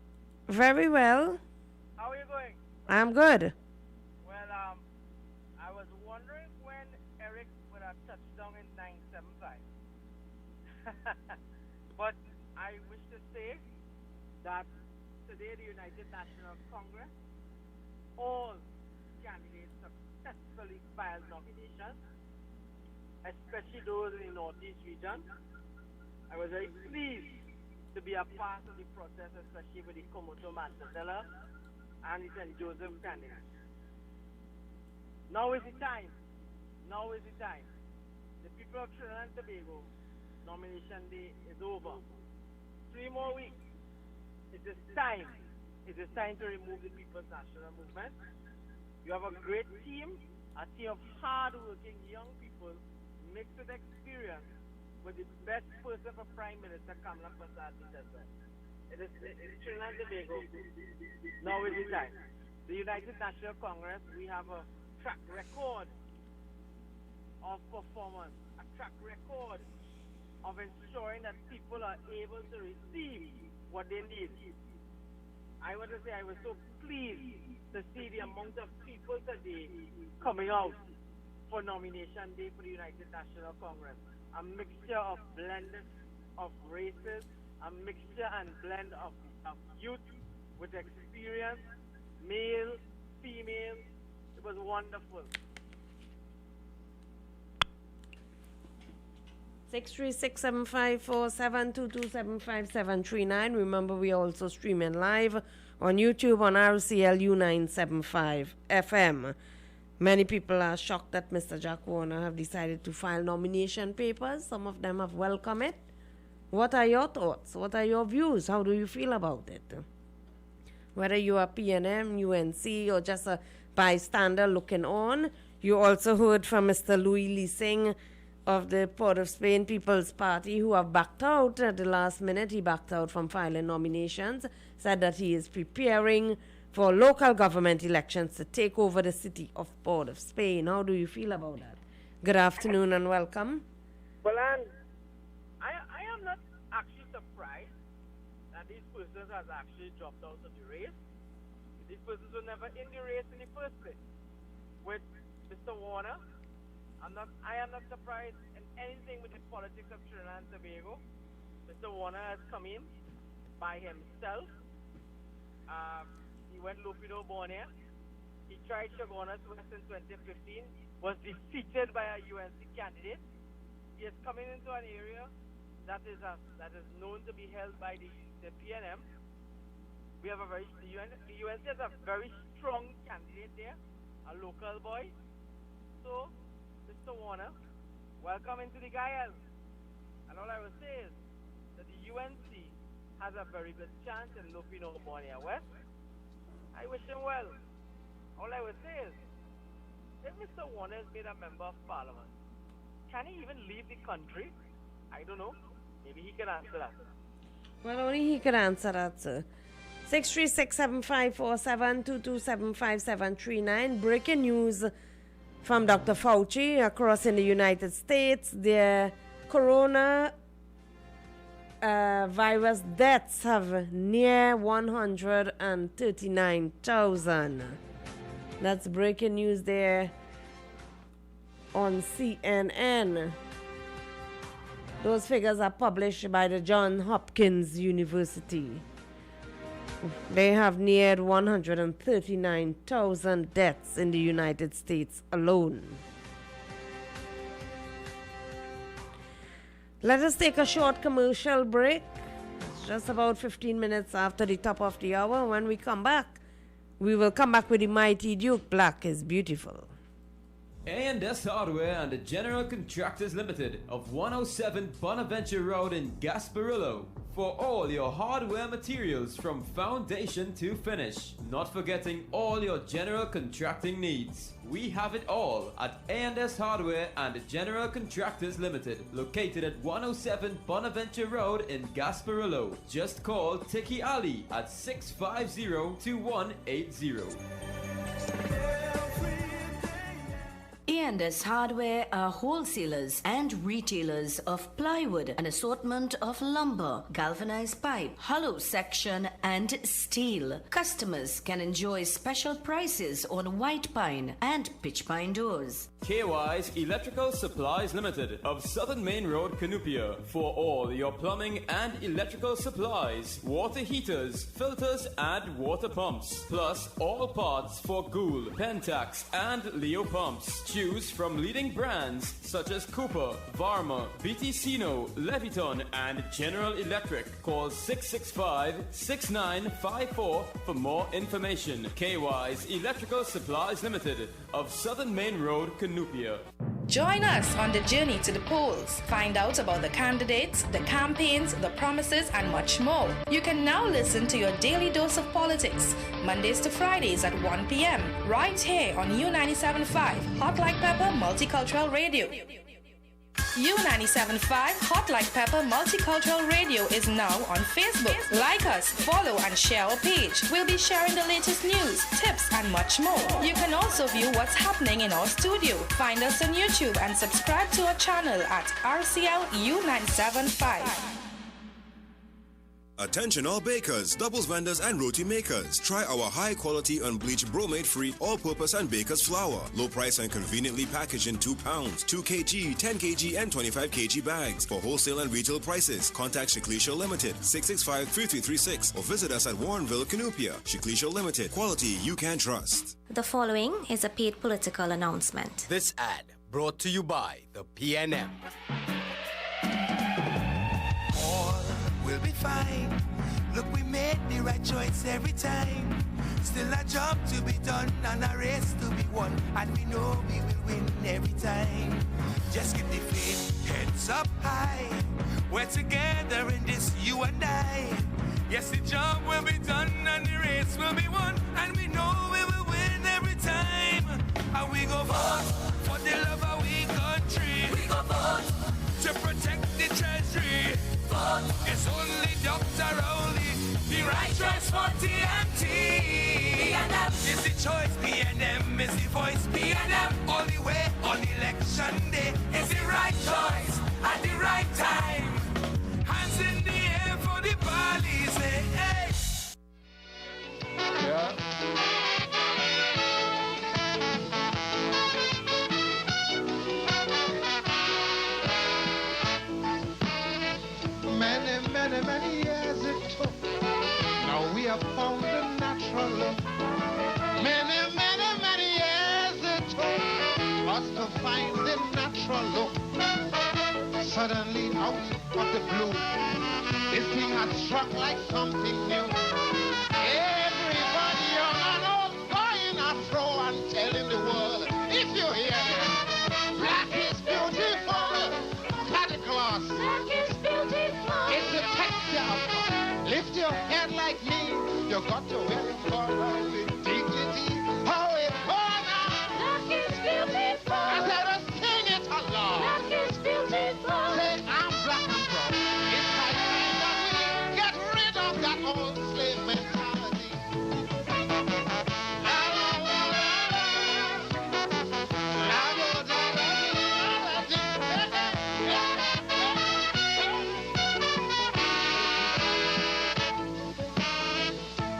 Very well. How are you going? I'm good. Well, I was wondering when Eric would have touched down in 975. But I wish to say that today the United National Congress, all candidates successfully filed nominations, especially those in the Northeast region. I was very pleased to be a part of the process, especially with the Komoto Mantasela and the St. Joseph candidates. Now is the time. Now is the time. The people of Trinidad and Tobago nomination day is over. 3 more weeks. It is time. It is time to remove the People's National Movement. You have a great team, a team of hard-working young people mixed with experience, with the best person for Prime Minister Kamala Prasad Duterte. It is Trinidad and Tobago. Now is the time. The United National Congress, we have a track record of performance, a track record of ensuring that people are able to receive what they need. I want to say I was so pleased to see the amount of people today coming out for nomination day for the United National Congress. A mixture of blend of races, a mixture and blend of youth with experience, male, female. It was wonderful. 636-7547-227-5739. Remember, we are also streaming live on YouTube on RCL U975 FM. Many people are shocked that Mr. Jack Warner have decided to file nomination papers. Some of them have welcomed it. What are your thoughts? What are your views? How do you feel about it? Whether you are PNM, UNC, or just a bystander looking on. You also heard from Mr. Louis Lee Singh of the Port of Spain People's Party, who have backed out at the last minute. He backed out from filing nominations, said that he is preparing for local government elections to take over the city of Port of Spain. How do you feel about that? Good afternoon and welcome. Well, and I am not actually surprised that these persons have actually dropped out of the race. These persons were never in the race in the first place. With Mr. Warner, I am not surprised in anything with the politics of Trinidad and Tobago. Mr. Warner has come in by himself. He went Lupido Borneo. He tried Chaguanas West in 2015. was defeated by a UNC candidate. He is coming into an area that is known to be held by the PNM. We have the UNC has a very strong candidate there, a local boy. So, Mr. Warner, welcome into the Guyana. And all I will say is that the UNC has a very good chance in Lupino Borneo West. I wish him well. All I will say is, if Mr. Warner is made a member of parliament, can he even leave the country? I don't know. Maybe he can answer that. Well, only he could answer that, sir. 636-7547-227-5739. Breaking news from Dr. Fauci across in the United States. The corona virus deaths have near 139,000. That's breaking news there on CNN. Those figures are published by the Johns Hopkins University. They have neared 139,000 deaths in the United States alone. Let us take a short commercial break. It's just about 15 minutes after the top of the hour. When we come back, we will come back with the Mighty Duke. Black is beautiful. A&S Hardware and the General Contractors Limited of 107 Bonaventure Road in Gasparillo for all your hardware materials from foundation to finish. Not forgetting all your general contracting needs. We have it all at A&S Hardware and the General Contractors Limited, located at 107 Bonaventure Road in Gasparillo. Just call Tiki Ali at 650-2180. A&S Hardware are wholesalers and retailers of plywood, an assortment of lumber, galvanized pipe, hollow section, and steel. Customers can enjoy special prices on white pine and pitch pine doors. KY's Electrical Supplies Limited of Southern Main Road, Canupia, for all your plumbing and electrical supplies, water heaters, filters, and water pumps, plus all parts for Gould, Pentax, and Leo pumps. Choose from leading brands such as Cooper, Varma, BTCino, Leviton, and General Electric. Call 665-6954 for more information. KY's Electrical Supplies Limited of Southern Main Road, Canupia. Join us on the journey to the polls. Find out about the candidates, the campaigns, the promises, and much more. You can now listen to your daily dose of politics, Mondays to Fridays at 1 p.m. right here on U97.5 Hot Like Pepper Multicultural Radio. U97.5 Hot Like Pepper Multicultural Radio is now on Facebook. Like us, follow, and share our page. We'll be sharing the latest news, tips, and much more. You can also view what's happening in our studio. Find us on YouTube and subscribe to our channel at RCL U97.5. Attention all bakers, doubles vendors, and roti makers. Try our high-quality unbleached bromate-free all-purpose and baker's flour. Low price and conveniently packaged in 2 pounds, 2 kg, 10 kg, and 25 kg bags. For wholesale and retail prices, contact Shiklisha Limited, 665-3336, or visit us at Warrenville, Canupia. Shiklisha Limited, quality you can trust. The following is a paid political announcement. This ad brought to you by the PNM. We'll be fine. Look, we made the right choice every time. Still a job to be done and a race to be won, and we know we will win every time. Just keep the faith, heads up high. We're together in this, you and I. Yes, the job will be done and the race will be won, and we know we will win every time. And we go vote for the love of we country. We go vote to protect the treasury. Vote is only Dr. Rowley, the right choice for TNT. PNM is the choice, PNM is the voice, PNM all the way on election day is the right choice at the right time. Hands in the air for the police, hey, hey. Yeah. Many years it took. Now we have found a natural look. Many years it took us out of the blue. This thing has struck like something new. Everybody young and old going afro and telling the world, if you hear this, black is beautiful. Look at the class. Black is beautiful. It's the texture of God. Lift your head like me. You got to wear it for love with dignity. How it born out. Black is beautiful. I said, let's sing it along. Black is beautiful. Say, I'm black and proud. It's high time that we get rid of that old slave mentality.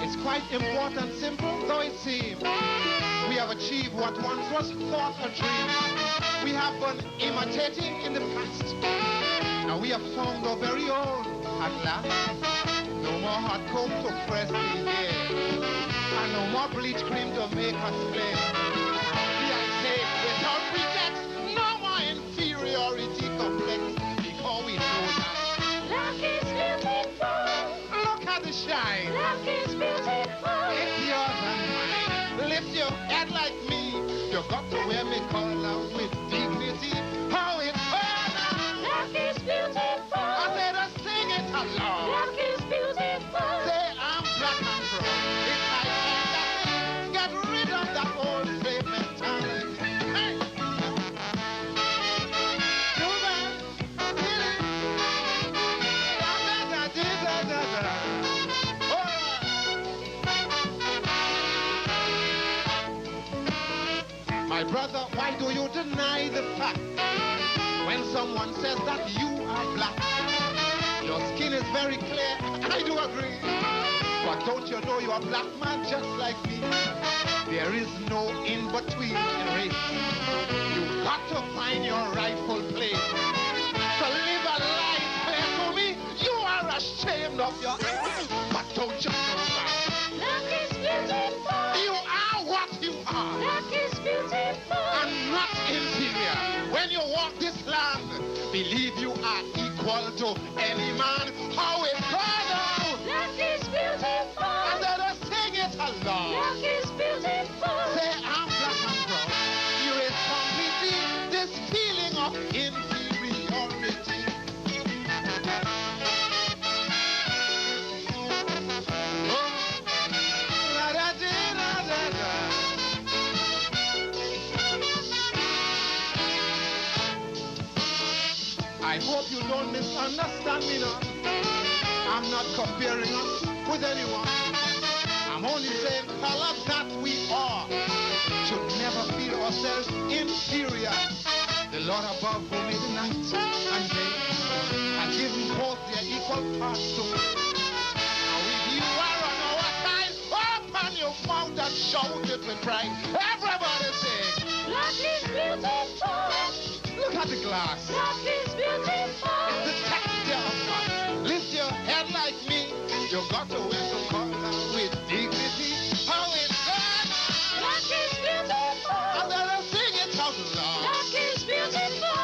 It's quite important, simple though it seems. We have achieved what once was thought a dream. We have been imitating in the past. Now we have found our very own at last. No more hot coke to press the hair, and no more bleach cream to make us play. I say, without pretext, no more inferiority complex, because we know that black is beautiful. Look at the shine. Black is beautiful. It's yours and mine. Lift your head like me. You got to wear me collar with dignity. How it burns. Black is beautiful. I said, I sing it along. Black is beautiful. Say, I'm black and proud. It's like that. Get rid of that old slave mentality. Hey. Do that. Did it. My brother, why do you deny the fact when someone says that you are black? Your skin is very clear, I do agree. But don't you know you're a black man just like me? There is no in-between in race. You've got to find your rightful place. To live a life fair to me, you are ashamed of your eyes. But don't you know that? Black is beautiful. You are what you are. Black is beautiful. And not inferior. When you walk this land, believe you are equal to any man. How it goes out. Black is beautiful. And let us sing it along. Black is beautiful. Say, I'm black and proud. Erase completely this feeling of inferiority. I hope you don't misunderstand me now. I'm not comparing us with anyone. I'm only saying, color that we are should never feel ourselves inferior. The Lord above who made the night and day and given both their equal parts to me. Now if you are on our side, open your mouth and shout it with pride. Everybody sing. Black is beautiful. Look at the glass. Black is beautiful. It's the texture of God. Lift your head like me. You got to wear some color with dignity. How it goes. Black is beautiful. And then I sing it out loud. Black is beautiful.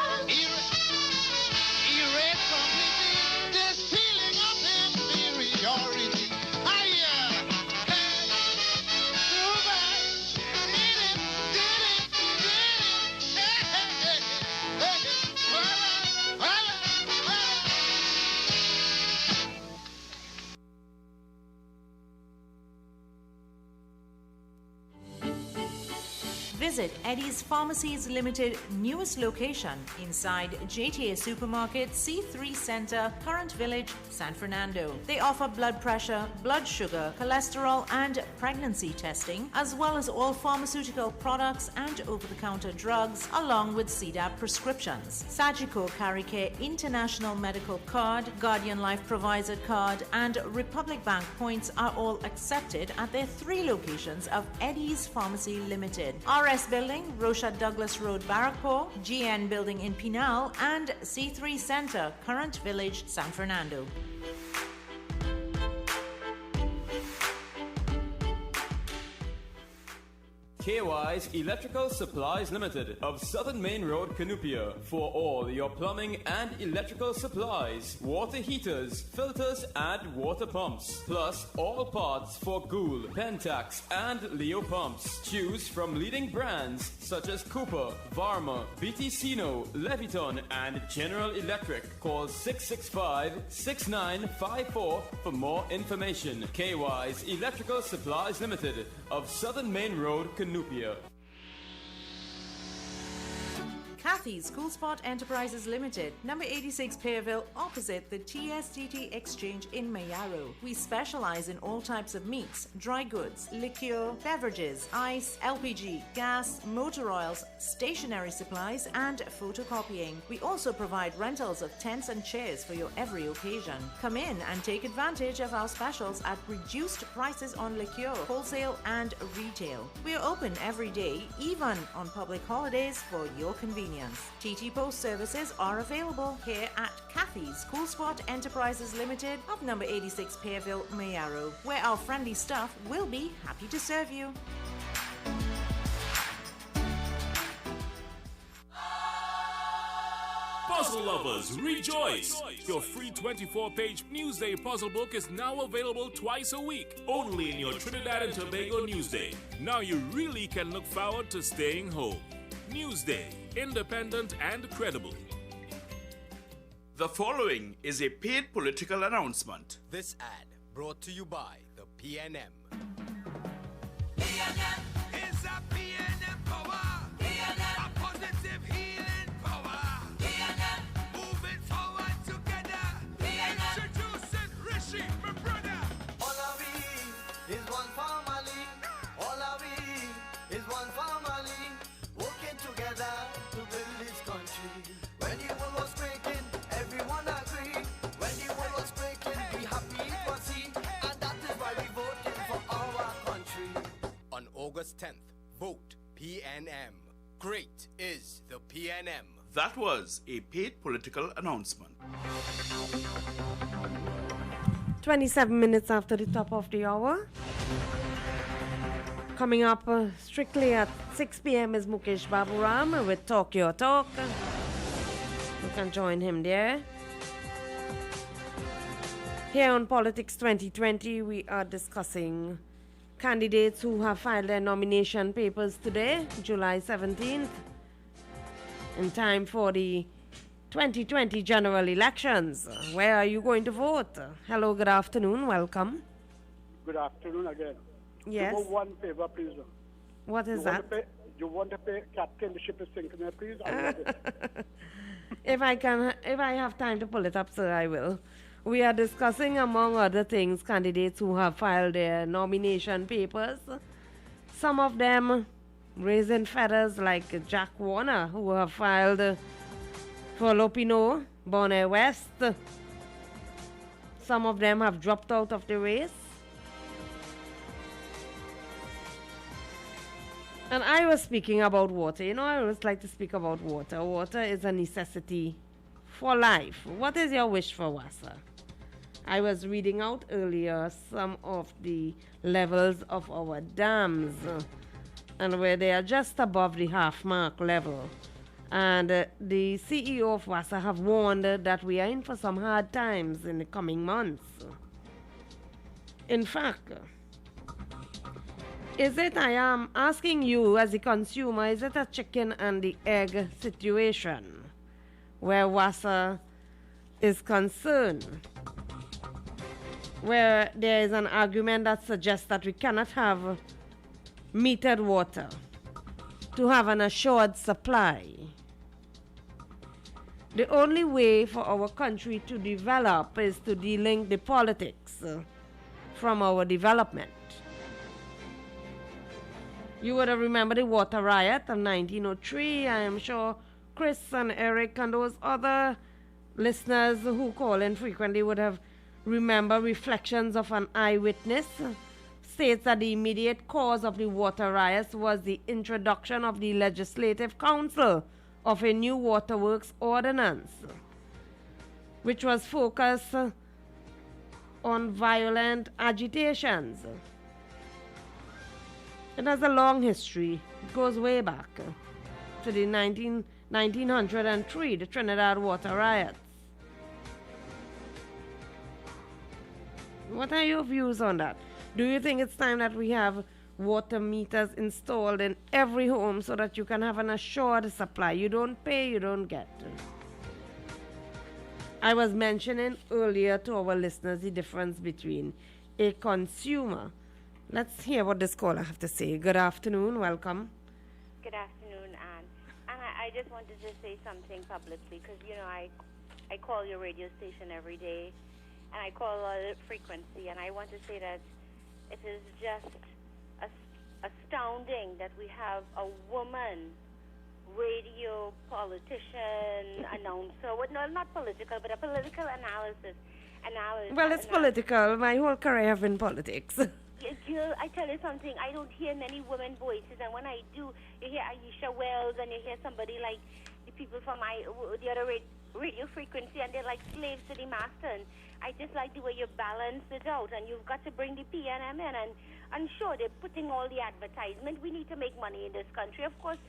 Erase completely this feeling of inferiority. Visit Eddie's Pharmacies Limited newest location inside JTA Supermarket, C3 Center, Current Village, San Fernando. They offer blood pressure, blood sugar, cholesterol, and pregnancy testing, as well as all pharmaceutical products and over-the-counter drugs, along with CDAP prescriptions. Sagicor Caricare International Medical Card, Guardian Life Provider Card, and Republic Bank points are all accepted at their 3 locations of Eddie's Pharmacy Limited. RS Building, Rocha Douglas Road, Barrackpore, GN Building in Pinal, and C3 Center, Current Village, San Fernando. KY's Electrical Supplies Limited of Southern Main Road, Canupia, for all your plumbing and electrical supplies, water heaters, filters, and water pumps, plus all parts for Gould, Pentax, and Leo pumps. Choose from leading brands such as Cooper, Varma, BTCino, Leviton, and General Electric. Call 665-6954 for more information. KY's Electrical Supplies Limited of Southern Main Road, Canupia. Kathy's Cool Spot Enterprises Limited, number 86 Pearville, opposite the TSTT Exchange in Mayaro. We specialize in all types of meats, dry goods, liquor, beverages, ice, LPG, gas, motor oils, stationery supplies, and photocopying. We also provide rentals of tents and chairs for your every occasion. Come in and take advantage of our specials at reduced prices on liquor, wholesale, and retail. We are open every day, even on public holidays, for your convenience. TT Post services are available here at Kathy's Cool Spot Enterprises Limited of number 86 Pearville, Mayaro, where our friendly staff will be happy to serve you. Puzzle lovers, rejoice! Your free 24-page Newsday puzzle book is now available twice a week, only in your Trinidad and Tobago Newsday. Now you really can look forward to staying home. Newsday, independent and credible. The following is a paid political announcement. This ad brought to you by the PNM. PNM is a PNM power. PNM, a positive healing power. PNM, moving forward together. PNM, introducing Rishi, my brother. All of we is one family. All of we is one family. Working together to build this country. When the world was breaking, everyone agreed. When the world was breaking, we happy it was seen. And that is why we voted for our country. On August 10th, vote PNM. Great is the PNM. That was a paid political announcement. 27 minutes after the top of the hour. Coming up strictly at 6 p.m. is Mukesh Baburam with Talk Your Talk. You can join him there. Here on Politics 2020, we are discussing candidates who have filed their nomination papers today, July 17th, in time for the 2020 general elections. Where are you going to vote? Hello, good afternoon, welcome. Good afternoon again. Yes. Do one favor, please. What is that? You want to pay captain the ship is sinking there, please? If I have time to pull it up, sir, I will. We are discussing, among other things, candidates who have filed their nomination papers. Some of them raising feathers, like Jack Warner, who have filed for Lopino, Bonaire West. Some of them have dropped out of the race. And I was speaking about water. You know, I always like to speak about water. Water is a necessity for life. What is your wish for Wassa? I was reading out earlier some of the levels of our dams and where they are just above the half mark level. And the CEO of Wassa have warned that we are in for some hard times in the coming months. In fact, is it, I am asking you as a consumer, is it a chicken and the egg situation where Wassa is concerned? Where there is an argument that suggests that we cannot have metered water to have an assured supply. The only way for our country to develop is to delink the politics from our development. You would have remembered the water riot of 1903. I am sure Chris and Eric and those other listeners who call in frequently would have remembered reflections of an eyewitness. States that the immediate cause of the water riots was the introduction of the Legislative Council of a new waterworks ordinance, which was focused on violent agitations. It has a long history. It goes way back to the 1903, the Trinidad water riots. What are your views on that? Do you think it's time that we have water meters installed in every home so that you can have an assured supply? You don't pay, you don't get. I was mentioning earlier to our listeners the difference between a consumer. Let's hear what this caller have to say. Good afternoon, welcome. Good afternoon, Anne. And I just wanted to say something publicly because, you know, I call your radio station every day and I call a frequency, and I want to say that it is just astounding that we have a woman radio politician announcer. No, not political, but a political analysis. Well, it's political. My whole career have been politics. Jill, I tell you something, I don't hear many women voices, and when I do, you hear Aisha Wells and you hear somebody like the people from the other radio frequency, and they're like slaves to the master. And I just like the way you balance it out, and you've got to bring the PNM in, and sure, they're putting all the advertisement. We need to make money in this country, of course.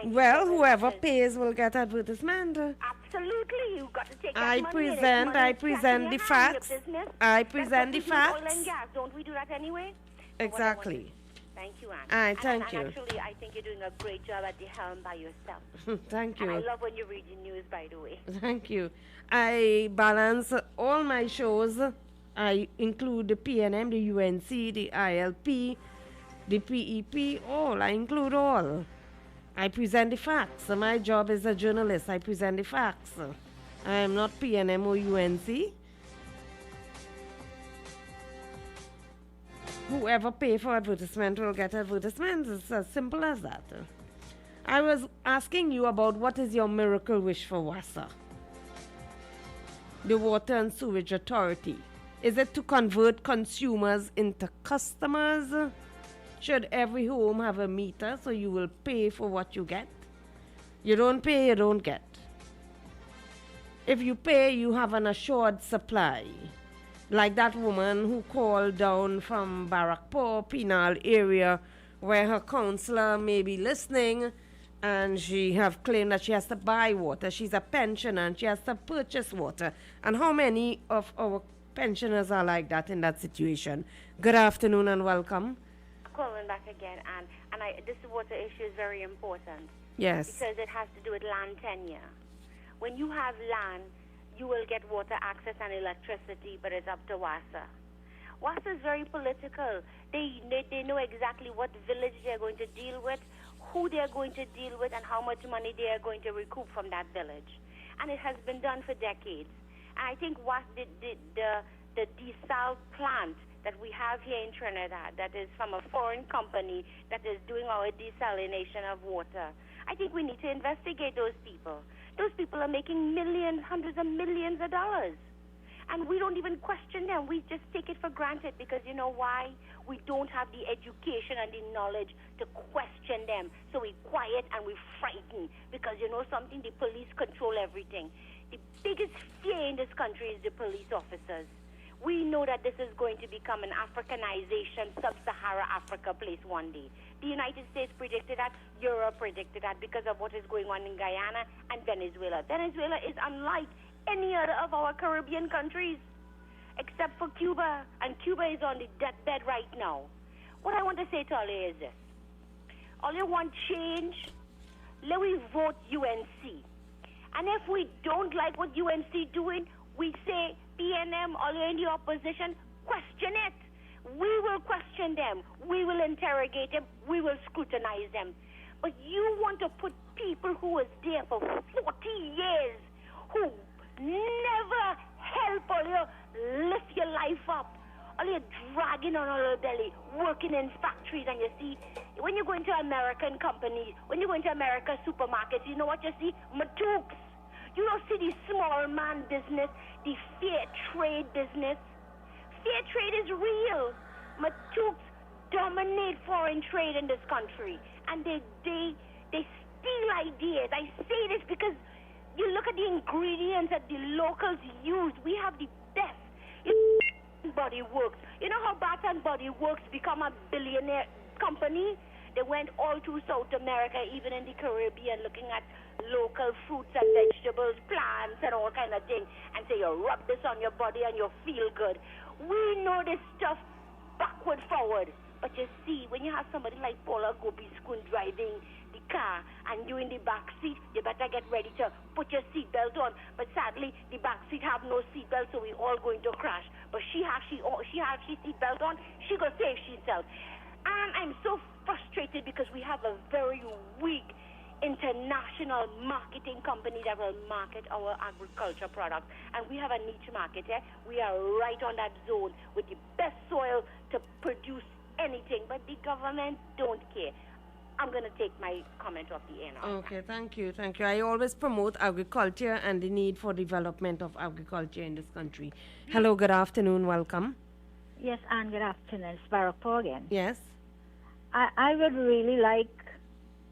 Well, whoever pays will get advertisement. Absolutely, you've got to take that I money. present the facts. I present the facts. Oil and gas. Don't we do that anyway? Exactly. Thank you, Anne. Thank you. Actually, I think you're doing a great job at the helm by yourself. Thank you. And I love when you read the news, by the way. Thank you. I balance all my shows. I include the PNM, the UNC, the ILP, the PEP, all. I include all. I present the facts. My job as a journalist, I present the facts. I am not PNM or UNC. Whoever pay for advertisement will get advertisements. It's as simple as that. I was asking you about what is your miracle wish for WASA, the Water and Sewage Authority. Is it to convert consumers into customers? Should every home have a meter so you will pay for what you get? You don't pay, you don't get. If you pay, you have an assured supply. Like that woman who called down from Barrackpore, Penal area, where her counselor may be listening, and she have claimed that she has to buy water. She's a pensioner and she has to purchase water. And how many of our pensioners are like that in that situation? Good afternoon and welcome. Calling back again, and this water issue is very important. Yes. Because it has to do with land tenure. When you have land, you will get water access and electricity, but it's up to WASA. WASA is very political. They know exactly what village they're going to deal with, who they're going to deal with, and how much money they are going to recoup from that village. And it has been done for decades. And I think the desal plant that we have here in Trinidad, that is from a foreign company that is doing our desalination of water, I think we need to investigate those people. Those people are making millions, hundreds of millions of dollars. And we don't even question them. We just take it for granted because you know why? We don't have the education and the knowledge to question them. So we quiet and we frighten because you know something? The police control everything. The biggest fear in this country is the police officers. We know that this is going to become an Africanization, sub-Sahara Africa place one day. The United States predicted that, Europe predicted that because of what is going on in Guyana and Venezuela. Venezuela is unlike any other of our Caribbean countries, except for Cuba, and Cuba is on the deathbed right now. What I want to say to all you is this. All you want change, let we vote UNC. And if we don't like what UNC doing, we say, PNM, all you in the opposition, question it. We will question them. We will interrogate them. We will scrutinize them. But you want to put people who was there for 40 years, who never help all you lift your life up. All you dragging on your belly, working in factories, and you see, when you go into American companies, when you go into American supermarkets, you know what you see? Matooks. You don't see the small man business, the fair trade business. Fair trade is real. Matooks dominate foreign trade in this country. And they steal ideas. I say this because you look at the ingredients that the locals use. We have the best. Body Works. You know how Bath and Body Works become a billionaire company. They went all through South America, even in the Caribbean, looking at local fruits and vegetables, plants, and all kind of thing, and say, you rub this on your body and you feel good. We know this stuff backward, forward. But you see, when you have somebody like Paula Gobi-Skun driving the car and you in the back seat, you better get ready to put your seatbelt on. But sadly, the back seat have no seatbelt, so we all going to crash. But she has seatbelt on. She go save herself. And I'm so frustrated because we have a very weak international marketing company that will market our agriculture products. And we have a niche market. We are right on that zone with the best soil to produce anything. But the government don't care. I'm going to take my comment off the air now. Okay, thank you. I always promote agriculture and the need for development of agriculture in this country. Hello, good afternoon. Welcome. Yes, and good afternoon. It's Barapo again. Yes. I would really like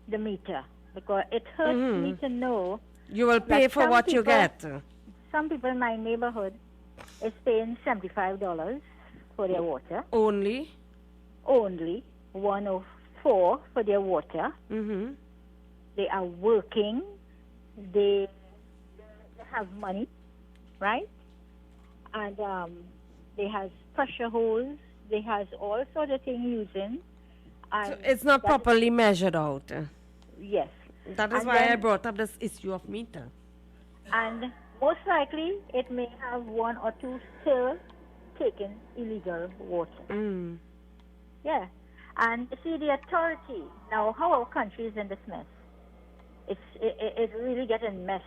the meter because it hurts me to know you will pay for what you get. Some people in my neighborhood is paying $75 for their water. Only 104 for their water. They are working. They have money, right? And they has pressure hose. They has all sorts of things using. So it's not properly measured out. Yes. That is why I brought up this issue of meter. And most likely it may have one or two still taking illegal water. Yeah. And see the authority, now how our country is in this mess. It's really getting messed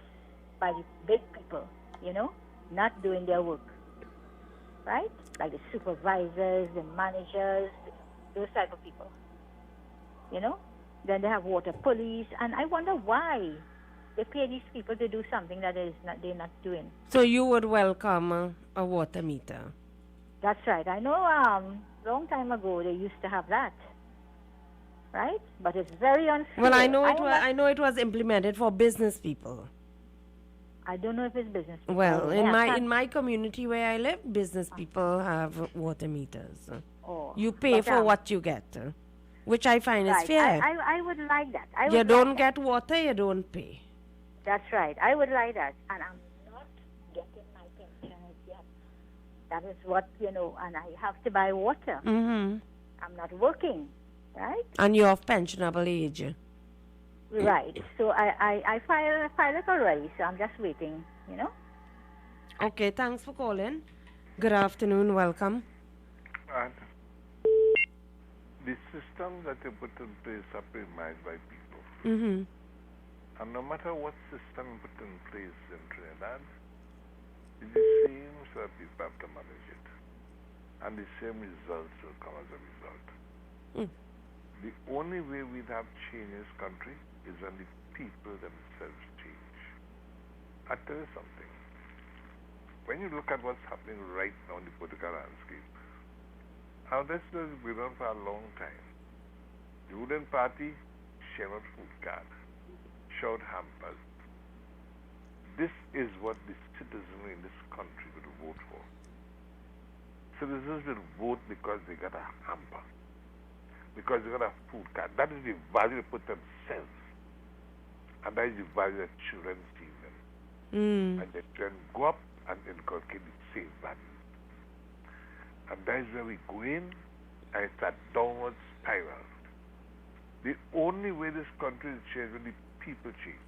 by the big people, not doing their work. Right? Like the supervisors, the managers, those type of people. Then they have water police, and I wonder why they pay these people to do something that they're not doing. So you would welcome a water meter? That's right. I know long time ago they used to have that, right? But it's very unfair. Well, I know it was implemented for business people. I don't know if it's business people. Well, in my community where I live, business people have water meters. You pay for what you get. Which I find is fair. I would like that. You don't get water, you don't pay. That's right. I would like that. And I'm not getting my pension yet. That is what, and I have to buy water. I'm not working, right? And you're of pensionable age. Right. So I file it already, so I'm just waiting, Okay, thanks for calling. Good afternoon, welcome. The system that you put in place are made by people. And no matter what system you put in place in Trinidad, it seems that people have to manage it. And the same results will come as a result. The only way we'd have change in this country is when the people themselves change. I'll tell you something. When you look at what's happening right now in the political landscape, now this has been on for a long time. The ruling party share out food card, shout hampers. This is what the citizenry in this country will vote for. Citizens will vote because they got a hamper, because they got a food card. That is the value they put themselves, and that is the value that children see them. And the children go up and inculcate the same value. And that is where we go in, and it's a downward spiral. The only way this country will change when the people change.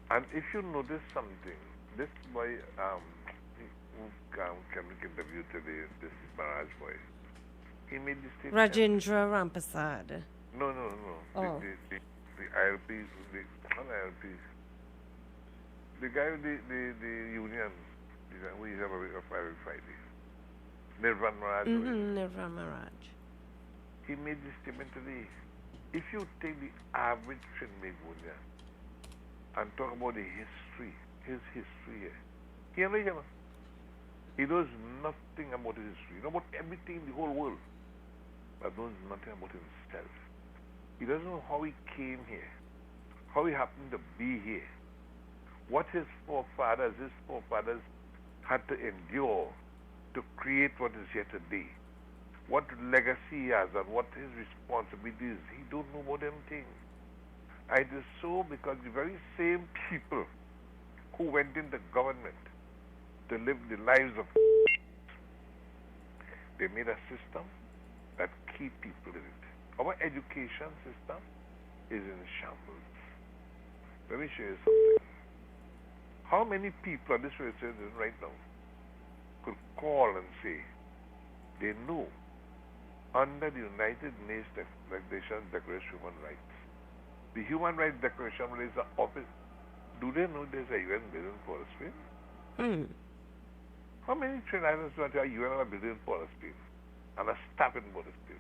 And if you notice something, this boy who came to interview today, this Maharaj boy, he made this statement. Rajendra Rampasad. No. Oh. The ILP, not ILP, the guy with the union, we have a Friday. Nirvan Maharaj. Nirvan Maharaj. He made this statement today. If you take the average Trinbagonia and talk about the history, his history here, he knows nothing about his history. He knows about everything in the whole world, but knows nothing about himself. He doesn't know how he came here, how he happened to be here, what his forefathers had to endure to create what is here today. what legacy he has and what his responsibility is. He don't know about them things. And it is so because the very same people who went in the government to live the lives of they made a system that keep people in it. Our education system is in shambles. Let me show you something. How many people on this radio right now could call and say they know under the United Nations Declaration of Human Rights, the Human Rights Declaration is the office. Do they know there's a UN building in Port of Spain? How many Trinidadians know that UN have a building in Port of Spain and a staff in Port of Spain?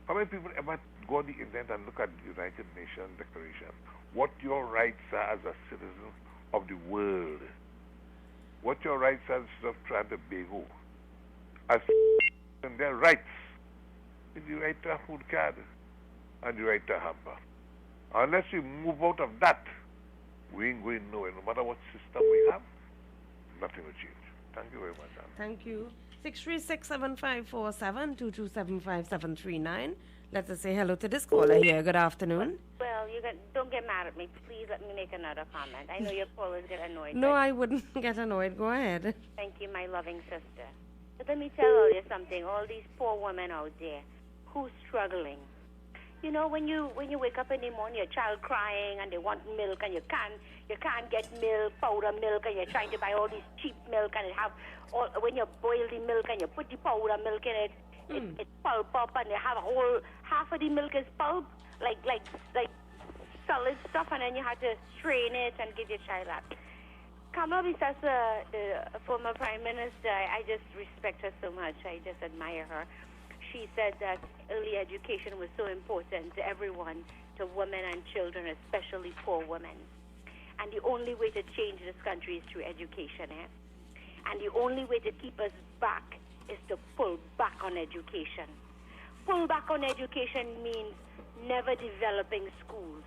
How many people ever go on the internet and look at the United Nations Declaration? What your rights are as a citizen of the world? What your rights are as of Trinidad as and their rights is the right to a food card and the right to a hamper. Unless we move out of that, we ain't going nowhere. No matter what system we have, nothing will change. Thank you very much, Anne. Thank you. 636-7547-2275739. Let us say hello to this caller here. Good afternoon. Well, don't get mad at me. Please let me make another comment. I know your callers get annoyed. No, I wouldn't get annoyed. Go ahead. Thank you, my loving sister. But let me tell you something. All these poor women out there who's struggling. You know, when you wake up in the morning, your child crying and they want milk and you can't get milk, powder milk, and you're trying to buy all this cheap milk and when you boil the milk and you put the powder milk in it, it pulp up and you have half of the milk is pulp, like solid stuff, and then you have to strain it and give your child that. Kamala Bissassa, the former Prime Minister, I just respect her so much. I just admire her. She said that early education was so important to everyone, to women and children, especially poor women. And the only way to change this country is through education. And the only way to keep us back is to pull back on education. Pull back on education means never developing schools.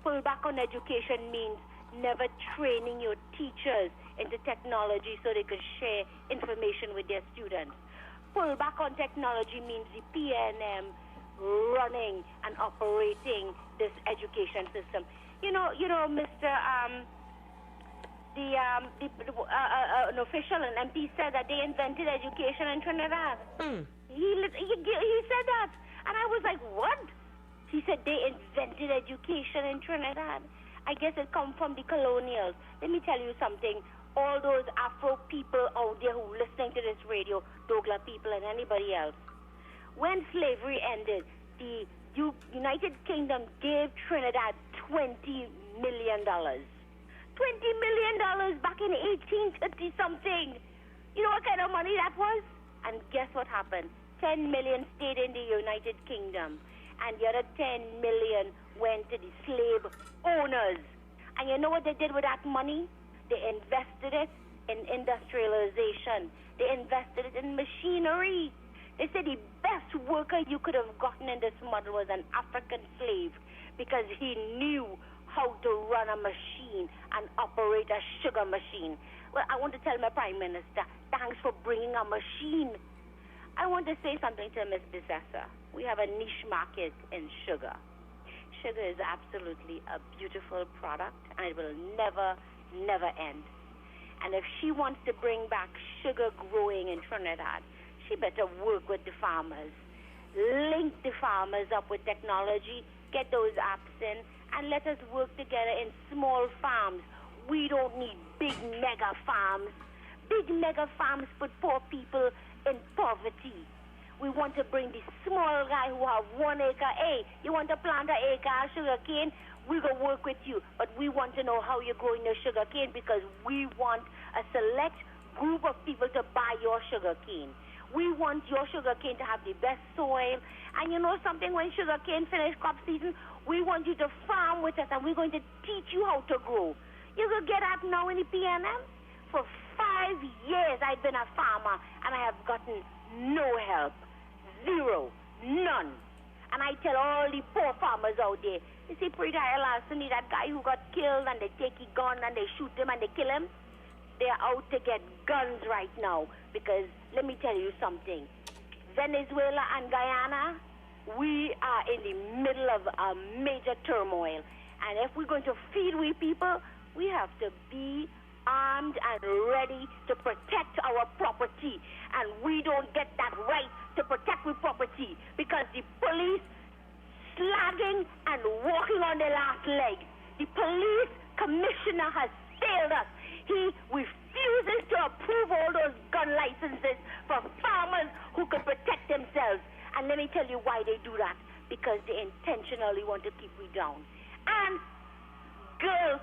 Pull back on education means never training your teachers into technology so they could share information with their students. Pull back on technology means the PNM running and operating this education system. You know, Mr. An official, an MP said that they invented education in Trinidad. He said that, and I was like, what? He said they invented education in Trinidad. I guess it come from the colonials. Let me tell you something. All those Afro people out there who listening to this radio, Douglas people and anybody else, when slavery ended, the United Kingdom gave Trinidad $20 million. $20 million back in 1830-something. You know what kind of money that was? And guess what happened? 10 million stayed in the United Kingdom, and the other 10 million went to the slave owners. And you know what they did with that money? They invested it in industrialization. They invested it in machinery. They said the best worker you could have gotten in this model was an African slave, because he knew how to run a machine and operate a sugar machine. Well, I want to tell my Prime Minister, thanks for bringing a machine. I want to say something to Ms. Bissassa. We have a niche market in sugar. Sugar is absolutely a beautiful product, and it will never end. And if she wants to bring back sugar growing in Trinidad, she better work with the farmers. Link the farmers up with technology, get those apps in, and let us work together in small farms. We don't need big mega farms. Big mega farms put poor people in poverty. We want to bring the small guy who have 1 acre. Hey, you want to plant an acre of sugar cane? We will work with you. But we want to know how you're growing your sugar cane, because we want a select group of people to buy your sugar cane. We want your sugar cane to have the best soil. And you know something, when sugar cane finish crop season, we want you to farm with us, and we're going to teach you how to grow. You can get that now in the PNM. For 5 years I've been a farmer, and I have gotten no help. Zero. None. And I tell all the poor farmers out there, you see Peter Larson, that guy who got killed, and they take his gun and they shoot him and they kill him? They're out to get guns right now, because let me tell you something. Venezuela and Guyana, we are in the middle of a major turmoil. And if we're going to feed we people, we have to be armed and ready to protect our property. And we don't get that right to protect our property because the police slagging and walking on their last leg. The police commissioner has failed us. He refuses to approve all those gun licenses for farmers who can protect themselves. And let me tell you why they do that. Because they intentionally want to keep me down. And girls,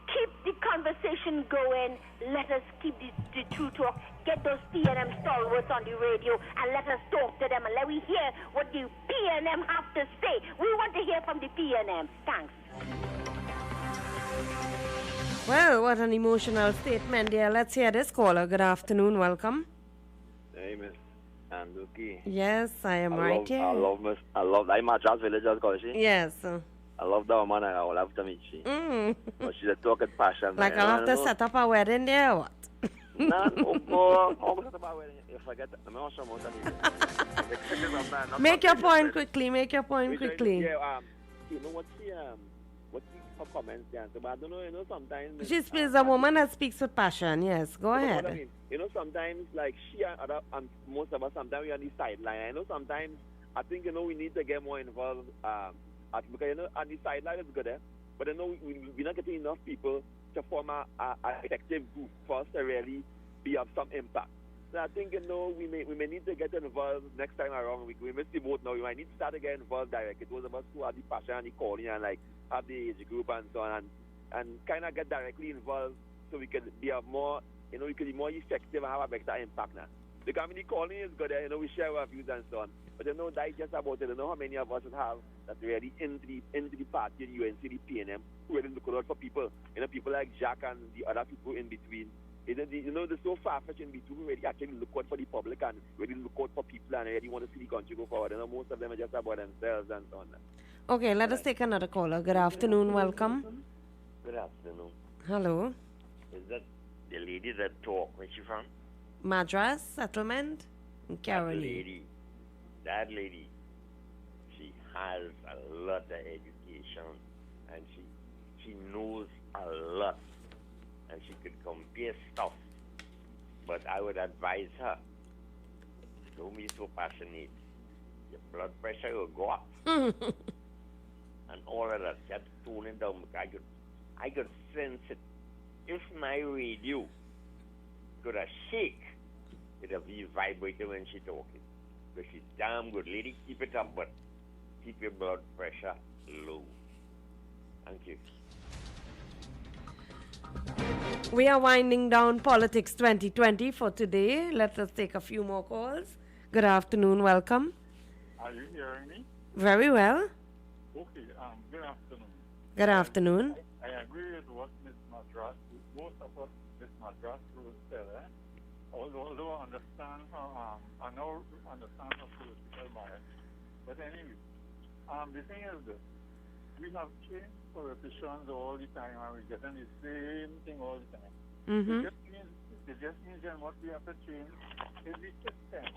keep the conversation going. Let us keep the true talk. Get those PNM stalwarts on the radio and let us talk to them and let we hear what the PNM have to say. We want to hear from the PNM. Thanks. Well, what an emotional statement there. Let's hear this caller. Good afternoon. Welcome. Hey, Miss Anduki. Yes, I am right here. I love that. I'm a jazz villagers, she. Yes. I love that woman and I will have to meet she. But she's a talking passion. Like I'll have to set up a wedding there or what? No, set up a wedding. If I get I'm not sure Make your point quickly. Make your point quickly. Yeah, you know what her comments there, but I don't know, sometimes She's a woman that speaks with passion. Yes, go ahead. I mean, sometimes like she and most of us, sometimes we're on the sideline. I know sometimes I think we need to get more involved. Because on the sideline is good, but we're not getting enough people to form a effective group for us to really be of some impact. So I think we may need to get involved next time around. We missed the boat now. We might need to start to get involved directly. Those of us who have the passion and the calling and like have the age group and so on, and kind of get directly involved so we can be a more we can be more effective and have a better impact now. Because I mean the calling is good, we share our views and so on. But that's just about it. I know how many of us would have that really into the party, the UNC, the PNM, who really look out for people. People like Jack and the other people in between. They're so far-fetched in between. We really actually look out for the public and really look out for people and really want to see the country go forward. Most of them are just about themselves and so on. Okay, let us take another caller. Good afternoon. Welcome. Good afternoon. Hello. Is that the lady that talk? Where's she from? Madras Settlement in Caroline. That lady, she has a lot of education and she knows a lot and she could compare stuff. But I would advise her, don't be so passionate. Your blood pressure will go up. And all of that, just tone it down. I could sense it. If my radio could have shake, it would be vibrating when she talking. But she's damn good. Lady, keep it up, but keep your blood pressure low. Thank you. We are winding down Politics 2020 for today. Let us take a few more calls. Good afternoon. Welcome. Are you hearing me? Very well. Okay. Good afternoon. Good afternoon. I agree with what Ms. Madras, most of what Ms. Madras said. Although I understand her, I know understand her political bias. But anyway, the thing is this: we have changed politicians all the time, and we're getting the same thing all the time. It just means that what we have to change is the system.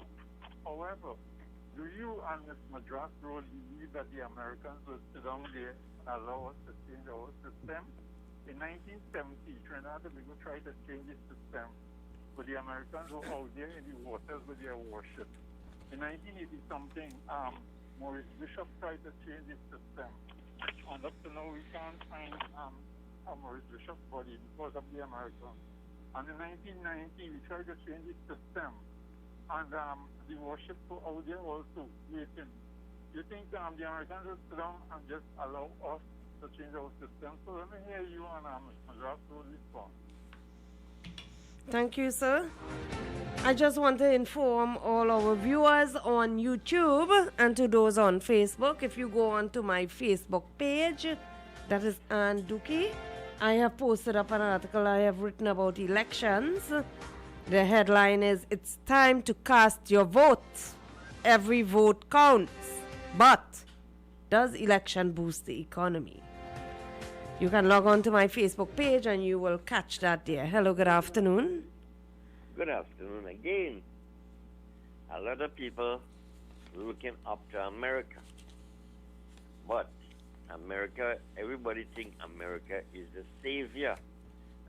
However, do you and Ms. Madras really believe that the Americans will sit down there and allow us to change our system? In 1970, Trinidad and Tobago tried to change the system, but the Americans were out there in the waters with their warship. In 1980-something, Maurice Bishop tried to change the system. And up to now, we can't find a Maurice Bishop body because of the Americans. And in 1990, we tried to change the system. And the warships were out there also waiting. You think the Americans will sit down and just allow us to change our system? So let me hear you and Madras will respond. Thank you, sir. I just want to inform all our viewers on YouTube and to those on Facebook. If you go onto my Facebook page, that is Ann Duki, I have posted up an article I have written about elections. The headline is, "It's time to cast your vote. Every vote counts. But does election boost the economy?" You can log on to my Facebook page and you will catch that there. Hello, good afternoon. Good afternoon again. a lot of people looking up to America. But America, everybody think America is the savior.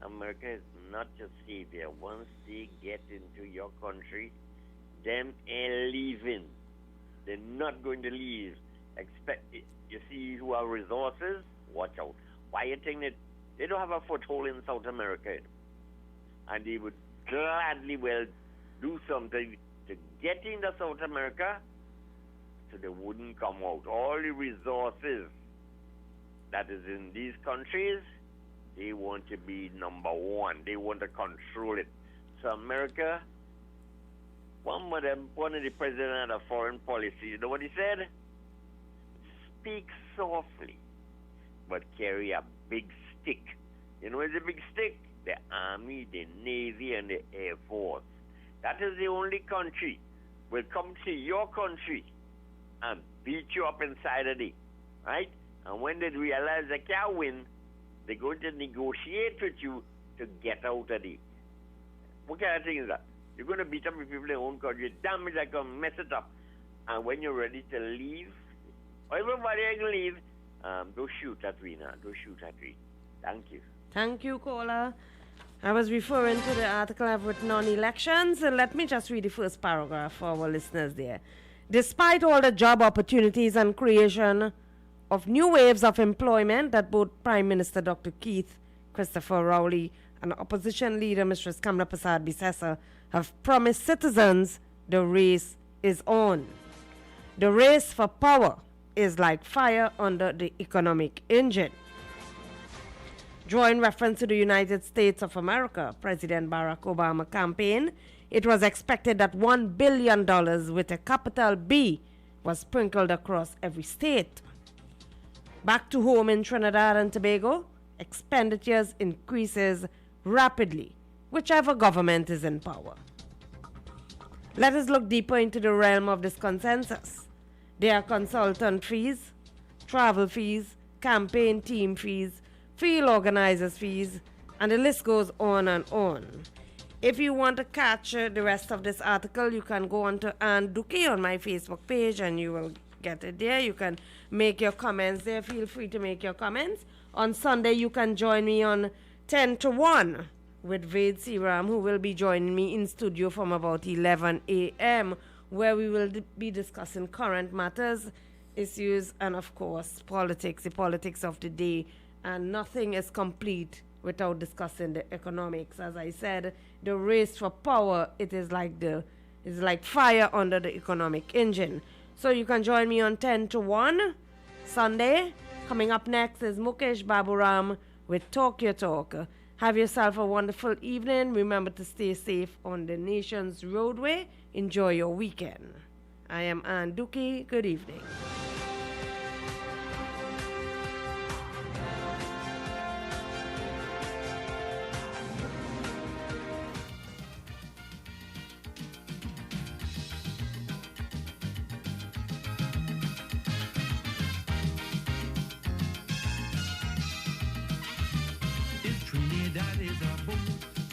America is not your savior. Once they get into your country, them ain't leaving. They're not going to leave. You see who have resources? Watch out. Why you think that they don't have a foothold in South America? And they would gladly do something to get into South America so they wouldn't come out. All the resources that is in these countries, they want to be number one. They want to control it. So America, one of the president of foreign policy, you know what he said? Speak softly, but carry a big stick. You know what's a big stick? The Army, the Navy, and the Air Force. That is the only country will come to your country and beat you up inside of it, right? And when they realize they can't win, they're going to negotiate with you to get out of it. What kind of thing is that? You're going to beat up the people in your own country, damage, they're going to mess it up. And when you're ready to leave, or everybody can leave, don't shoot at me now. Don't shoot at me. Thank you. Thank you, caller. I was referring to the article I've written on elections. Let me just read the first paragraph for our listeners there. Despite all the job opportunities and creation of new waves of employment that both Prime Minister Dr. Keith Christopher Rowley and opposition leader Mrs. Kamla Persad Bissessar have promised citizens, the race is on. The race for power is like fire under the economic engine. Drawing reference to the United States of America, President Barack Obama campaign, it was expected that $1 billion with a capital B was sprinkled across every state. Back to home in Trinidad and Tobago, expenditures increases rapidly, whichever government is in power. Let us look deeper into the realm of this consensus. There are consultant fees, travel fees, campaign team fees, field organizers fees, and the list goes on and on. If you want to catch the rest of this article, you can go on to Ann Duque on my Facebook page and you will get it there. You can make your comments there. Feel free to make your comments. On Sunday, you can join me on 10 to 1 with Ved Seram, who will be joining me in studio from about 11 a.m., where we will be discussing current matters, issues, and of course, politics, the politics of the day. And nothing is complete without discussing the economics. As I said, the race for power, it's like fire under the economic engine. So you can join me on 10 to 1 Sunday. Coming up next is Mukesh Baburam with Talk Your Talk. Have yourself a wonderful evening. Remember to stay safe on the nation's roadway. Enjoy your weekend. I am Ann Duque. Good evening. Trinidad is a boat.